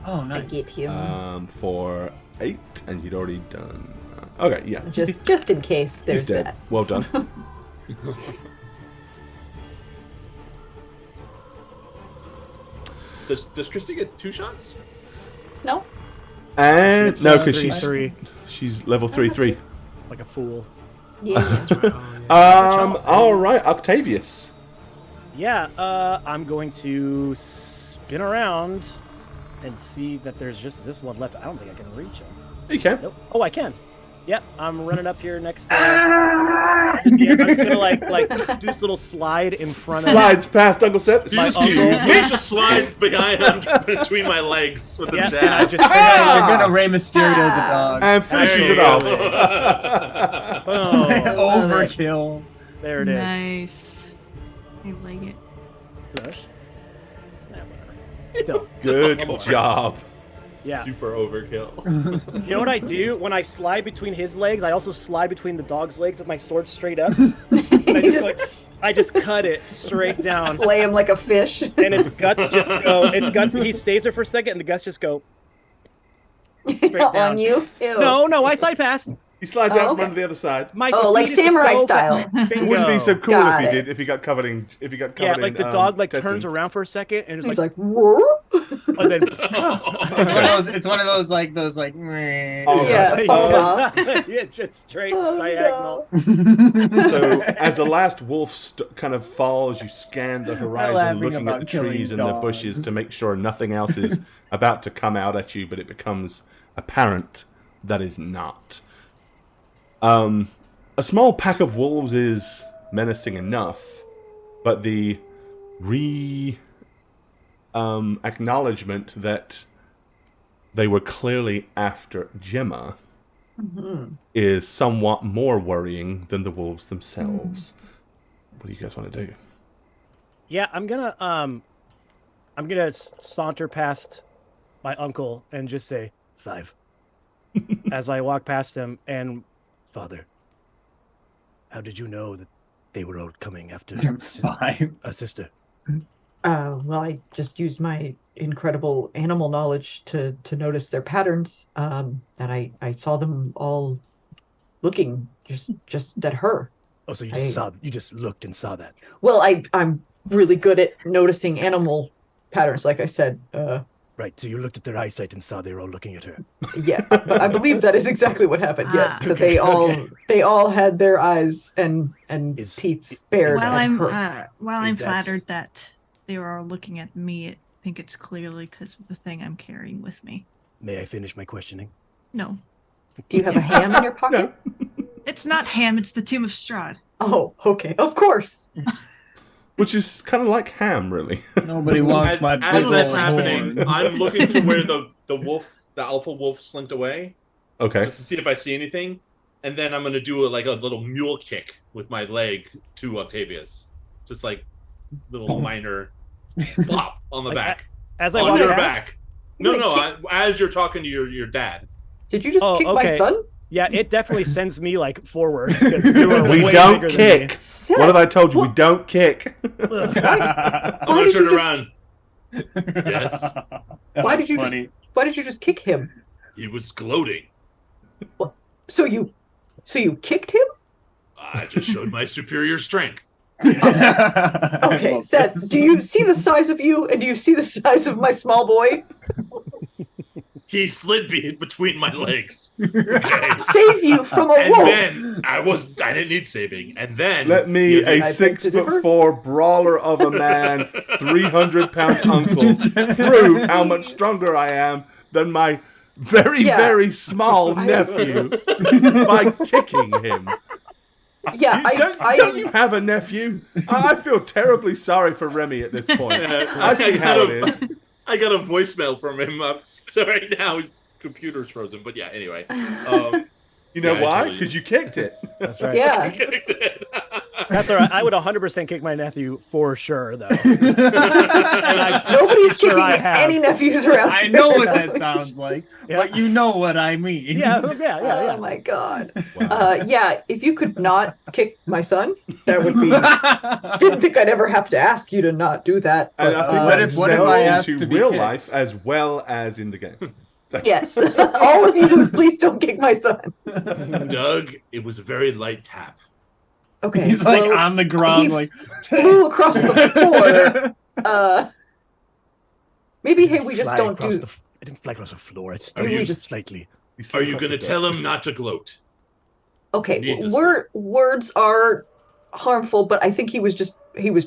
Speaker 3: Oh,
Speaker 8: I
Speaker 3: nice.
Speaker 8: get him.
Speaker 4: For 8, and you'd already done. Okay, yeah.
Speaker 8: just in case
Speaker 4: He's
Speaker 8: there's
Speaker 4: dead.
Speaker 8: that.
Speaker 4: Well done.
Speaker 7: Does Christy get 2 shots?
Speaker 8: No?
Speaker 4: And no, because
Speaker 6: Three.
Speaker 4: she's level 3.
Speaker 6: Like a fool.
Speaker 8: Yeah.
Speaker 4: All right, Octavius.
Speaker 6: Yeah, I'm going to spin around and see that there's just this one left. I don't think I can reach him.
Speaker 4: You can.
Speaker 6: Nope. Oh, I can. Yep, I'm running up here next to. Yeah, I'm just gonna like do this little slide in front of.
Speaker 4: Slides past Uncle Seth.
Speaker 6: My
Speaker 7: Excuse
Speaker 6: uncle.
Speaker 7: me, just slide behind between my legs with the
Speaker 6: Yeah,
Speaker 7: jab.
Speaker 6: and I just.
Speaker 3: You're gonna Rey Mysterio the dog.
Speaker 4: And finishes
Speaker 7: There
Speaker 4: it
Speaker 7: you
Speaker 4: off.
Speaker 7: go.
Speaker 6: Oh,
Speaker 3: Overkill.
Speaker 6: there it is.
Speaker 1: Nice. I like it.
Speaker 6: Push. Nah, whatever. Still,
Speaker 4: Good job.
Speaker 6: yeah.
Speaker 7: Super overkill.
Speaker 6: You know what I do when I slide between his legs? I also slide between the dog's legs with my sword straight up. And I just go like, I just cut it straight down,
Speaker 5: Lay him like a fish.
Speaker 6: and its guts just go. Its guts. He stays there for a second, and the guts just go straight down.
Speaker 5: On you? Ew.
Speaker 6: No, I slide past.
Speaker 4: He slides out
Speaker 5: Oh,
Speaker 4: from
Speaker 5: okay.
Speaker 4: under the other side.
Speaker 6: My
Speaker 5: Oh, like
Speaker 6: speed is
Speaker 5: samurai
Speaker 6: so
Speaker 5: style.
Speaker 6: Bingo.
Speaker 4: It wouldn't be so cool
Speaker 5: Got
Speaker 4: if
Speaker 5: it.
Speaker 4: he did. If he got covered in. If he got
Speaker 6: Yeah,
Speaker 4: covered
Speaker 6: like
Speaker 4: in.
Speaker 6: the dog like
Speaker 4: intestines.
Speaker 6: turns around for a second and is
Speaker 5: He's
Speaker 6: like,
Speaker 5: like, whoa.
Speaker 6: and then
Speaker 3: It's one of those like meh.
Speaker 4: Oh,
Speaker 5: Yeah,
Speaker 4: right.
Speaker 5: fall off.
Speaker 6: yeah, just straight
Speaker 5: Oh,
Speaker 6: diagonal.
Speaker 5: no.
Speaker 4: So as the last wolf kind of falls, you scan the horizon,
Speaker 3: laughing
Speaker 4: looking at
Speaker 3: about
Speaker 4: the
Speaker 3: killing
Speaker 4: trees and the
Speaker 3: dogs.
Speaker 4: bushes to make sure nothing else is about to come out at you, but it becomes apparent that is not. A small pack of wolves is menacing enough, but the acknowledgement that they were clearly after Gemma is somewhat more worrying than the wolves themselves. What do you guys want to do?
Speaker 6: Yeah, I'm gonna saunter past my uncle and just say 5 as I walk past him. And Father, how did you know that they were all coming after
Speaker 3: Five.
Speaker 6: a sister?
Speaker 5: Well, I just used my incredible animal knowledge to notice their patterns. And I saw them all looking just at her.
Speaker 6: Oh, so you you just looked and saw that.
Speaker 5: Well, I'm really good at noticing animal patterns, like I said.
Speaker 6: Right, so you looked at their eyesight and saw they were all looking at her.
Speaker 5: Yeah, but I believe that is exactly what happened. Yes, that
Speaker 6: Okay,
Speaker 5: they all had their eyes and
Speaker 6: Is-
Speaker 5: teeth bared
Speaker 1: While
Speaker 5: at
Speaker 1: I'm
Speaker 5: her.
Speaker 1: while
Speaker 6: Is
Speaker 1: I'm
Speaker 6: that-
Speaker 1: flattered that they were all looking at me, I think it's clearly because of the thing I'm carrying with me.
Speaker 6: May I finish my questioning?
Speaker 1: No,
Speaker 5: Do you have a ham in your pocket?
Speaker 1: it's not ham. It's the Tomb of Strahd.
Speaker 5: Oh, okay, of course.
Speaker 4: Which is kind of like ham, really.
Speaker 3: Nobody wants
Speaker 7: As,
Speaker 3: my
Speaker 7: as
Speaker 3: big
Speaker 7: that's
Speaker 3: old
Speaker 7: happening,
Speaker 3: horn.
Speaker 7: I'm looking to where the alpha wolf slinked away,
Speaker 4: Okay.
Speaker 7: just to see if I see anything, and then I'm gonna do a little mule kick with my leg to Octavius, just like little minor plop on the
Speaker 6: Like,
Speaker 7: back,
Speaker 6: As I
Speaker 7: on
Speaker 6: walk
Speaker 7: your
Speaker 6: past,
Speaker 7: back. No,
Speaker 5: You're
Speaker 7: no,
Speaker 5: gonna
Speaker 7: as you're talking to your dad.
Speaker 5: Did you just
Speaker 6: Oh,
Speaker 5: kick my
Speaker 6: okay.
Speaker 5: son?
Speaker 6: yeah, it definitely sends me like forward. Because you are
Speaker 4: We
Speaker 6: way
Speaker 4: don't
Speaker 6: bigger than me.
Speaker 4: kick.
Speaker 5: Seth,
Speaker 4: What have I told you? We don't kick.
Speaker 7: I'm
Speaker 5: Why
Speaker 7: gonna
Speaker 5: did
Speaker 7: turn
Speaker 5: you just-
Speaker 7: around. Yes.
Speaker 5: Why
Speaker 3: That's
Speaker 5: did you
Speaker 3: funny.
Speaker 5: why did you just kick him?
Speaker 7: He was gloating.
Speaker 5: So you kicked him?
Speaker 7: I just showed my superior strength.
Speaker 5: Okay,
Speaker 3: Love
Speaker 5: Seth,
Speaker 3: this.
Speaker 5: do you see the size of you and do you see the size of my small boy?
Speaker 7: He slid me between my legs. Okay.
Speaker 5: Save you from a
Speaker 7: And
Speaker 5: wolf.
Speaker 7: then I didn't need saving. And then
Speaker 4: Let me,
Speaker 7: you-
Speaker 4: a
Speaker 5: I beg to differ?
Speaker 4: 6'4" brawler of a man, 300-pound uncle, prove how much stronger I am than my very,
Speaker 5: Yeah.
Speaker 4: very small nephew by kicking him.
Speaker 5: Yeah,
Speaker 4: Don't you have a nephew? I feel terribly sorry for Remy at this point. I see how it is.
Speaker 7: I got a voicemail from him. So right now his computer's frozen. But yeah, anyway.
Speaker 4: You know
Speaker 7: Yeah, I
Speaker 4: why?
Speaker 7: totally-
Speaker 4: Because you kicked it.
Speaker 6: That's right.
Speaker 5: Yeah.
Speaker 6: That's all right. I would 100% kick my nephew for sure, though.
Speaker 5: Nobody's
Speaker 6: Sure
Speaker 5: kicking
Speaker 6: I have.
Speaker 5: any nephews around.
Speaker 3: I
Speaker 5: here.
Speaker 3: know what that sounds like,
Speaker 6: Yeah.
Speaker 3: but you know what I mean.
Speaker 6: Yeah.
Speaker 5: Oh my god.
Speaker 4: Wow.
Speaker 5: Yeah, if you could not kick my son, that would be. Didn't think I'd ever have to ask you to not do that.
Speaker 4: And
Speaker 5: but,
Speaker 4: I think
Speaker 3: what
Speaker 4: that
Speaker 3: if- what if
Speaker 4: extends
Speaker 3: I asked
Speaker 4: into
Speaker 3: to be
Speaker 4: real
Speaker 3: kicked?
Speaker 4: life as well as in the game. So-
Speaker 5: Yes, all of you, please don't kick my son.
Speaker 7: Doug, it was a very light tap.
Speaker 5: Okay,
Speaker 3: He's like
Speaker 5: well,
Speaker 3: on the ground,
Speaker 5: he
Speaker 3: like
Speaker 5: flew across the floor. Maybe hey, we just
Speaker 6: Fly
Speaker 5: don't
Speaker 6: across
Speaker 5: do.
Speaker 6: I didn't fly across the floor. I
Speaker 7: Are
Speaker 6: started
Speaker 7: you-
Speaker 6: just slightly.
Speaker 4: You slid
Speaker 7: Are you
Speaker 4: across
Speaker 7: going to
Speaker 4: the
Speaker 7: tell
Speaker 4: dirt.
Speaker 7: him not to gloat?
Speaker 5: Okay,
Speaker 7: Needlessly.
Speaker 5: words are harmful, but I think he was just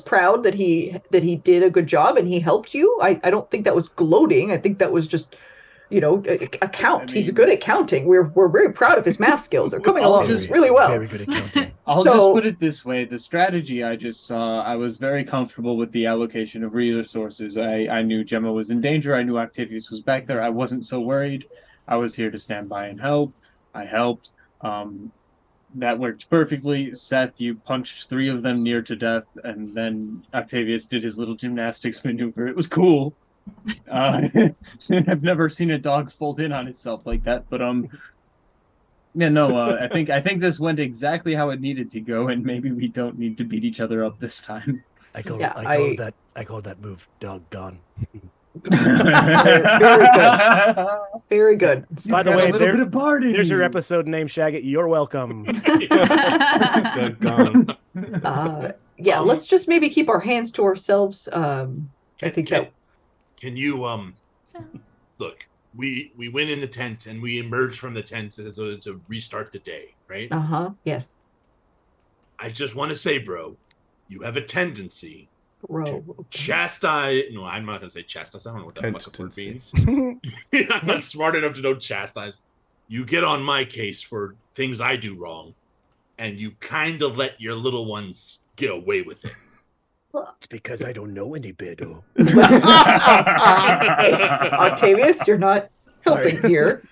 Speaker 5: proud that he did a good job and he helped you. I don't think that was gloating. I think that was just, account. He's good at counting. We're very proud of his math skills. They're coming along really well.
Speaker 6: Very good at counting.
Speaker 3: I'll just put it this way: the strategy I just saw, I was very comfortable with the allocation of resources. I knew Gemma was in danger. I knew Octavius was back there. I wasn't so worried. I was here to stand by and help. I helped. That worked perfectly. Seth, you punched 3 of them near to death, and then Octavius did his little gymnastics maneuver. It was cool. I've never seen a dog fold in on itself like that, but I think this went exactly how it needed to go, and maybe we don't need to beat each other up this time.
Speaker 6: I call that move doggone.
Speaker 5: Very good. Very good.
Speaker 6: By the way, there's your episode name, Shaggy. You're welcome.
Speaker 4: Doggone.
Speaker 5: Yeah, let's just maybe keep our hands to ourselves.
Speaker 7: Can you look? We went in the tent and we emerged from the tent to restart the day, right?
Speaker 5: Yes.
Speaker 7: I just want to say, bro, you have a tendency
Speaker 5: Bro.
Speaker 7: chastise. No, I'm not gonna say chastise. I don't know what that fucking word means. I'm not smart enough to know chastise. You get on my case for things I do wrong, and you kind of let your little ones get away with it.
Speaker 6: It's because I don't know any better.
Speaker 5: Octavius, you're not helping here.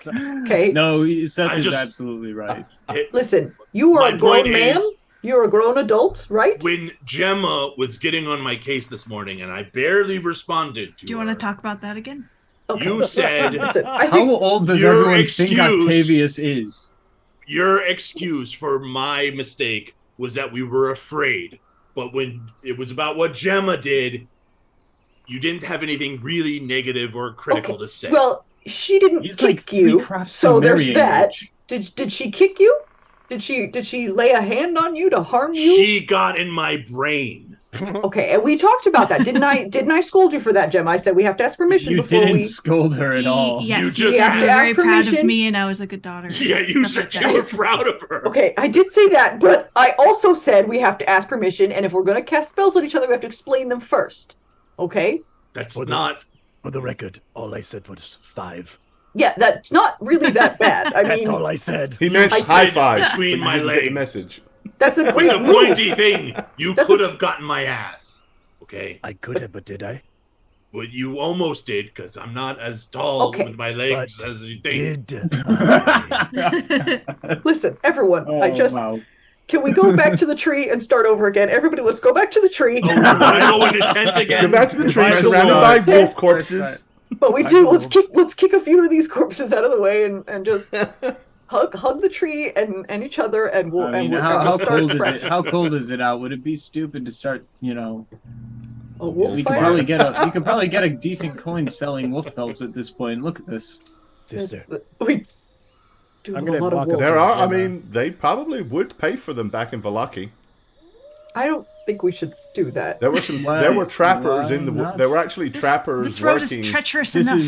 Speaker 5: Okay.
Speaker 3: No, Seth is absolutely right.
Speaker 5: Listen, you are a grown man. You're a grown adult, right?
Speaker 7: When Gemma was getting on my case this morning and I barely responded to her.
Speaker 1: Do you want to talk about that again?
Speaker 5: Okay.
Speaker 7: You said...
Speaker 5: Listen,
Speaker 3: how old does everyone think Octavius is?
Speaker 7: Your excuse for my mistake was that we were afraid. But when it was about what Gemma did, you didn't have anything really negative or critical to say.
Speaker 5: Well, she didn't kick you, so there's that. Did she kick you? Did she lay a hand on you to harm you?
Speaker 7: She got in my brain.
Speaker 5: Okay, and we talked about that. Didn't I scold you for that, Gemma? I said we have to ask permission before we...
Speaker 3: You didn't scold her at all.
Speaker 1: Yes, you said you were very proud of me and I was a good daughter.
Speaker 7: Yeah, you said you were proud of her.
Speaker 5: Okay, I did say that, but I also said we have to ask permission, and if we're going to cast spells on each other, we have to explain them first. Okay?
Speaker 7: That's not...
Speaker 6: For the record, all I said was 5.
Speaker 5: Yeah, that's not really that bad. I mean,
Speaker 6: that's all I said.
Speaker 4: He meant high five
Speaker 7: between my legs.
Speaker 4: The message.
Speaker 5: That's a great
Speaker 7: With the pointy thing, you could have gotten my ass. Okay?
Speaker 6: I could have, but did I?
Speaker 7: Well, you almost did, because I'm not as tall with my legs as you think.
Speaker 5: Listen, everyone, Can we go back to the tree and start over again? Everybody, let's go back to the tree.
Speaker 7: Oh, we want to go in the tent again?
Speaker 2: Go back to the tree, surrounded by wolf corpses.
Speaker 5: But we do. Let's kick a few of these corpses out of the way and just hug the tree and each other, and we'll.
Speaker 3: How cold is it? How cold is it out? Would it be stupid to start? You could probably get a decent coin selling wolf pelts at this point. Look at this,
Speaker 6: sister.
Speaker 5: I'm
Speaker 6: gonna walk up.
Speaker 4: There are. I mean, they probably would pay for them back in Vallaki.
Speaker 5: I don't think we should do that.
Speaker 4: There were some. There were trappers in the. There were actually trappers.
Speaker 1: This road
Speaker 4: working.
Speaker 1: is treacherous enough.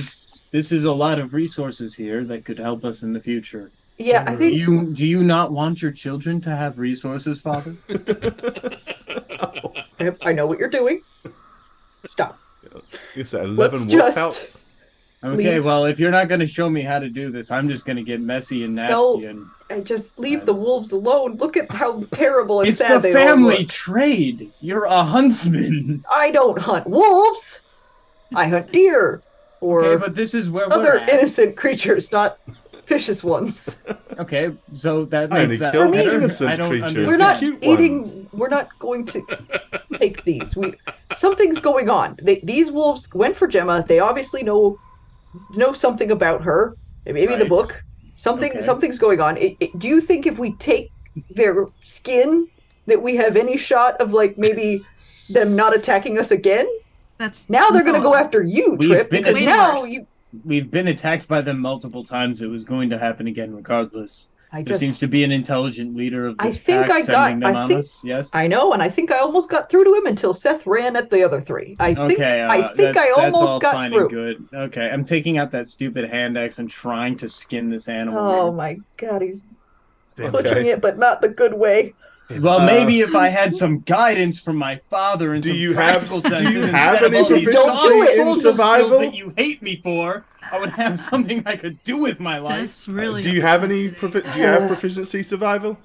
Speaker 3: This is a lot of resources here that could help us in the future.
Speaker 5: Yeah, I think.
Speaker 3: Do you not want your children to have resources, Father?
Speaker 5: I know what you're doing. Stop.
Speaker 4: You said 11 wolf pelts.
Speaker 3: Okay, well, if you're not going to show me how to do this, I'm just going to get messy and nasty.
Speaker 5: I just leave the wolves alone. Look at how terrible and
Speaker 3: it's
Speaker 5: sad they are.
Speaker 3: It's the family trade. You're a huntsman.
Speaker 5: I don't hunt wolves. I hunt deer. Or
Speaker 3: but this is where
Speaker 5: other innocent creatures, not vicious ones.
Speaker 3: Okay, so that makes that
Speaker 4: innocent creatures.
Speaker 5: We're not eating. We're not going to take these. Something's going on. These wolves went for Gemma. They obviously know something about her. Maybe the book. Something's going on. Do you think if we take their skin that we have any shot of maybe them not attacking us again? Now they're going to go after you, Trip, because now
Speaker 3: we've been attacked by them multiple times. It was going to happen again regardless. There seems to be an intelligent leader of this pack sending them on us. Yes,
Speaker 5: I know, and I think I almost got through to him until Seth ran at the other 3. I think I almost got through.
Speaker 3: Good. Okay, I'm taking out that stupid hand axe and trying to skin this animal.
Speaker 5: Oh my God, he's butchering it, but not the good way.
Speaker 3: Well, maybe if I had some guidance from my father and
Speaker 4: Do
Speaker 3: some
Speaker 4: you have-
Speaker 3: practical
Speaker 4: do
Speaker 3: senses
Speaker 4: you
Speaker 3: instead
Speaker 4: have
Speaker 3: of
Speaker 4: any
Speaker 3: all these
Speaker 5: proficiency
Speaker 3: soft
Speaker 5: in
Speaker 3: social
Speaker 4: survival?
Speaker 3: skills that you hate me for, I would have something I could do with my life.
Speaker 1: That's really.
Speaker 4: Do you have any?
Speaker 1: upsetting.
Speaker 4: Do you have proficiency survival?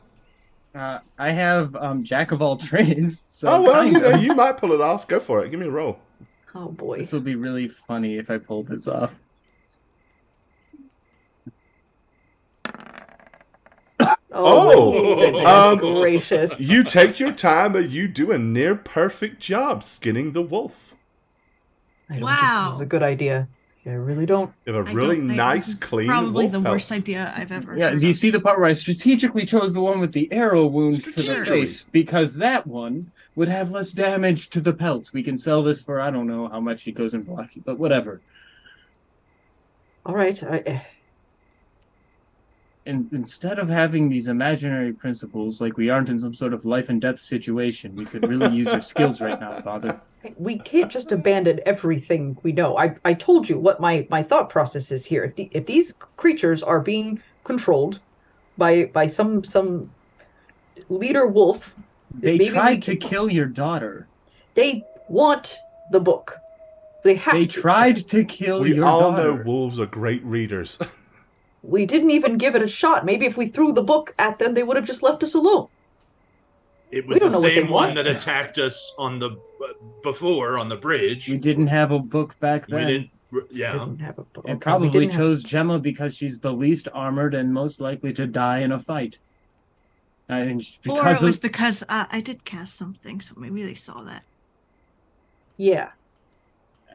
Speaker 3: I have jack of all trades, so
Speaker 4: Oh well,
Speaker 3: kind
Speaker 4: you know,
Speaker 3: of.
Speaker 4: you might pull it off. Go for it. Give me a roll.
Speaker 5: Oh boy.
Speaker 3: This will be really funny if I pull this off.
Speaker 5: Oh, my goodness
Speaker 4: um,
Speaker 5: gracious.
Speaker 4: You take your time, but you do a near perfect job skinning the wolf.
Speaker 5: I don't
Speaker 1: Wow.
Speaker 5: think this is a good idea. I really don't.
Speaker 4: You have a
Speaker 1: I
Speaker 4: really
Speaker 1: don't think
Speaker 4: nice,
Speaker 1: this is
Speaker 4: clean
Speaker 1: probably
Speaker 4: wolf
Speaker 1: the
Speaker 4: pelt.
Speaker 1: worst idea I've ever
Speaker 3: Yeah,
Speaker 1: heard
Speaker 3: you
Speaker 1: of.
Speaker 3: see the part where I strategically chose the one with the arrow wound to the
Speaker 4: Strategically.
Speaker 3: face, because that one would have less damage to the pelt. We can sell this for, I don't know how much it goes in block, but whatever.
Speaker 5: All right.
Speaker 3: And instead of having these imaginary principles, like we aren't in some sort of life and death situation, we could really use your skills right now, Father.
Speaker 5: We can't just abandon everything we know. I told you what my thought process is here. If these creatures are being controlled by some leader wolf,
Speaker 3: They
Speaker 5: maybe
Speaker 3: tried to kill your daughter.
Speaker 5: They want the book. They have
Speaker 3: They
Speaker 5: to.
Speaker 3: tried to kill
Speaker 4: We
Speaker 3: your
Speaker 4: all
Speaker 3: daughter.
Speaker 4: know wolves are great readers.
Speaker 5: We didn't even give it a shot. Maybe if we threw the book at them, they would have just left us alone.
Speaker 7: It
Speaker 5: We
Speaker 7: was
Speaker 5: don't
Speaker 7: the
Speaker 5: know what they
Speaker 7: same one
Speaker 5: want.
Speaker 7: that attacked us on the before on the bridge.
Speaker 3: We didn't have a book back
Speaker 7: We
Speaker 3: then.
Speaker 7: didn't. Yeah.
Speaker 5: Didn't have a book.
Speaker 3: It
Speaker 5: Okay, we
Speaker 3: probably
Speaker 5: didn't have-
Speaker 3: chose Gemma because she's the least armored and most likely to die in a fight. And
Speaker 1: Or it was
Speaker 3: of,
Speaker 1: because I did cast something, so maybe they saw that.
Speaker 5: Yeah.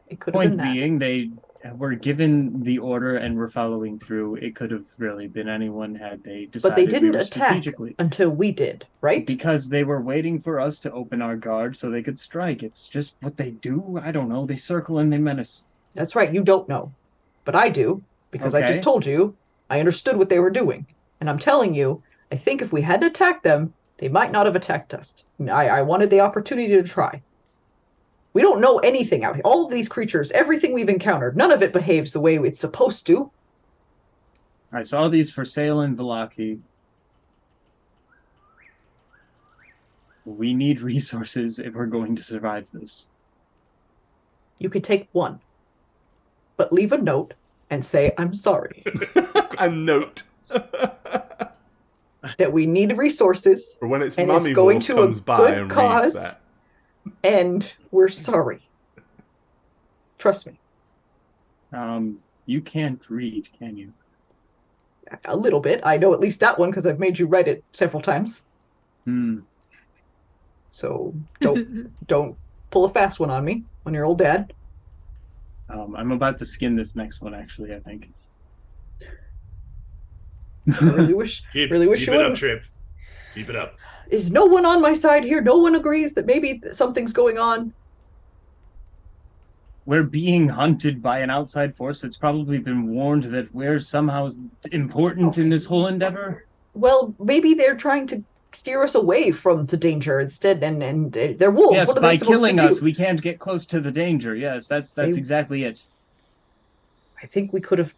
Speaker 5: It could have
Speaker 3: point
Speaker 5: been that.
Speaker 3: being, they were given the order and were following through. It could have really been anyone had they decided
Speaker 5: But they
Speaker 3: we
Speaker 5: didn't
Speaker 3: were
Speaker 5: attack
Speaker 3: strategically.
Speaker 5: until we did, right?
Speaker 3: Because they were waiting for us to open our guard so they could strike. It's just what they do. I don't know. They circle and they menace.
Speaker 5: That's right. You don't know. But I do, because I
Speaker 3: Okay.
Speaker 5: just told you I understood what they were doing. And I'm telling you, I think if we had attacked them, they might not have attacked us. I wanted the opportunity to try. We don't know anything out here. All of these creatures, everything we've encountered, none of it behaves the way it's supposed to.
Speaker 3: I saw these for sale in Vallaki. We need resources if we're going to survive this.
Speaker 5: You could take one, but leave a note and say, I'm sorry,
Speaker 4: A note.
Speaker 5: that we need resources,
Speaker 4: For when its
Speaker 5: and
Speaker 4: mummy
Speaker 5: it's going
Speaker 4: wolf
Speaker 5: to
Speaker 4: comes
Speaker 5: a
Speaker 4: by
Speaker 5: good
Speaker 4: and
Speaker 5: cause,
Speaker 4: reads that.
Speaker 5: and we're sorry. Trust me.
Speaker 3: You can't read, can you?
Speaker 5: A little bit. I know at least that one because I've made you write it several times. So don't pull a fast one on me, on your old dad.
Speaker 3: I'm about to skin this next one, actually, I think.
Speaker 5: I really wish
Speaker 7: Keep
Speaker 5: you
Speaker 7: it up,
Speaker 5: wouldn't.
Speaker 7: Trip. Keep it up.
Speaker 5: Is no one on my side here? No one agrees that maybe something's going on?
Speaker 3: We're being hunted by an outside force that's probably been warned that we're somehow important in this whole endeavor.
Speaker 5: Well, maybe they're trying to steer us away from the danger instead, and they're wolves.
Speaker 3: Yes,
Speaker 5: What are they
Speaker 3: by
Speaker 5: supposed
Speaker 3: killing
Speaker 5: to do?
Speaker 3: us, we can't get close to the danger. Yes, that's
Speaker 5: They-
Speaker 3: exactly it.
Speaker 5: I think we could have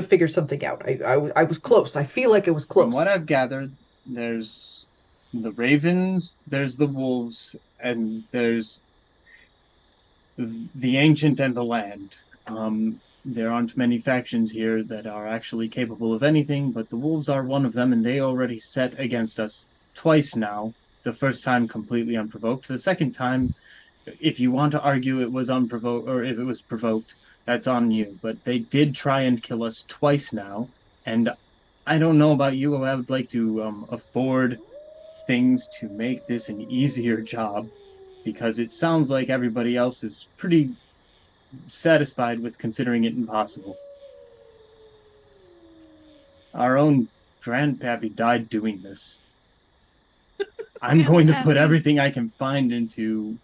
Speaker 5: figured something out. I was close. I feel like it was
Speaker 3: From
Speaker 5: close.
Speaker 3: what I've gathered, there's the ravens, there's the wolves, and there's the ancient and the land. There aren't many factions here that are actually capable of anything, but the wolves are one of them, and they already set against us twice now. The first time completely unprovoked. The second time, if you want to argue it was unprovoked, or if it was provoked, that's on you. But they did try and kill us twice now, and I don't know about you, I would like to afford things to make this an easier job, because it sounds like everybody else is pretty satisfied with considering it impossible. Our own grandpappy died doing this. I'm going to put everything I can find into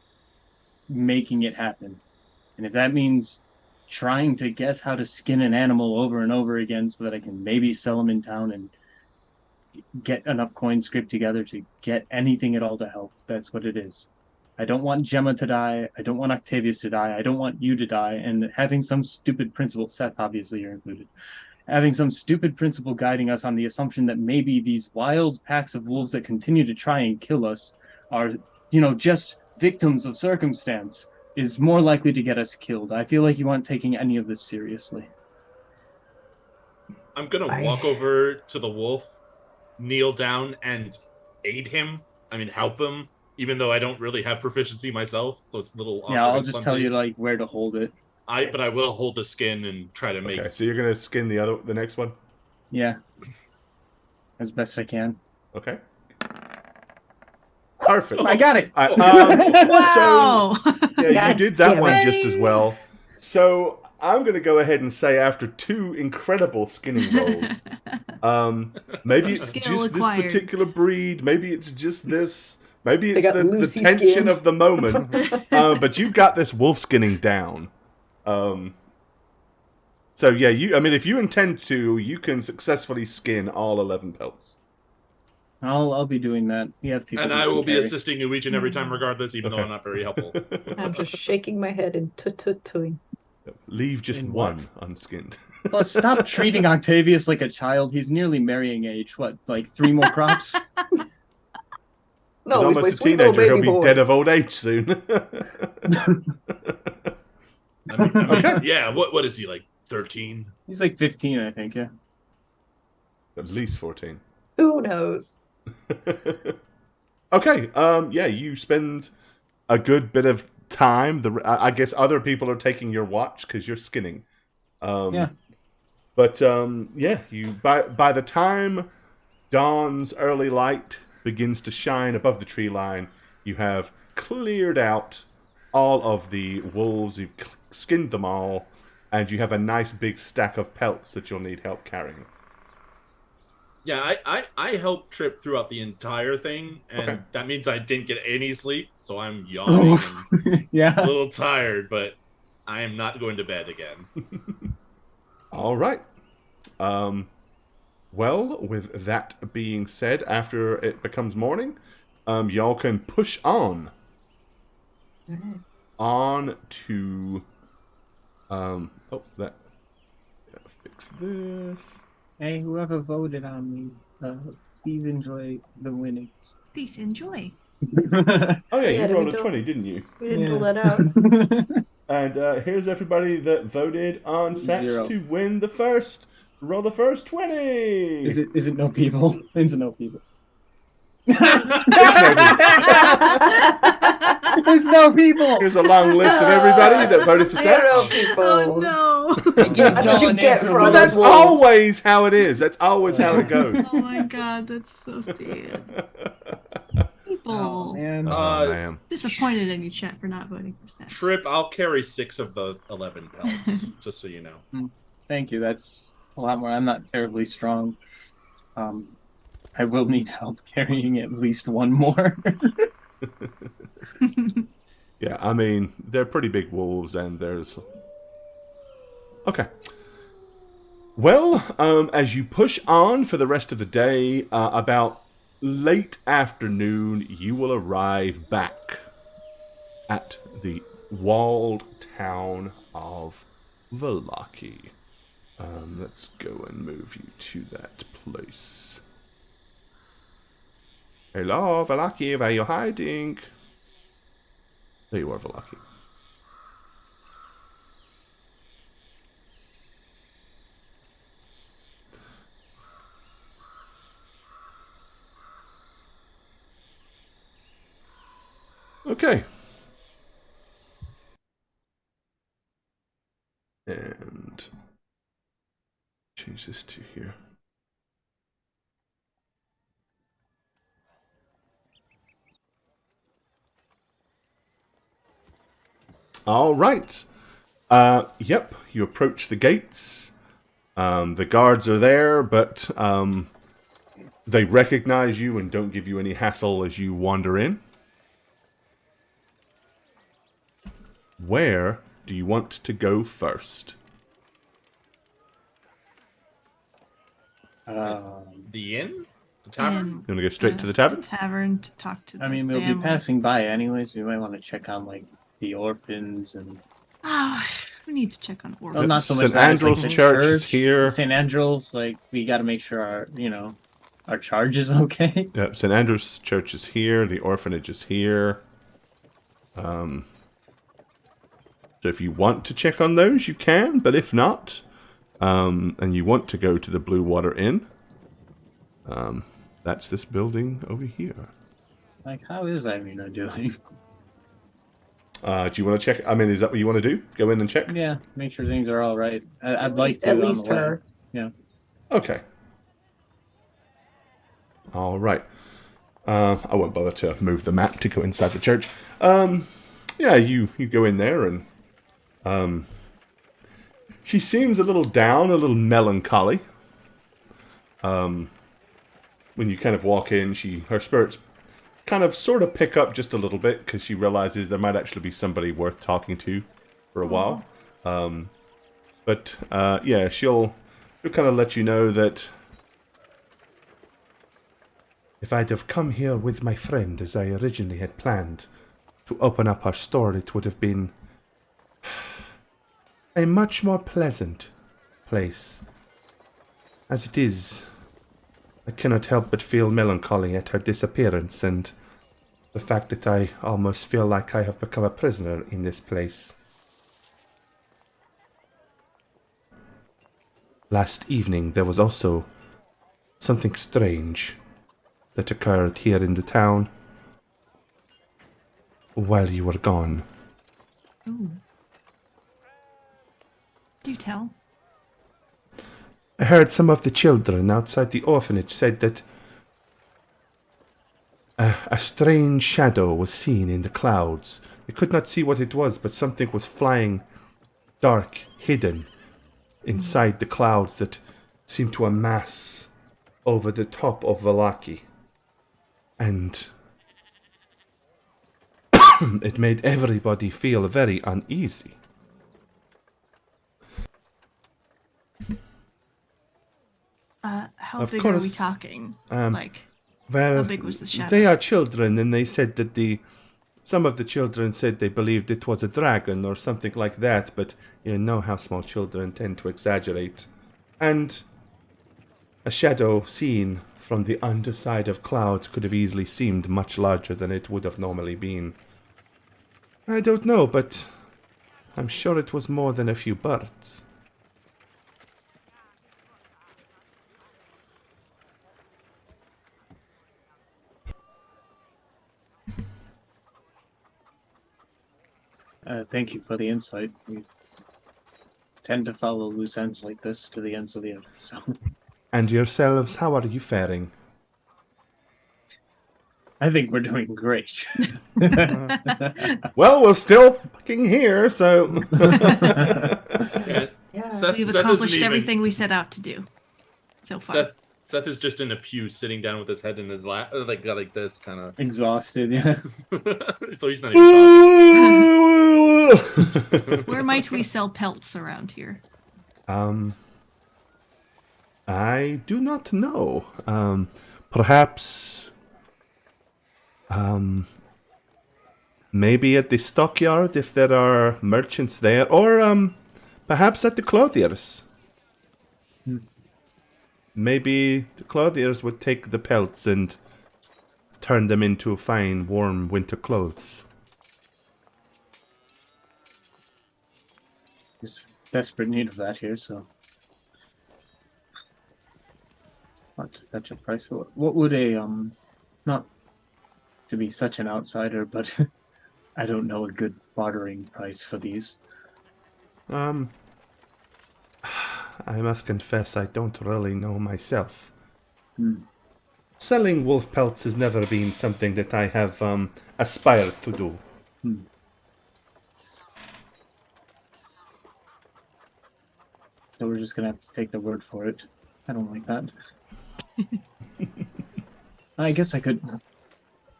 Speaker 3: making it happen. And if that means trying to guess how to skin an animal over and over again so that I can maybe sell them in town and get enough coins scraped together to get anything at all to help, that's what it is. I don't want Gemma to die. I don't want Octavius to die. I don't want you to die. And having some stupid principle, Seth, obviously you're included, having some stupid principle guiding us on the assumption that maybe these wild packs of wolves that continue to try and kill us are, just victims of circumstance is more likely to get us killed. I feel like you aren't taking any of this seriously.
Speaker 7: I'm gonna walk over to the wolf, kneel down, and aid him. I mean, help him, even though I don't really have proficiency myself, so it's a little awkward.
Speaker 3: Yeah, I'll
Speaker 7: and
Speaker 3: just tell
Speaker 7: clumsy.
Speaker 3: you like where to hold it.
Speaker 7: But I will hold the skin and try to make.
Speaker 4: Okay, so you're gonna skin the next one.
Speaker 3: Yeah, as best I can.
Speaker 4: Okay. Perfect.
Speaker 3: I got it.
Speaker 1: Wow.
Speaker 4: So yeah, you
Speaker 8: God
Speaker 4: did that
Speaker 8: damn
Speaker 4: one
Speaker 1: it.
Speaker 4: just as well. So I'm gonna go ahead and say after 2 incredible skinning rolls, maybe it's
Speaker 1: Skill
Speaker 4: just
Speaker 1: acquired.
Speaker 4: this particular breed. Maybe it's just this. Maybe
Speaker 5: They
Speaker 4: it's
Speaker 5: got
Speaker 4: the
Speaker 5: Lucy
Speaker 4: tension
Speaker 5: skin.
Speaker 4: of the moment. But you got this wolf skinning down. So yeah, if you intend to, you can successfully skin all 11 pelts.
Speaker 3: I'll be doing that. We have people.
Speaker 7: And
Speaker 3: who
Speaker 7: I
Speaker 3: can
Speaker 7: will be
Speaker 3: carry.
Speaker 7: assisting you each and every time, regardless, even though
Speaker 4: Okay.
Speaker 7: I'm not very helpful.
Speaker 8: I'm just shaking my head and tut-tut-tuing.
Speaker 4: Leave just
Speaker 3: In
Speaker 4: one
Speaker 3: what?
Speaker 4: unskinned.
Speaker 3: Plus, stop treating Octavius like a child. He's nearly marrying age. What, like 3 more crops?
Speaker 4: He's
Speaker 5: No, he's my
Speaker 4: almost a
Speaker 5: sweet little
Speaker 4: teenager. He'll
Speaker 5: baby
Speaker 4: be
Speaker 5: boy.
Speaker 4: dead of old age soon. Okay.
Speaker 7: Yeah, what is he, like, 13?
Speaker 3: He's like 15, I think. Yeah.
Speaker 4: At least 14.
Speaker 8: Who knows?
Speaker 4: Okay. Yeah, you spend a good bit of time. I guess other people are taking your watch because you're skinning.
Speaker 3: Yeah.
Speaker 4: But yeah, you by the time dawn's early light begins to shine above the tree line, you have cleared out all of the wolves. You've skinned them all, and you have a nice big stack of pelts that you'll need help carrying.
Speaker 7: Yeah, I helped Trip throughout the entire thing, and
Speaker 4: Okay.
Speaker 7: that means I didn't get any sleep, so I'm yawning and a
Speaker 3: Yeah.
Speaker 7: little tired, but I am not going to bed again.
Speaker 4: All right. Well, with that being said, after it becomes morning, y'all can push on to fix this.
Speaker 3: Hey, whoever voted on me, please enjoy the winnings.
Speaker 1: Please enjoy.
Speaker 4: Oh yeah,
Speaker 8: Yeah,
Speaker 4: you
Speaker 8: did
Speaker 4: rolled
Speaker 8: we
Speaker 4: a
Speaker 8: do-
Speaker 4: 20, didn't you?
Speaker 8: We didn't
Speaker 3: Yeah.
Speaker 8: pull that out.
Speaker 4: And here's everybody that voted on Sax
Speaker 3: 0.
Speaker 4: to win the first. Roll the first 20.
Speaker 3: Is it no people? It's no people.
Speaker 4: It's no people.
Speaker 3: It's no people.
Speaker 4: Here's a long list of everybody that voted for
Speaker 8: Zero
Speaker 4: Sax.
Speaker 8: people.
Speaker 1: Oh no.
Speaker 5: That's what you get for all
Speaker 4: But
Speaker 5: those
Speaker 4: that's
Speaker 5: wolves.
Speaker 4: always how it is. That's always how it goes.
Speaker 1: Oh my god, that's so sad. People.
Speaker 3: Oh, man.
Speaker 4: Oh, man.
Speaker 1: Disappointed in you, chat, for not voting for Seth.
Speaker 7: Trip, I'll carry 6 of the 11 pelts, just so you know.
Speaker 3: Thank you. That's a lot more. I'm not terribly strong. I will need help carrying at least one more.
Speaker 4: Yeah, I mean, they're pretty big wolves, and there's... Okay. Well, as you push on for the rest of the day, about late afternoon, you will arrive back at the walled town of Valaki. Let's go and move you to that place. Hello, Valaki, where are you hiding? There you are, Valaki. Okay. And change this to here. All right. Yep, you approach the gates. The guards are there, but they recognize you and don't give you any hassle as you wander in. Where do you want to go first?
Speaker 7: The inn? The tavern?
Speaker 1: And,
Speaker 4: You want to go straight to the tavern?
Speaker 1: Tavern to talk to the
Speaker 3: I mean, we'll
Speaker 1: family.
Speaker 3: be passing by anyways. We might want to check on like the orphans and.
Speaker 1: Oh, we need to check on
Speaker 3: Well,
Speaker 1: orphans?
Speaker 3: not so much
Speaker 4: St.
Speaker 3: that, it's like
Speaker 4: Andrew's
Speaker 3: the
Speaker 4: Church is here.
Speaker 3: St. Andrew's, like, we got to make sure our charge is okay.
Speaker 4: Yep, St. Andrew's Church is here. The orphanage is here. So if you want to check on those, you can. But if not, and you want to go to the Blue Water Inn, that's this building over here.
Speaker 3: Like, how is Irina doing?
Speaker 4: Do you want to check? I mean, is that what you want to do? Go in and check?
Speaker 3: Yeah, make sure things are all right. I'd
Speaker 8: At
Speaker 3: like
Speaker 8: least,
Speaker 3: to.
Speaker 8: at
Speaker 3: on
Speaker 8: least
Speaker 3: the way.
Speaker 8: her.
Speaker 3: Yeah.
Speaker 4: Okay. All right. I won't bother to move the map to go inside the church. Yeah, you go in there and she seems a little down, a little melancholy. When you kind of walk in, her spirits kind of sort of pick up just a little bit because she realizes there might actually be somebody worth talking to for a while. But yeah, she'll kind of let you know that if I'd have come here with my friend as I originally had planned to open up our store, it would have been a much more pleasant place. As it is, I cannot help but feel melancholy at her disappearance and the fact that I almost feel like I have become a prisoner in this place. Last evening there was also something strange that occurred here in the town while you were gone.
Speaker 1: Ooh. Do tell.
Speaker 2: I heard some of the children outside the orphanage said that a strange shadow was seen in the clouds. You could not see what it was, but something was flying dark, hidden, inside the clouds that seemed to amass over the top of Valaki. And it made everybody feel very uneasy.
Speaker 1: How
Speaker 2: Of
Speaker 1: big are we
Speaker 2: course,
Speaker 1: talking?
Speaker 2: Well,
Speaker 1: How big was the shadow?
Speaker 2: they are children, and they said that some of the children said they believed it was a dragon or something like that, but you know how small children tend to exaggerate. And a shadow seen from the underside of clouds could have easily seemed much larger than it would have normally been. I don't know, but I'm sure it was more than a few birds.
Speaker 3: Thank you for the insight. We tend to follow loose ends like this to the ends of the earth. So,
Speaker 2: And yourselves, how are you faring?
Speaker 3: I think we're doing great.
Speaker 2: Well, we're still fucking here, so...
Speaker 7: Yeah,
Speaker 8: Yeah.
Speaker 7: Seth,
Speaker 1: We've
Speaker 7: Seth
Speaker 1: accomplished
Speaker 7: isn't even-
Speaker 1: everything we set out to do so far.
Speaker 7: Seth is just in a pew, sitting down with his head in his lap, like this kind of.
Speaker 3: Exhausted, yeah.
Speaker 7: So he's not even talking.
Speaker 1: Where might we sell pelts around here?
Speaker 2: I do not know. Perhaps, maybe at the stockyard if there are merchants there, or perhaps at the clothiers. Maybe the clothiers would take the pelts and turn them into fine, warm winter clothes.
Speaker 3: There's desperate need of that here, so. Not to fetch a price. What would not to be such an outsider, but I don't know a good bartering price for these.
Speaker 2: I must confess I don't really know myself. Selling wolf pelts has never been something that I have aspired to do.
Speaker 3: So we're just gonna have to take the word for it. I don't like that. I guess I could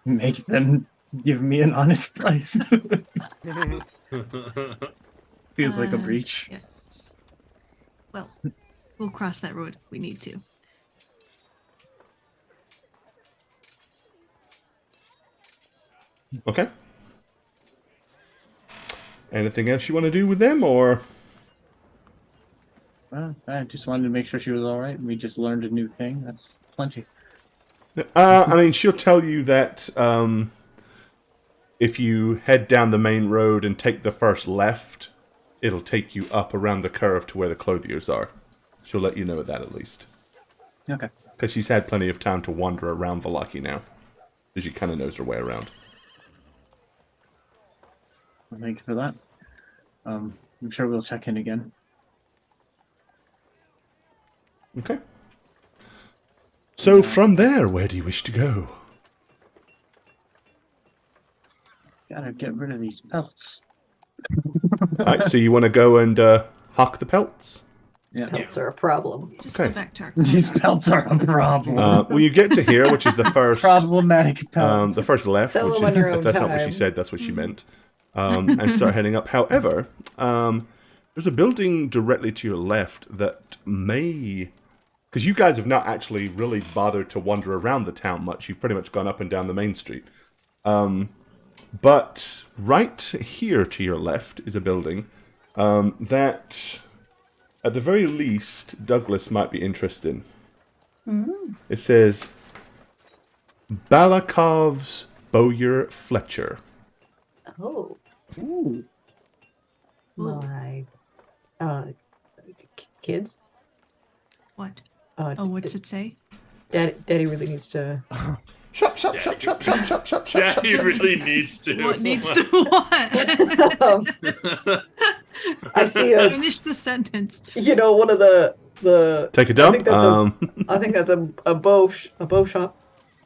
Speaker 3: make them give me an honest price. Feels like a breach.
Speaker 1: Yes. Well, we'll cross that road if we need to.
Speaker 4: Okay. Anything else you want to do with them, or
Speaker 3: I just wanted to make sure she was all right. We just learned a new thing. That's plenty.
Speaker 4: I mean, she'll tell you that if you head down the main road and take the first left, it'll take you up around the curve to where the clothiers are. She'll let you know that at least.
Speaker 3: Okay.
Speaker 4: Because she's had plenty of time to wander around Valaki now. Because she kind of knows her way around.
Speaker 3: Well, thank you for that. I'm sure we'll check in again.
Speaker 4: Okay. So from there, where do you wish to go?
Speaker 3: Gotta get rid of these pelts.
Speaker 4: Alright, so you want to go and hawk the pelts?
Speaker 3: Yeah.
Speaker 8: Pelts are a problem.
Speaker 1: Just
Speaker 4: Okay.
Speaker 1: go back to our
Speaker 3: These pelts are a problem.
Speaker 4: When you get to here, which is the first...
Speaker 3: Problematic pelts.
Speaker 4: the first left,
Speaker 8: Sell
Speaker 4: which
Speaker 8: them on
Speaker 4: is,
Speaker 8: your
Speaker 4: if
Speaker 8: own
Speaker 4: that's not what she
Speaker 8: time.
Speaker 4: said, that's what she meant. And start heading up. However, there's a building directly to your left that may... Because you guys have not actually really bothered to wander around the town much. You've pretty much gone up and down the main street. But right here to your left is a building that, at the very least, Douglas might be interested in. It says, Balakov's Bowyer Fletcher.
Speaker 8: Oh,
Speaker 3: Ooh.
Speaker 8: my kids.
Speaker 1: What?
Speaker 8: Uh,
Speaker 1: Oh, what's it say?
Speaker 8: Daddy really needs to.
Speaker 4: Shop, shop, shop, shop, shop, shop, shop, shop,
Speaker 7: Yeah,
Speaker 4: shop,
Speaker 7: he
Speaker 4: shop.
Speaker 7: really needs to.
Speaker 1: What needs to what?
Speaker 8: I see a.
Speaker 1: Finish the sentence.
Speaker 8: One of the.
Speaker 4: Take a
Speaker 8: I
Speaker 4: dump.
Speaker 8: think that's I think that's a bow shop.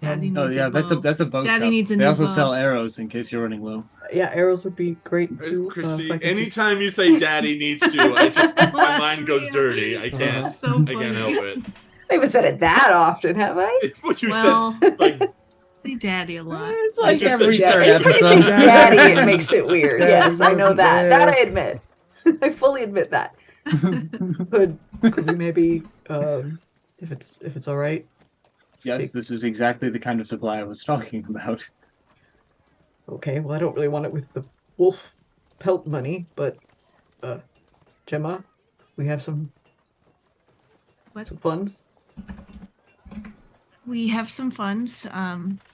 Speaker 1: Daddy
Speaker 3: Oh
Speaker 1: needs
Speaker 3: yeah,
Speaker 1: a
Speaker 3: that's a bow
Speaker 1: Daddy
Speaker 3: shop.
Speaker 1: needs a
Speaker 3: They
Speaker 1: new
Speaker 3: also
Speaker 1: bow.
Speaker 3: sell arrows in case you're running low.
Speaker 8: Yeah, arrows would be great too.
Speaker 7: Christy,
Speaker 8: if I could
Speaker 7: anytime you say daddy needs to, I just my
Speaker 1: That's
Speaker 7: mind goes
Speaker 1: real.
Speaker 7: dirty. I can't.
Speaker 1: That's so
Speaker 7: I
Speaker 1: funny.
Speaker 7: can't help it.
Speaker 8: I haven't said it that often, have I?
Speaker 7: What you
Speaker 1: Well,
Speaker 7: said, like
Speaker 1: say daddy a lot.
Speaker 3: It's
Speaker 7: I
Speaker 3: like
Speaker 7: just
Speaker 3: every
Speaker 7: said
Speaker 3: third
Speaker 8: Anytime you say
Speaker 3: episode.
Speaker 8: daddy, it makes it weird. Yes, I know
Speaker 4: wasn't
Speaker 8: that.
Speaker 4: there.
Speaker 8: That I admit. I fully admit that. Could we maybe, if it's all right?
Speaker 3: Yes, this is exactly the kind of supply I was talking about.
Speaker 8: Okay, well, I don't really want it with the wolf pelt money, but, Gemma, we have some
Speaker 1: What?
Speaker 8: funds.
Speaker 1: We have some funds,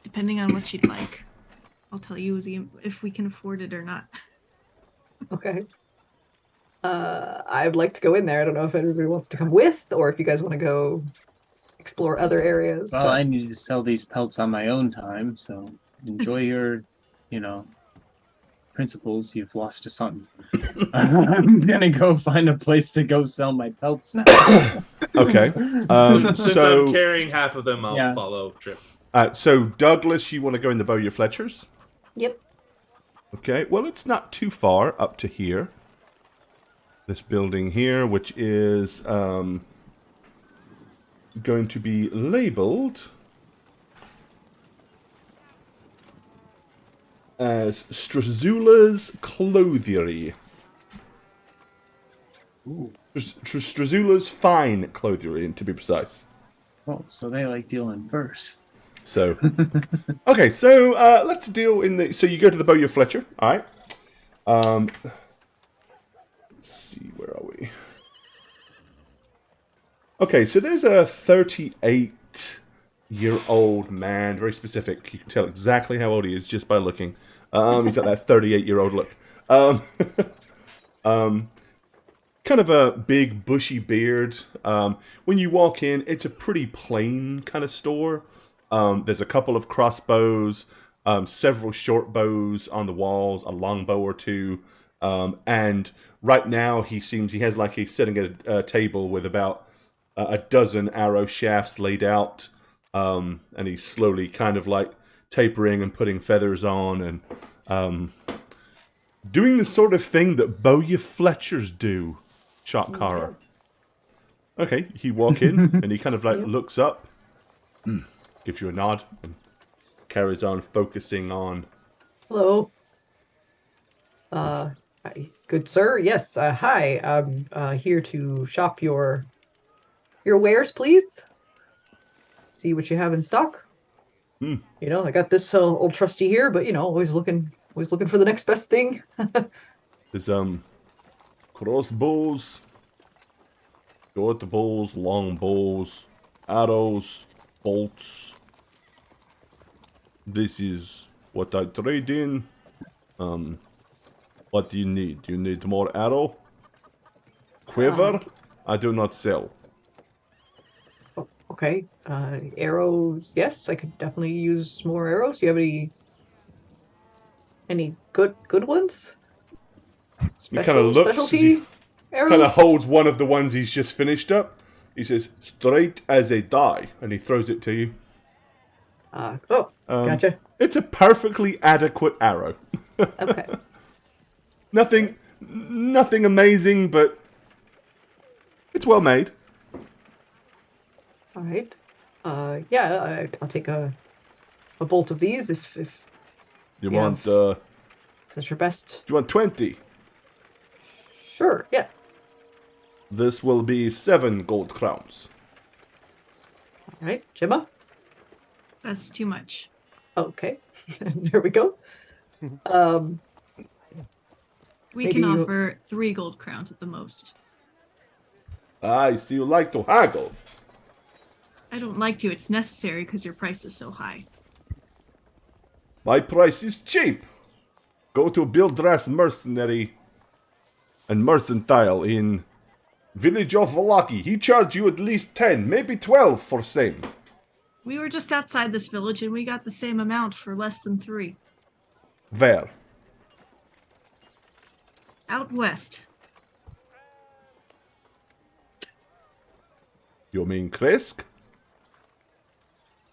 Speaker 1: depending on what you'd like. I'll tell you if we can afford it or not.
Speaker 8: Okay. I'd like to go in there. I don't know if everybody wants to come with, or if you guys want to go explore other areas.
Speaker 3: Well,
Speaker 8: but-
Speaker 3: I need to sell these pelts on my own time, so enjoy your, principles. You've lost to something. I'm gonna go find a place to go sell my pelts now.
Speaker 4: Okay.
Speaker 7: since
Speaker 4: So,
Speaker 7: I'm carrying half of them, I'll
Speaker 3: Yeah.
Speaker 7: follow Trip.
Speaker 4: so Douglas, you want to go in the Bowyer Fletchers?
Speaker 8: Yep.
Speaker 4: Okay. Well, it's not too far up to here. This building here, which is going to be labeled as Strazula's Clothiery.
Speaker 3: Ooh.
Speaker 4: Strazula's Fine Clothiery, to be precise.
Speaker 3: Oh, so they like dealing first.
Speaker 4: So, okay, so let's deal in the. So you go to the Bowyer Fletcher, all right. Let's see, where are we? Okay, so there's a 38-year-old man, very specific. You can tell exactly how old he is just by looking. He's got that 38-year-old look. Kind of a big, bushy beard. When you walk in, it's a pretty plain kind of store. There's a couple of crossbows, several short bows on the walls, a long bow or two, and right now he has like he's sitting at a table with about a dozen arrow shafts laid out, and he's slowly kind of like tapering and putting feathers on and doing the sort of thing that Bowyer Fletchers do. Shock horror. Okay, you walk in and he kind of like looks up, gives you a nod, and carries on focusing on.
Speaker 8: Hello. Hi, good sir. Yes. Hi. I'm here to shop your wares, please. See what you have in stock.
Speaker 4: Hmm.
Speaker 8: I got this old trusty here, but always looking for the next best thing.
Speaker 2: There's crossbows, short bows, long bows, arrows, bolts. This is what I trade in. What do you need? Do you need more arrow? Quiver? I do not sell.
Speaker 5: Okay. Arrows. Yes, I could definitely use more arrows. Do you have any good ones?
Speaker 2: He kind of looks as he
Speaker 5: arrows?
Speaker 2: kind of holds one of the ones he's just finished up. He says, straight as a die, and he throws it to you.
Speaker 5: Gotcha.
Speaker 2: It's a perfectly adequate arrow.
Speaker 5: Okay.
Speaker 2: Nothing amazing, but it's well made.
Speaker 5: All right. Yeah, I'll take a bolt of these if
Speaker 2: You
Speaker 5: Yeah.
Speaker 2: want,
Speaker 5: that's your best.
Speaker 2: you want 20?
Speaker 5: Sure. Yeah.
Speaker 2: This will be 7 gold crowns.
Speaker 5: All right, Gemma.
Speaker 1: That's too much.
Speaker 5: Okay. There we go.
Speaker 1: We
Speaker 5: Maybe
Speaker 1: can
Speaker 5: you-
Speaker 1: offer 3 gold crowns at the most.
Speaker 2: I see you like to haggle.
Speaker 1: I don't like to. It's necessary because your price is so high.
Speaker 2: My price is cheap. Go to Bildras Mercenary and Mercantile in Village of Valaki. He charged you at least 10, maybe 12 for same.
Speaker 1: We were just outside this village and we got the same amount for less than 3.
Speaker 2: Where?
Speaker 1: Out west.
Speaker 2: You mean Kresk?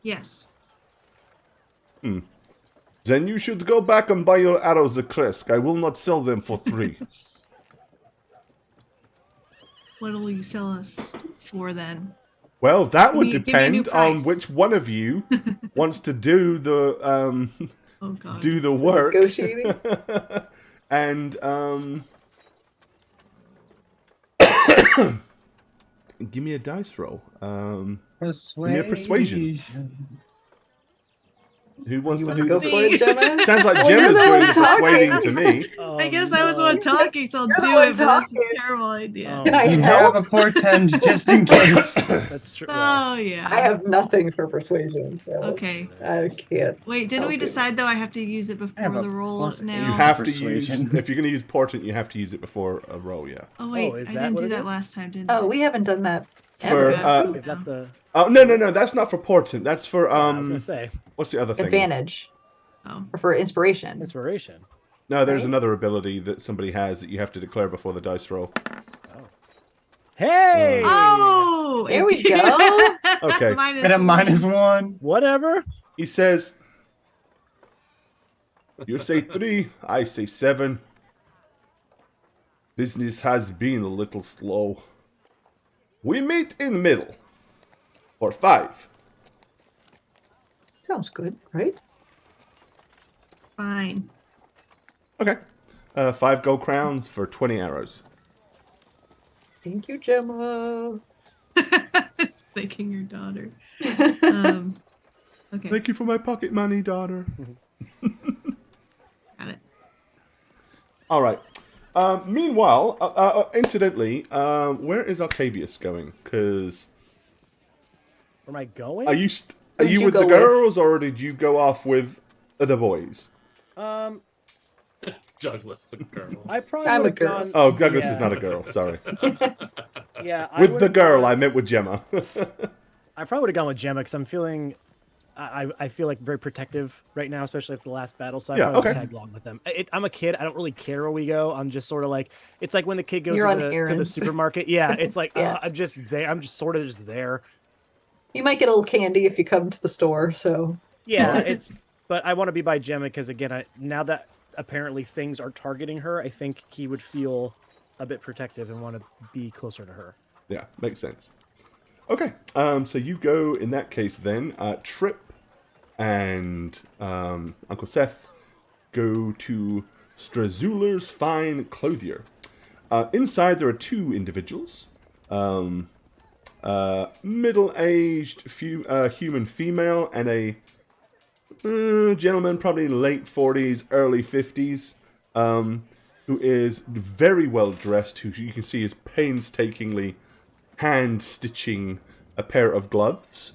Speaker 1: Yes.
Speaker 2: Then you should go back and buy your arrows at Kresk. I will not sell them for 3.
Speaker 1: What will you sell us for then?
Speaker 2: Well, that would
Speaker 1: Give me a new
Speaker 2: depend on
Speaker 1: price.
Speaker 2: which one of you wants to do the
Speaker 1: Oh god.
Speaker 2: do the work.
Speaker 5: Negotiating.
Speaker 2: And give me a dice roll.
Speaker 3: Persuasion.
Speaker 2: me a persuasion. Who wants
Speaker 5: You
Speaker 2: to
Speaker 5: want to
Speaker 2: do
Speaker 5: go
Speaker 2: the...
Speaker 5: for it, Gemma?
Speaker 2: Sounds like
Speaker 5: Well, you're
Speaker 2: Gemma's
Speaker 5: the
Speaker 2: doing
Speaker 5: one
Speaker 2: the persuading
Speaker 5: talking.
Speaker 2: to me.
Speaker 1: I guess I was the one talking, so I'll
Speaker 5: You're the
Speaker 1: do
Speaker 5: one
Speaker 1: it, but that's a
Speaker 5: talking.
Speaker 1: terrible idea.
Speaker 5: Can I
Speaker 3: You
Speaker 5: help?
Speaker 3: have a portend just in case.
Speaker 6: That's true. Well,
Speaker 1: Oh yeah.
Speaker 5: I have nothing for persuasion, so
Speaker 1: Okay.
Speaker 5: I can't.
Speaker 1: Wait, didn't
Speaker 5: I'll
Speaker 1: we
Speaker 5: do
Speaker 1: decide though I have to use it
Speaker 3: have
Speaker 1: before
Speaker 3: a
Speaker 1: the roll
Speaker 3: plus
Speaker 1: now?
Speaker 2: You have to
Speaker 3: Persuasion.
Speaker 2: use... If you're going to use Portent, you have to use it before a roll, yeah.
Speaker 1: Oh wait,
Speaker 6: is
Speaker 1: I
Speaker 6: that
Speaker 1: didn't
Speaker 6: what
Speaker 1: do
Speaker 6: it
Speaker 1: that
Speaker 6: is?
Speaker 1: last time, didn't
Speaker 5: Oh,
Speaker 1: I?
Speaker 5: we haven't done that.
Speaker 2: For,
Speaker 5: ever.
Speaker 6: is that the?
Speaker 2: Oh, no, that's not for Portent. That's for,
Speaker 6: I was gonna say
Speaker 2: what's the other thing?
Speaker 5: Advantage
Speaker 1: Oh.
Speaker 5: or for inspiration.
Speaker 6: inspiration.
Speaker 2: No, there's
Speaker 5: Right?
Speaker 2: another ability that somebody has that you have to declare before the dice roll.
Speaker 6: Hey.
Speaker 1: Oh!
Speaker 5: There we
Speaker 1: it-
Speaker 2: go. Okay.
Speaker 1: Minus
Speaker 3: At a
Speaker 1: one.
Speaker 3: -1.
Speaker 6: Whatever.
Speaker 2: He says, you say 3, I say 7. Business has been a little slow. We meet in the middle. Or 5.
Speaker 5: Sounds good, right?
Speaker 1: Fine.
Speaker 2: Okay. 5 gold crowns for 20 arrows.
Speaker 5: Thank you, Gemma.
Speaker 1: Thanking your daughter. Okay,
Speaker 2: Thank you for my pocket money, daughter.
Speaker 1: got it.
Speaker 2: All right. Meanwhile, incidentally, where is Octavius going? Because
Speaker 6: Where am I going?
Speaker 2: are you
Speaker 5: Who'd you
Speaker 2: with
Speaker 5: go
Speaker 2: the
Speaker 5: with?
Speaker 2: girls, or did you go off with the boys?
Speaker 7: Douglas the girl.
Speaker 6: I probably
Speaker 5: I'm a
Speaker 6: would've
Speaker 5: girl.
Speaker 6: gone.
Speaker 2: Oh, Douglas is
Speaker 6: yeah.
Speaker 2: not a girl. Sorry.
Speaker 6: Yeah, I
Speaker 2: With the
Speaker 6: would've
Speaker 2: girl,
Speaker 6: gone-
Speaker 2: I meant with Gemma.
Speaker 6: I probably would have gone with Gemma because I'm feeling, I feel like very protective right now, especially after the last battle. So I
Speaker 2: Yeah,
Speaker 6: probably would
Speaker 2: okay.
Speaker 6: tag along with them. I'm a kid. I don't really care where we go. I'm just sort of like, it's like when the kid goes
Speaker 5: You're on
Speaker 6: to the
Speaker 5: errands.
Speaker 6: supermarket. Yeah, it's like
Speaker 5: Yeah.
Speaker 6: I'm just there. I'm just sort of just there.
Speaker 5: You might get a little candy if you come to the store, so
Speaker 6: Yeah, it's. But I want to be by Gemma because again, now that apparently things are targeting her, I think he would feel a bit protective and want to be closer to her.
Speaker 2: Yeah, makes sense. Okay, so you go, in that case then, Trip and Uncle Seth go to Strazuler's Fine Clothier. Inside there are 2 individuals. Middle-aged human female and a gentleman, probably late 40s, early 50s, who is very well dressed, who you can see is painstakingly
Speaker 4: hand stitching a pair of gloves.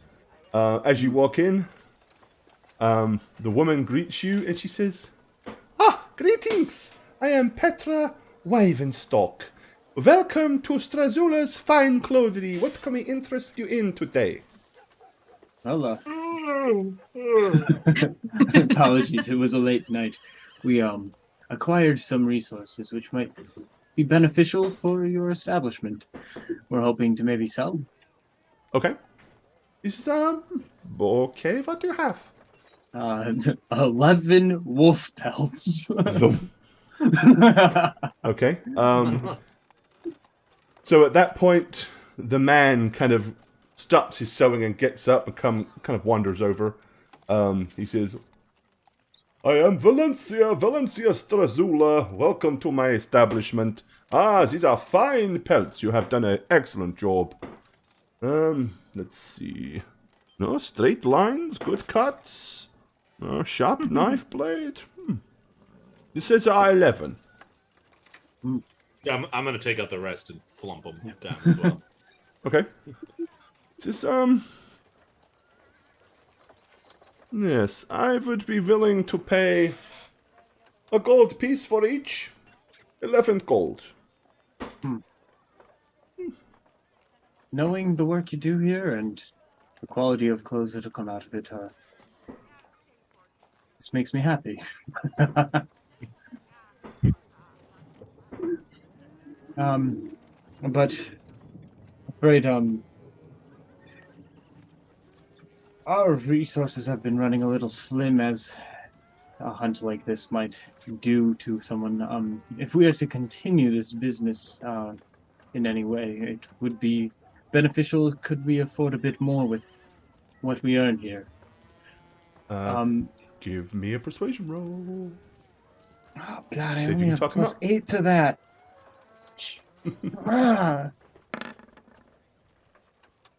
Speaker 4: As you walk in, the woman greets you and she says, "Ah, greetings! I am Petra Wivenstock. Welcome to Strazula's fine clothery. What can we interest you in today?"
Speaker 3: Well, apologies, it was a late night. We acquired some resources which might be beneficial for your establishment. We're hoping to maybe sell.
Speaker 4: Okay. Is okay, what do you have?
Speaker 3: 11 wolf pelts.
Speaker 4: Okay. So at that point, the man kind of stops his sewing and gets up and kind of wanders over. He says, "I am Valencia Strazula. Welcome to my establishment. Ah, these are fine pelts. You have done an excellent job. Let's see. No, straight lines, good cuts. Sharp knife blade. This says R11.
Speaker 7: Yeah, I'm gonna take out the rest and flump them down as well.
Speaker 4: Okay. This, yes, I would be willing to pay a gold piece for each. 11 gold.
Speaker 3: Knowing the work you do here and the quality of clothes that'll come out of it, this makes me happy. But afraid our resources have been running a little slim, as a hunt like this might do to someone. If we are to continue this business in any way, it would be beneficial. Could we afford a bit more with what we earn here?
Speaker 4: Give me a persuasion roll.
Speaker 3: Oh God, I
Speaker 4: Did
Speaker 3: only
Speaker 4: you
Speaker 3: have
Speaker 4: talk him
Speaker 3: plus
Speaker 4: up?
Speaker 3: 8 to that.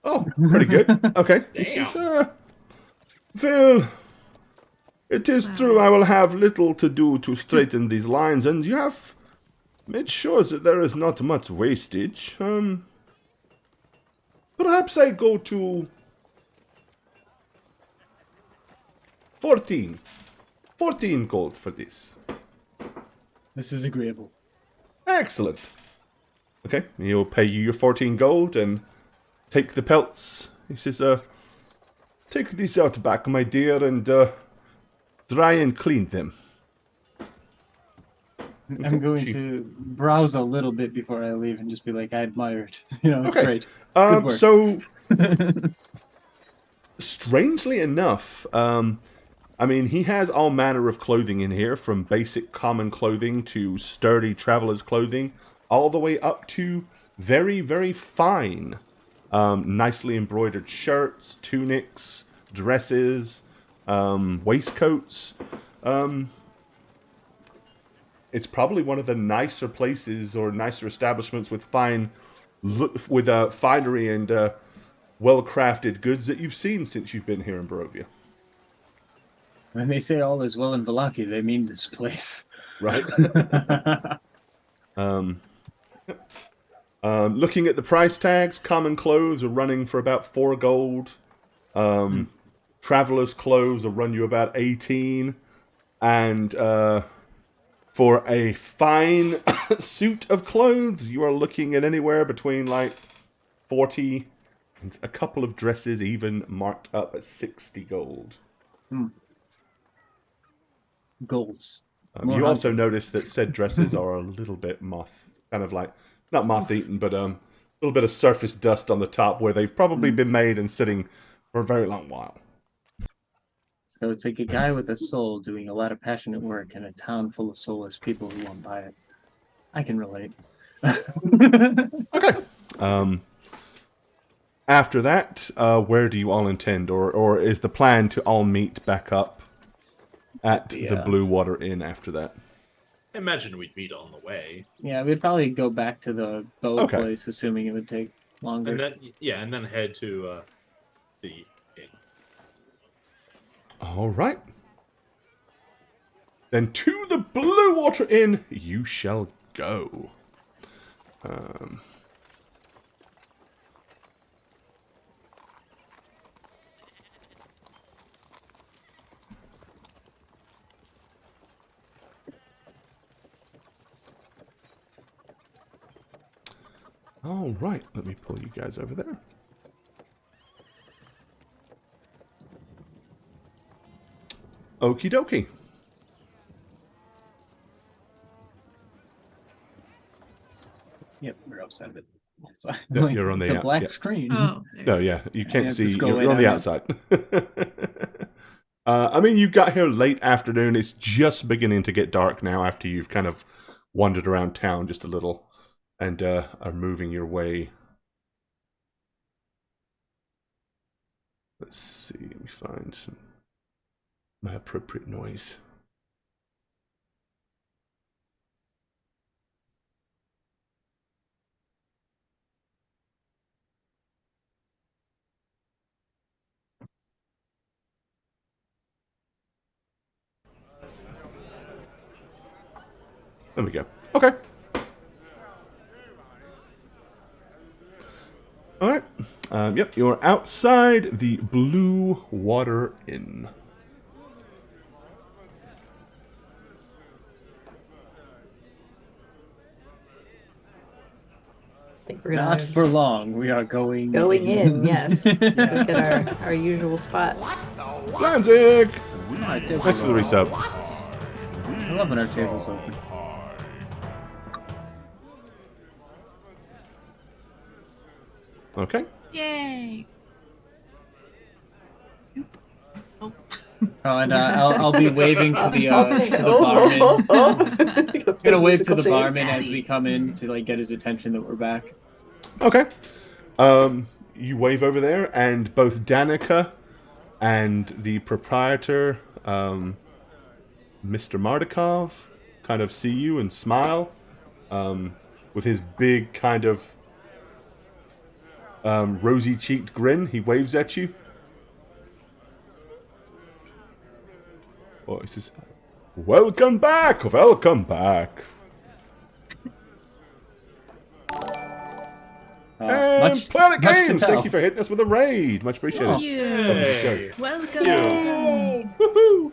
Speaker 4: Oh, pretty good. Okay. This is, well, it is true I will have little to do to straighten these lines, and you have made sure that there is not much wastage. Perhaps I go to 14. 14 gold for this.
Speaker 3: This is agreeable.
Speaker 4: Excellent. Okay, he'll pay you your 14 gold and take the pelts. He says, take these out back, my dear, and dry and clean them.
Speaker 3: I'm going to browse a little bit before I leave and just be like, I admire it. It's
Speaker 4: Okay.
Speaker 3: great. Good work.
Speaker 4: So, strangely enough, he has all manner of clothing in here, from basic common clothing to sturdy traveler's clothing, all the way up to very, very fine, nicely embroidered shirts, tunics, dresses, waistcoats. It's probably one of the nicer places or nicer establishments with finery and well-crafted goods that you've seen since you've been here in Barovia.
Speaker 3: When they say all is well in Vallaki, they mean this place.
Speaker 4: Right? Looking at the price tags, common clothes are running for about 4 gold. Traveler's clothes will run you about 18. And for a fine suit of clothes, you are looking at anywhere between 40 and a couple of dresses even marked up at 60 gold.
Speaker 3: Goals.
Speaker 4: You also notice that said dresses are a little bit not moth-eaten, but a little bit of surface dust on the top where they've probably been made and sitting for a very long while.
Speaker 3: So it's like a guy with a soul doing a lot of passionate work in a town full of soulless people who won't buy it. I can relate.
Speaker 4: Okay. After that, where do you all intend, or is the plan to all meet back up at the Blue Water Inn after that?
Speaker 7: I imagine we'd meet on the way.
Speaker 3: Yeah, we'd probably go back to the boat place, assuming it would take longer.
Speaker 7: And then head to the inn.
Speaker 4: All right. Then to the Blue Water Inn you shall go.
Speaker 2: All right, let me pull you guys over there. Okie dokie.
Speaker 3: Yep, we're outside of it. That's why.
Speaker 2: Yep,
Speaker 3: Like,
Speaker 2: you're on
Speaker 3: it's
Speaker 2: the
Speaker 3: a black
Speaker 2: yeah.
Speaker 3: screen.
Speaker 1: Oh,
Speaker 2: No, yeah, you can't
Speaker 3: have to
Speaker 2: see.
Speaker 3: scroll
Speaker 2: You're on
Speaker 3: way
Speaker 2: the
Speaker 3: down
Speaker 2: outside. I mean, you got here late afternoon. It's just beginning to get dark now after you've kind of wandered around town just a little and are moving your way. Let's see. Let me find my appropriate noise. There we go. Okay. All right. Yep, you're outside the Blue Water Inn.
Speaker 5: I think we're gonna
Speaker 3: Not for long. We are going
Speaker 5: in. Yes, look at our usual spot.
Speaker 2: Danzig!
Speaker 3: Our table's
Speaker 2: Next to the
Speaker 3: open.
Speaker 2: resub.
Speaker 3: I love when our table's open.
Speaker 2: Okay.
Speaker 1: yay! Oh,
Speaker 3: Oh, and I'll be waving to the
Speaker 5: Oh,
Speaker 3: barman. I'm gonna wave to the
Speaker 5: Musical
Speaker 3: barman as we come in to like get his attention that we're back.
Speaker 2: Okay. You wave over there, and both Danica and the proprietor, Mr. Mardikov, kind of see you and smile with his big kind of rosy-cheeked grin. He waves at you. Oh, he says, "Welcome back, welcome back." And Planet
Speaker 3: much to
Speaker 2: Games,
Speaker 3: tell.
Speaker 2: thank you for hitting us with a raid. Much appreciated.
Speaker 7: Yay.
Speaker 1: welcome.
Speaker 2: Woohoo!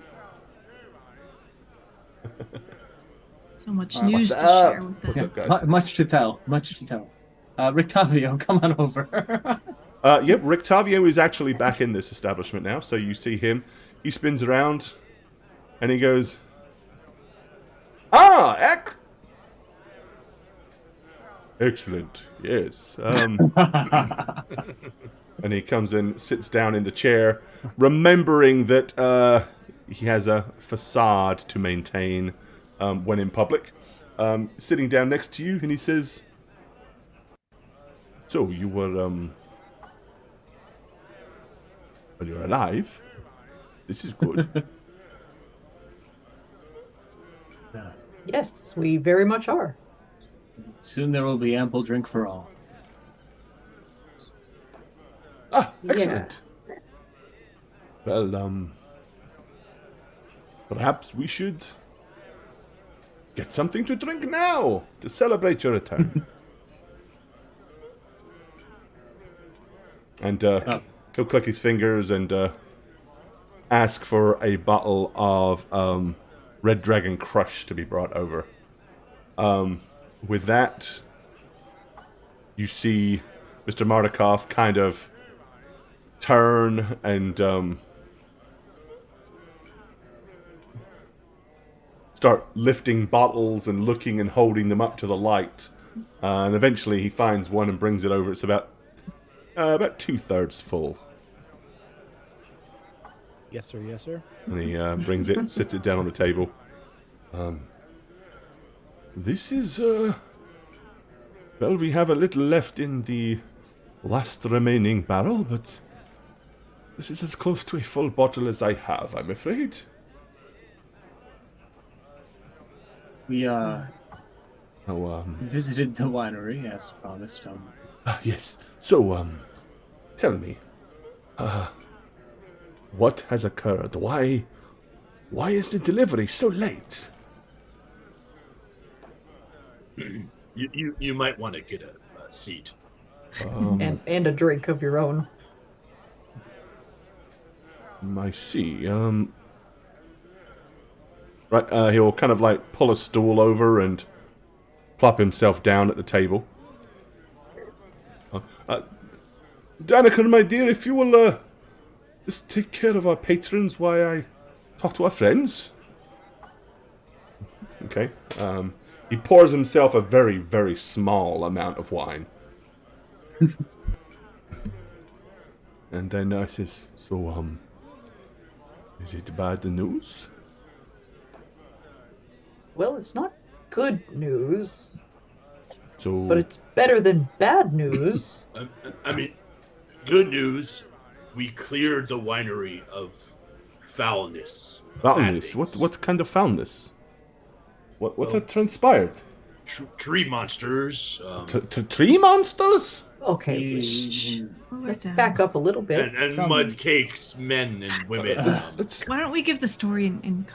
Speaker 1: So much news to
Speaker 2: What's up?
Speaker 1: share with
Speaker 2: What's
Speaker 1: us.
Speaker 2: up, guys?
Speaker 3: Much to tell. Much to tell. Rictavio, come on over.
Speaker 2: Yep, Rictavio is actually back in this establishment now, so you see him. He spins around, and he goes, excellent, yes. And he comes in, sits down in the chair, remembering that he has a facade to maintain when in public. Sitting down next to you, and he says, "So you were, well, you're alive. This is good."
Speaker 5: Yes, we very much are.
Speaker 3: Soon there will be ample drink for all.
Speaker 2: Ah, excellent. Well, perhaps we should get something to drink now to celebrate your return. And he'll click his fingers and ask for a bottle of Red Dragon Crush to be brought over. With that, you see Mr. Mardikov kind of turn and start lifting bottles and looking and holding them up to the light. And eventually he finds one and brings it over. It's about 2/3 full.
Speaker 6: Yes, sir. Yes, sir.
Speaker 2: And he brings it, sits it down on the table. This is, well, we have a little left in the last remaining barrel, but this is as close to a full bottle as I have, I'm afraid.
Speaker 3: We
Speaker 2: Oh,
Speaker 3: visited the winery as promised.
Speaker 2: yes. So, tell me, what has occurred? Why is the delivery so late?
Speaker 7: You might want to get a seat.
Speaker 5: And a drink of your own.
Speaker 2: I see. Right, he'll kind of like pull a stool over and plop himself down at the table. Danica, my dear, if you will just take care of our patrons while I talk to our friends. Okay. He pours himself a very, very small amount of wine. And then says, so, is it bad news?
Speaker 5: Well, it's not good news,
Speaker 2: So,
Speaker 5: but it's better than bad news.
Speaker 7: I mean, good news. We cleared the winery of foulness.
Speaker 2: foulness.
Speaker 7: Bad things.
Speaker 2: What kind of foulness? What had transpired?
Speaker 7: Tree monsters.
Speaker 2: Tree monsters?
Speaker 5: Okay,
Speaker 1: Slow it
Speaker 5: let's
Speaker 1: down.
Speaker 5: back up a little bit.
Speaker 7: and mud caked men and women.
Speaker 2: It's-
Speaker 1: Why don't we give the story in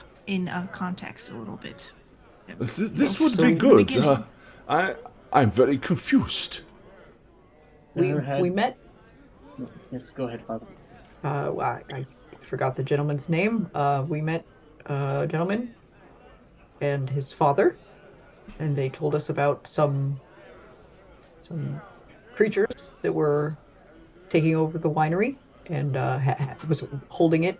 Speaker 1: context a little bit?
Speaker 2: this would
Speaker 5: So
Speaker 2: be
Speaker 5: in the
Speaker 2: good.
Speaker 1: beginning-
Speaker 2: I'm very confused.
Speaker 5: We met.
Speaker 3: Yes, go ahead, Father.
Speaker 5: I forgot the gentleman's name. We met a gentleman and his father, and they told us about some creatures that were taking over the winery and was holding it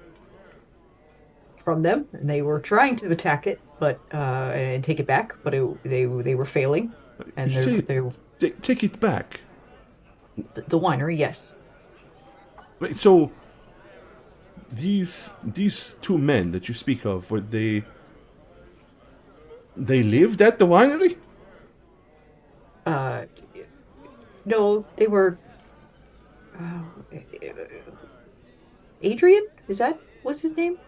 Speaker 5: from them, and they were trying to attack it, but and take it back, but they were failing, and
Speaker 2: You say-
Speaker 5: they
Speaker 2: Take it back.
Speaker 5: the winery, yes.
Speaker 2: Wait, so these two men that you speak of, were they lived at the winery?
Speaker 5: No, they were. Adrian, what's his name?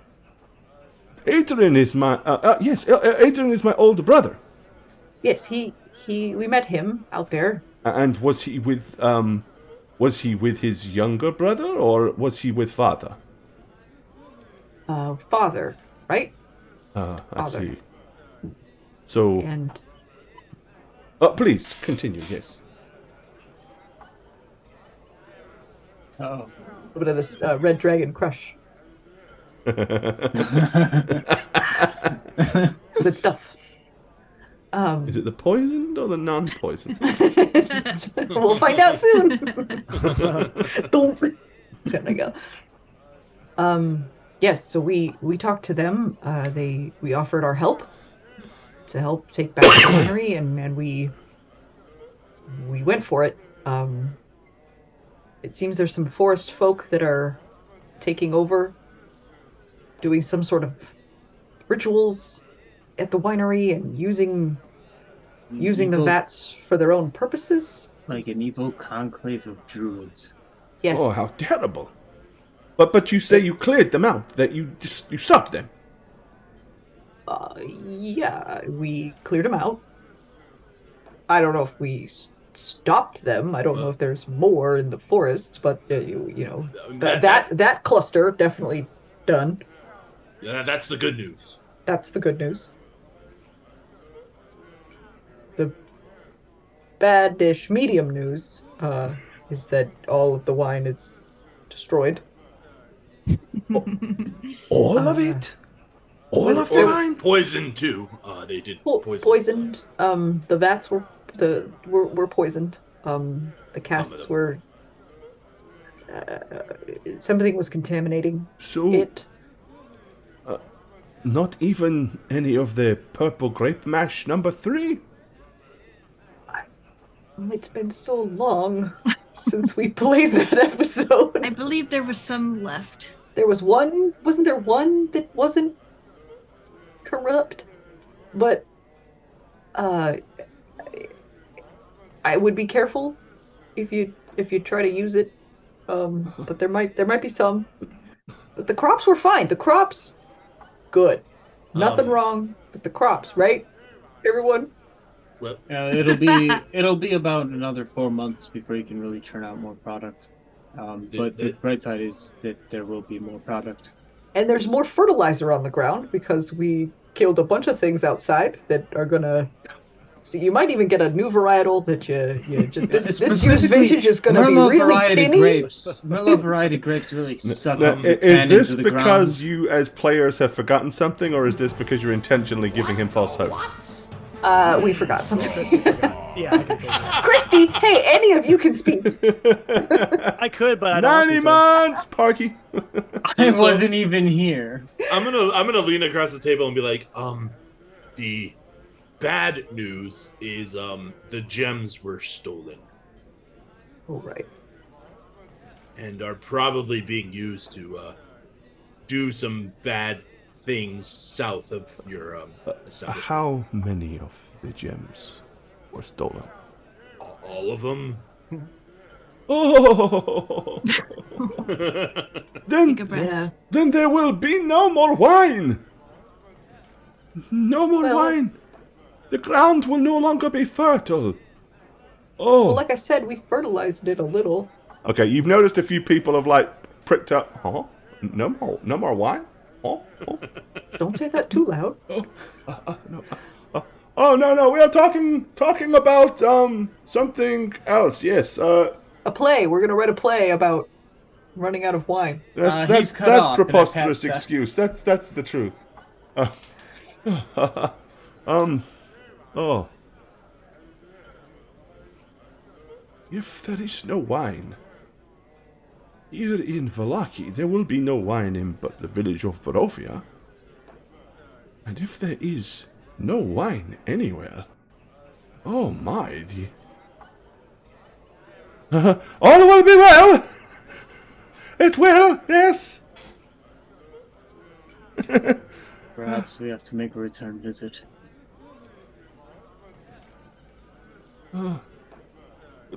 Speaker 2: Adrian is my yes. Adrian is my older brother.
Speaker 5: Yes, we met him out there.
Speaker 2: And was he with his younger brother, or was he with father?
Speaker 5: Father, right?
Speaker 2: I
Speaker 5: Father.
Speaker 2: see. So,
Speaker 5: And
Speaker 2: please continue. Yes.
Speaker 3: Oh.
Speaker 5: a little bit of this Red Dragon crush. It's good stuff.
Speaker 2: Is it the poisoned or the non-poisoned?
Speaker 5: We'll find out soon. Don't. There we go. Yes, so we talked to them. We offered our help to help take back the winery, and we went for it. It seems there's some forest folk that are taking over, doing some sort of rituals at the winery and using the vats for their own purposes.
Speaker 3: Like an evil conclave of druids.
Speaker 5: Yes.
Speaker 2: Oh, how terrible! But you say you cleared them out. That you stopped them.
Speaker 5: Yeah, we cleared them out. I don't know if we stopped them. I don't know if there's more in the forests, but that cluster definitely done.
Speaker 7: Yeah, that's the good news.
Speaker 5: That's the good news. The bad-ish medium news is that all of the wine is destroyed.
Speaker 2: All of it. All of the wine.
Speaker 7: Poisoned too. They did poison.
Speaker 5: Poisoned. The vats were poisoned. The casks were. Something was contaminating
Speaker 2: So,
Speaker 5: it.
Speaker 2: not even any of the purple grape mash number 3.
Speaker 5: It's been so long since we played that episode.
Speaker 1: I believe there was some left.
Speaker 5: There was one. Wasn't there one that wasn't corrupt? But I would be careful if you try to use it. But there might be some. But the crops were fine. The crops, good. Nothing wrong with the crops, right? Everyone.
Speaker 7: Well,
Speaker 3: It'll be about another 4 months before you can really churn out more product. But the bright side is that there will be more product.
Speaker 5: And there's more fertilizer on the ground because we killed a bunch of things outside that are gonna. See, you might even get a new varietal that you just this year's vintage is gonna be
Speaker 3: Merlot
Speaker 5: really
Speaker 3: variety
Speaker 5: tinny.
Speaker 3: grapes. Merlot variety grapes really suck
Speaker 2: Now,
Speaker 3: up the
Speaker 2: is
Speaker 3: tannin
Speaker 2: this
Speaker 3: into the
Speaker 2: because
Speaker 3: ground.
Speaker 2: you, as players, have forgotten something, or is this because you're intentionally giving him false hope?
Speaker 5: We forgot something.
Speaker 6: Yeah, I can totally.
Speaker 5: Christy, hey, any of you can speak.
Speaker 6: I could, but I don't want
Speaker 4: 90
Speaker 6: to. So.
Speaker 4: months, Parky.
Speaker 3: I wasn't even here.
Speaker 7: I'm gonna lean across the table and be like, the bad news is the gems were stolen
Speaker 5: All right.
Speaker 7: and are probably being used to do some bad things south of your establishment.
Speaker 2: How many of the gems were stolen?
Speaker 7: All of them.
Speaker 2: Oh!
Speaker 1: Take a
Speaker 2: then,
Speaker 1: breath.
Speaker 2: then there will be no more wine! No more
Speaker 5: Well-
Speaker 2: wine! The ground will no longer be fertile! Oh!
Speaker 5: Well, like I said, we fertilized it a little.
Speaker 4: Okay, you've noticed a few people have, like, pricked up. Huh? No more wine? Huh? Oh,
Speaker 5: Don't say that too loud.
Speaker 2: no. Oh, no, we are talking about, something else, yes,
Speaker 5: A play. We're gonna write a play about running out of wine.
Speaker 3: He's cut
Speaker 2: that's
Speaker 3: off, and I
Speaker 2: preposterous
Speaker 3: pat Seth.
Speaker 2: excuse. That's the truth. Oh. If there is no wine here in Vallaki, there will be no wine in but the village of Barovia. And if there is no wine anywhere, oh my, all will be well. It will, yes.
Speaker 3: Perhaps we have to make a return visit.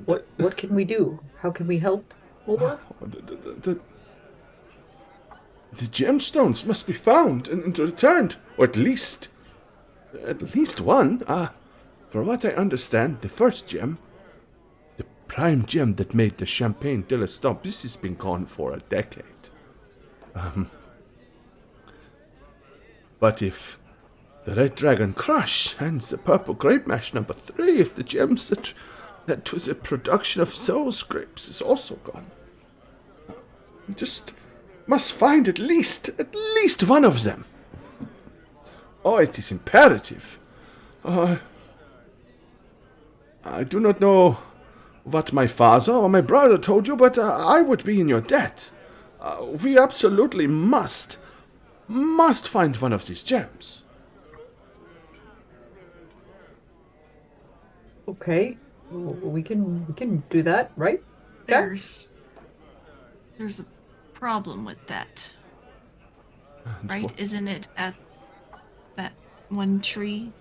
Speaker 5: What can we do? How can we help more?
Speaker 2: The gemstones must be found and returned, or at least one. For what I understand, the first gem, the prime gem that made the Champagne de l'Estampe, this has been gone for a decade. But if the Red Dragon Crush and the Purple Grape Mash number 3, if the gems that was a production of those grapes is also gone, we just must find at least one of them. Oh, it is imperative. I do not know what my father or my brother told you, but I would be in your debt. We absolutely must find one of these gems.
Speaker 5: Okay, we can do that, right? Guys?
Speaker 1: There's a problem with that, right? Isn't it at that one tree?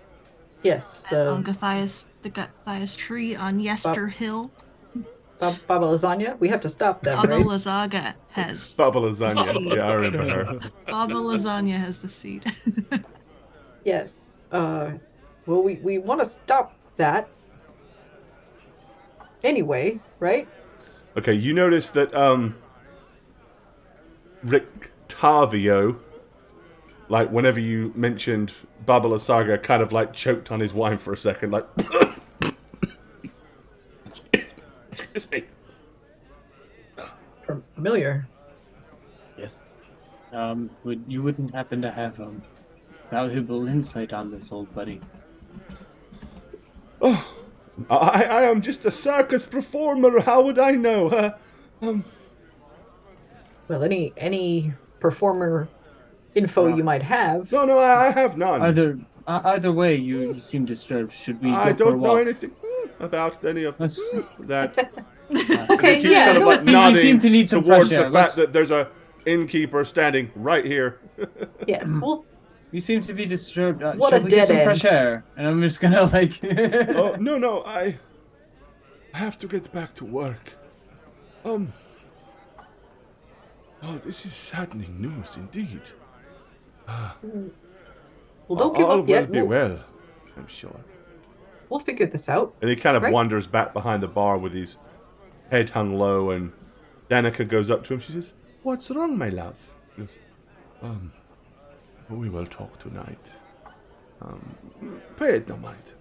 Speaker 5: Yes,
Speaker 1: The Gathias tree on Yester Hill.
Speaker 5: Baba Lasagna. We have to stop them,
Speaker 1: Baba
Speaker 5: right?
Speaker 1: Lazaga has.
Speaker 4: Baba Lasagna.
Speaker 1: Seed.
Speaker 4: Yeah, I remember her.
Speaker 1: Baba Lasagna has the seed.
Speaker 5: Yes. Well, we want to stop that. Anyway, right?
Speaker 4: Okay, you notice that Rictavio, like whenever you mentioned Babala Saga, kind of like choked on his wine for a second, like excuse me.
Speaker 5: Familiar.
Speaker 6: Yes.
Speaker 3: You wouldn't happen to have valuable insight on this, old buddy?
Speaker 2: Oh, I am just a circus performer. How would I know?
Speaker 5: Well, any performer info you might have.
Speaker 2: No, I have none.
Speaker 3: Either way, you seem disturbed. Should we go
Speaker 2: I
Speaker 3: for a
Speaker 2: don't know
Speaker 3: walk?
Speaker 2: anything about any of
Speaker 3: Let's-
Speaker 2: that.
Speaker 5: Okay,
Speaker 2: He keeps
Speaker 5: yeah.
Speaker 2: kind of like
Speaker 3: I think we
Speaker 2: nodding
Speaker 3: seem to need some
Speaker 2: towards
Speaker 3: fresh
Speaker 2: the
Speaker 3: air.
Speaker 2: fact that there's a innkeeper standing right here.
Speaker 5: Yes. Well,
Speaker 3: You seem to be disturbed.
Speaker 5: What
Speaker 3: Shall
Speaker 5: a
Speaker 3: we get
Speaker 5: dead
Speaker 3: some
Speaker 5: end.
Speaker 3: fresh air? And I'm just gonna like.
Speaker 2: Oh no, I have to get back to work. Oh, this is saddening news indeed.
Speaker 5: well, don't give
Speaker 2: All
Speaker 5: up yet.
Speaker 2: will be well, I'm sure.
Speaker 5: We'll figure this out.
Speaker 4: And he kind of
Speaker 5: Right.
Speaker 4: wanders back behind the bar with his head hung low, and Danica goes up to him. She says,
Speaker 2: What's wrong, my love? He goes, we will talk tonight. Pay it no mind.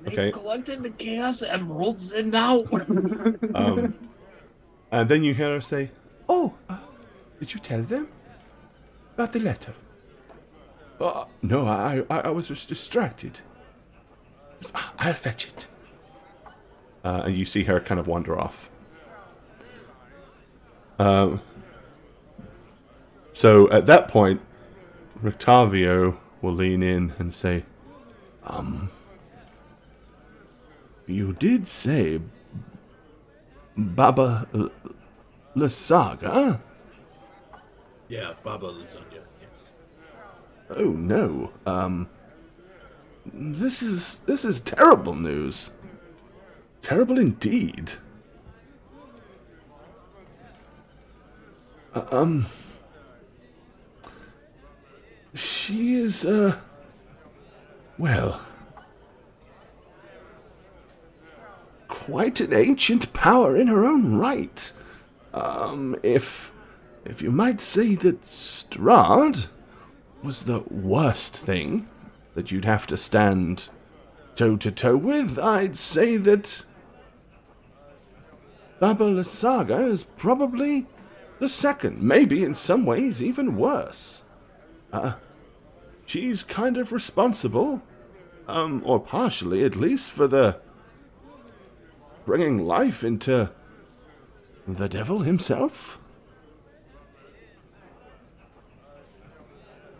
Speaker 4: okay.
Speaker 3: collected the Chaos Emeralds, and now.
Speaker 4: And then you hear her say,
Speaker 2: Oh, did you tell them about the letter? No, I was just distracted.
Speaker 4: I'll fetch it. And you see her kind of wander off. So at that point, Rictavio will lean in and say, you did say Baba Lysaga?
Speaker 7: Yeah, Baba Lasagna, yes.
Speaker 4: Oh no. This is terrible news. Terrible indeed. She is, well, quite an ancient power in her own right. If you might say that Strahd was the worst thing that you'd have to stand toe-to-toe with, I'd say that Baba Lysaga is probably the second, maybe in some ways even worse. She's kind of responsible, or partially at least, for the bringing life into the devil himself.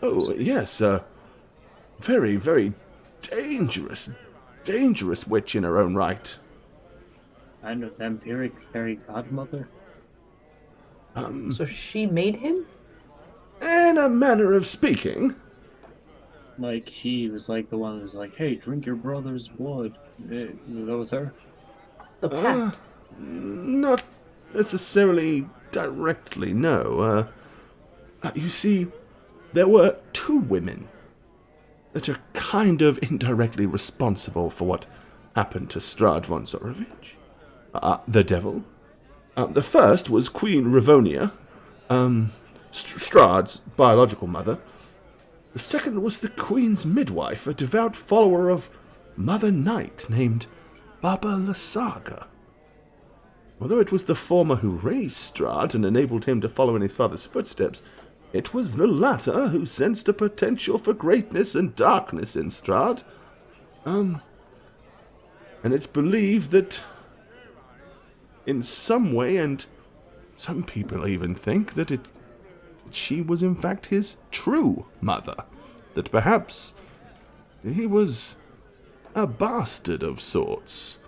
Speaker 4: Oh, yes, very, very dangerous witch in her own right.
Speaker 3: And a vampiric fairy godmother?
Speaker 5: So she made him?
Speaker 4: In a manner of speaking.
Speaker 3: Like, she was like the one who was like, hey, drink your brother's blood. That was her?
Speaker 5: The pact.
Speaker 4: Not necessarily directly, no. You see, there were two women that are kind of indirectly responsible for what happened to Strahd von Zorovich. The devil. The first was Queen Rivonia, Strahd's biological mother. The second was the Queen's midwife, a devout follower of Mother Night named Baba Lysaga. Although it was the former who raised Strahd and enabled him to follow in his father's footsteps, it was the latter who sensed a potential for greatness and darkness in Strahd. And it's believed that in some way, and some people even think that she was in fact his true mother, that perhaps he was a bastard of sorts.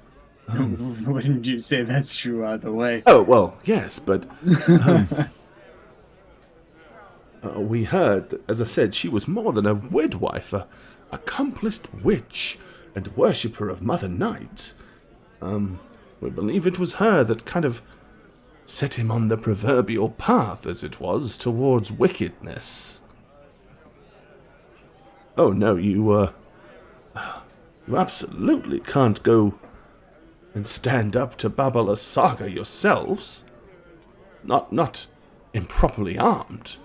Speaker 3: Wouldn't you say that's true either way?
Speaker 4: Oh, well, yes, but we heard that, as I said, she was more than a midwife, a accomplished witch and worshipper of Mother Night. We believe it was her that kind of set him on the proverbial path, as it was, towards wickedness. Oh, no, you absolutely can't go and stand up to Baba Lysaga yourselves. Not improperly armed.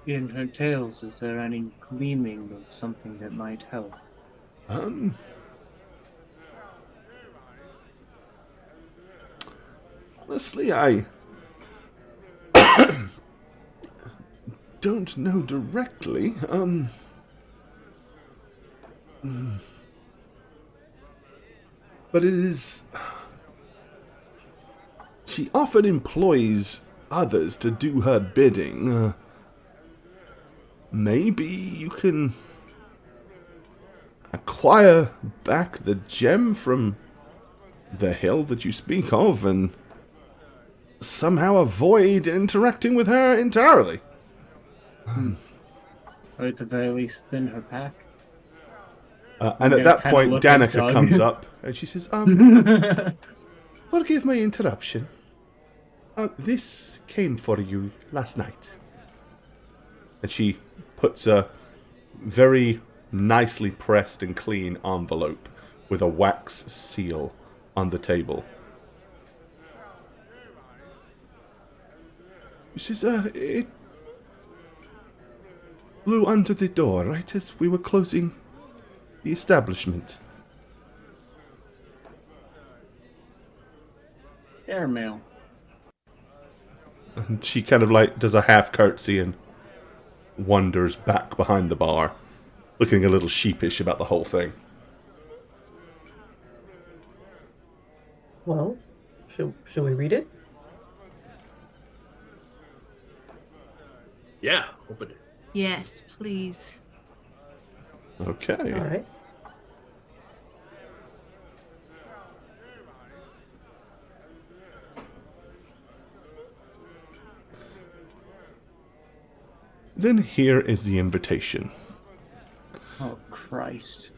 Speaker 3: In her tales, is there any gleaming of something that might help?
Speaker 4: Honestly, I don't know directly. But it is... She often employs others to do her bidding. Maybe you can acquire back the gem from the hill that you speak of and somehow avoid interacting with her entirely.
Speaker 3: Or at the very least, thin her pack.
Speaker 4: And at that point, Danica comes up and she says, forgive my interruption. This came for you last night. And she puts a very nicely pressed and clean envelope with a wax seal on the table. She says, it blew under the door right as we were closing the establishment.
Speaker 3: Airmail.
Speaker 4: And she kind of like does a half curtsy and wanders back behind the bar, looking a little sheepish about the whole thing.
Speaker 5: Well, shall we read it?
Speaker 7: Yeah, open it.
Speaker 1: Yes, please.
Speaker 4: Okay.
Speaker 5: All right.
Speaker 4: Then here is the invitation.
Speaker 3: Oh, Christ.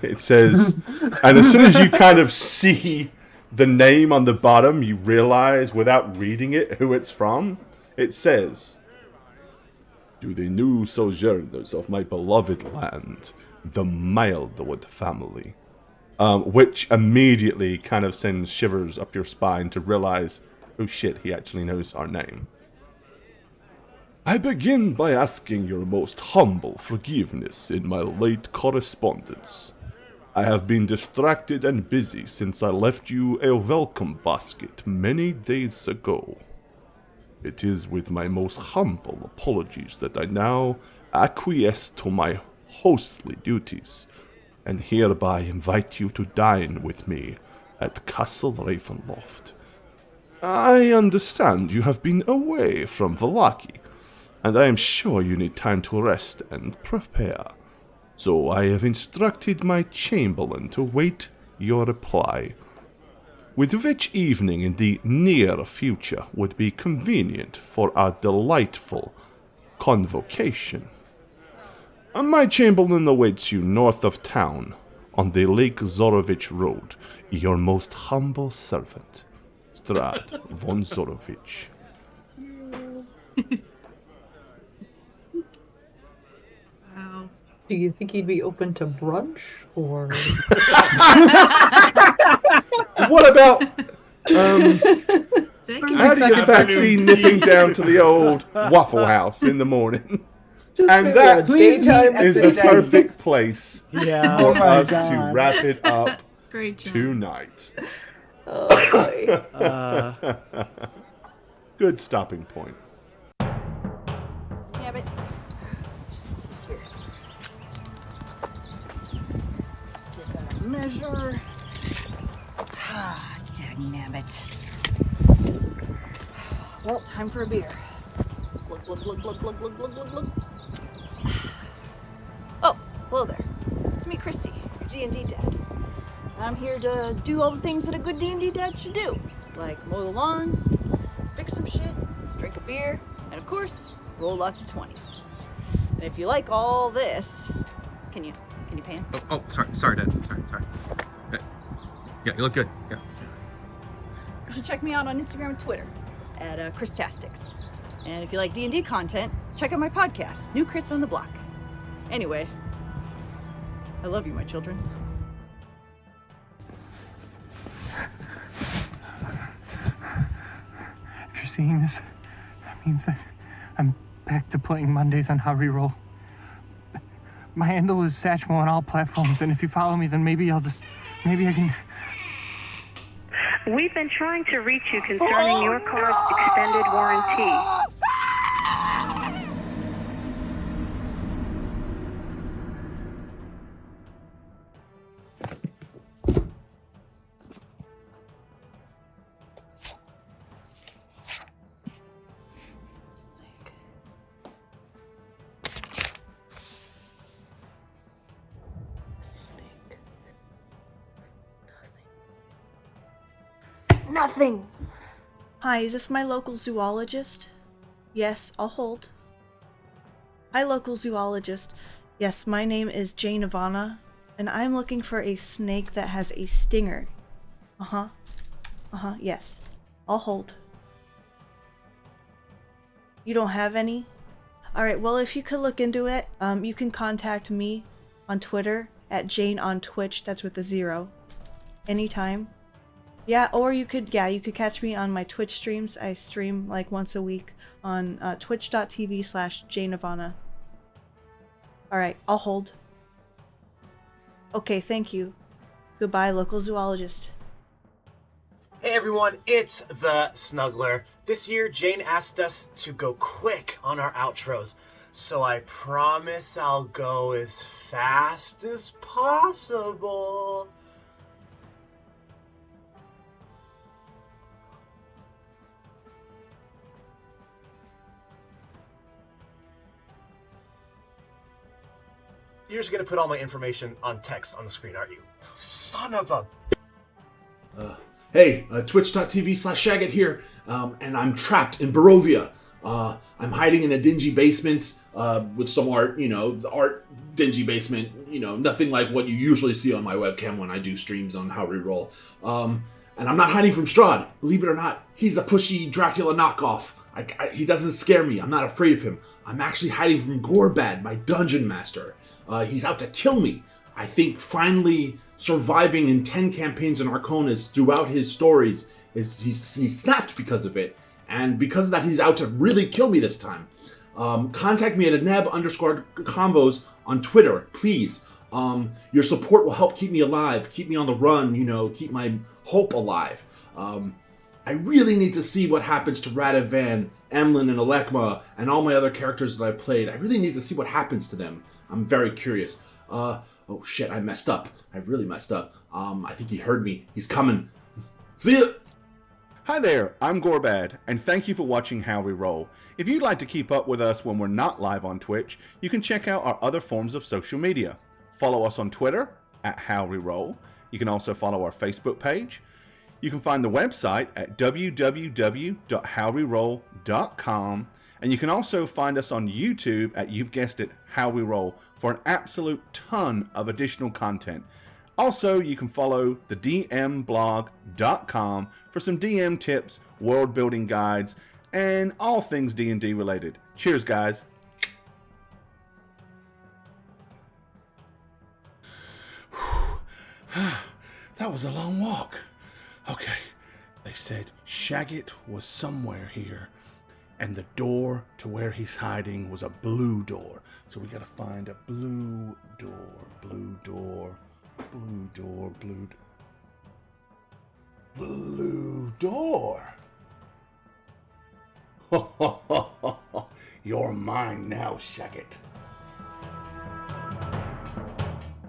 Speaker 4: It says, and as soon as you kind of see the name on the bottom, you realize without reading it who it's from. It says, "To the new sojourners of my beloved land, the Mildwood family." Which immediately kind of sends shivers up your spine to realize, oh shit, he actually knows our name. "I begin by asking your most humble forgiveness in my late correspondence. I have been distracted and busy since I left you a welcome basket many days ago. It is with my most humble apologies that I now acquiesce to my hostly duties, and hereby invite you to dine with me at Castle Ravenloft. I understand you have been away from Vallaki, and I am sure you need time to rest and prepare. So I have instructed my chamberlain to wait your reply, with which evening in the near future would be convenient for our delightful convocation. My chamberlain awaits you north of town, on the Lake Zorovich Road. Your most humble servant, Strahd von Zorovich."
Speaker 1: Wow.
Speaker 5: Do you think he'd be open to brunch or?
Speaker 4: What about,
Speaker 1: Thank
Speaker 4: how do you
Speaker 1: you.
Speaker 4: fancy nipping down to the old Waffle House in the morning?
Speaker 5: Just
Speaker 4: And
Speaker 5: maybe
Speaker 4: that
Speaker 5: a daytime
Speaker 4: is the
Speaker 5: activity?
Speaker 4: perfect place
Speaker 6: Yeah.
Speaker 4: for
Speaker 3: my
Speaker 4: us to
Speaker 3: God.
Speaker 4: wrap it up
Speaker 1: Great job.
Speaker 4: tonight.
Speaker 5: Oh, boy.
Speaker 4: Good stopping point.
Speaker 9: Yeah, but here. Just give that a measure. Ah, dagnabbit. Well, time for a beer. Glug, glug, glug, glug, glug, glug, glug, glug, glug. Oh, hello there. It's me, Christy, your D&D dad. I'm here to do all the things that a good D&D dad should do. Like mow the lawn, fix some shit, drink a beer, and of course, roll lots of 20s. And if you like all this, can you pan?
Speaker 10: Sorry, Dad. Sorry. Yeah, you look good. Yeah.
Speaker 9: You should check me out on Instagram and Twitter at Christastics. And if you like D&D content, check out my podcast, New Crits on the Block. Anyway, I love you, my children.
Speaker 11: If you're seeing this, that means that I'm back to playing Mondays on How Reroll. My handle is Satchmo on all platforms, and if you follow me, then maybe I can...
Speaker 12: We've been trying to reach you concerning your car's extended warranty.
Speaker 9: Nothing!
Speaker 13: Hi, is this my local zoologist? Yes, I'll hold. Hi, local zoologist. Yes, my name is Jane Ivana, and I'm looking for a snake that has a stinger. Yes. I'll hold. You don't have any? Alright, well, if you could look into it, you can contact me on Twitter at Jane on Twitch, that's with a 0. Anytime. Yeah, or you could catch me on my Twitch streams. I stream like once a week on twitch.tv/JaneIvana. Alright, I'll hold. Okay, thank you. Goodbye, local zoologist.
Speaker 14: Hey everyone, it's the Snuggler. This year, Jane asked us to go quick on our outros. so I promise I'll go as fast as possible. You're just gonna put all my information on text on the screen, aren't you? Son of a...
Speaker 15: Hey, twitch.tv/Shagget here, and I'm trapped in Barovia. I'm hiding in a dingy basement with some art, the art dingy basement, nothing like what you usually see on my webcam when I do streams on How We Roll. And I'm not hiding from Strahd. Believe it or not, he's a pushy Dracula knockoff. He doesn't scare me. I'm not afraid of him. I'm actually hiding from Gorebad, my dungeon master. He's out to kill me. I think finally surviving in 10 campaigns in Arconis throughout his stories, he snapped because of it. And because of that, he's out to really kill me this time. Contact me at @neb_convos on Twitter, please. Your support will help keep me alive, keep me on the run, keep my hope alive. I really need to see what happens to Radovan, Emlyn, and Alekma, and all my other characters that I've played. I really need to see what happens to them. I'm very curious. Oh shit, I messed up. I really messed up. I think he heard me. He's coming. See ya!
Speaker 4: Hi there, I'm Gorebad, and thank you for watching How We Roll. If you'd like to keep up with us when we're not live on Twitch, you can check out our other forms of social media. Follow us on Twitter, @HowWeRoll. You can also follow our Facebook page. You can find the website at www.howweroll.com, and you can also find us on YouTube at, you've guessed it, How We Roll, for an absolute ton of additional content. Also, you can follow the dmblog.com for some DM tips, world building guides, and all things D&D related. Cheers, guys. That was a long walk. Okay, they said Shagget was somewhere here, and the door to where he's hiding was a blue door. So we gotta find a blue door, blue door, blue door, blue door. You're mine now, Shagget.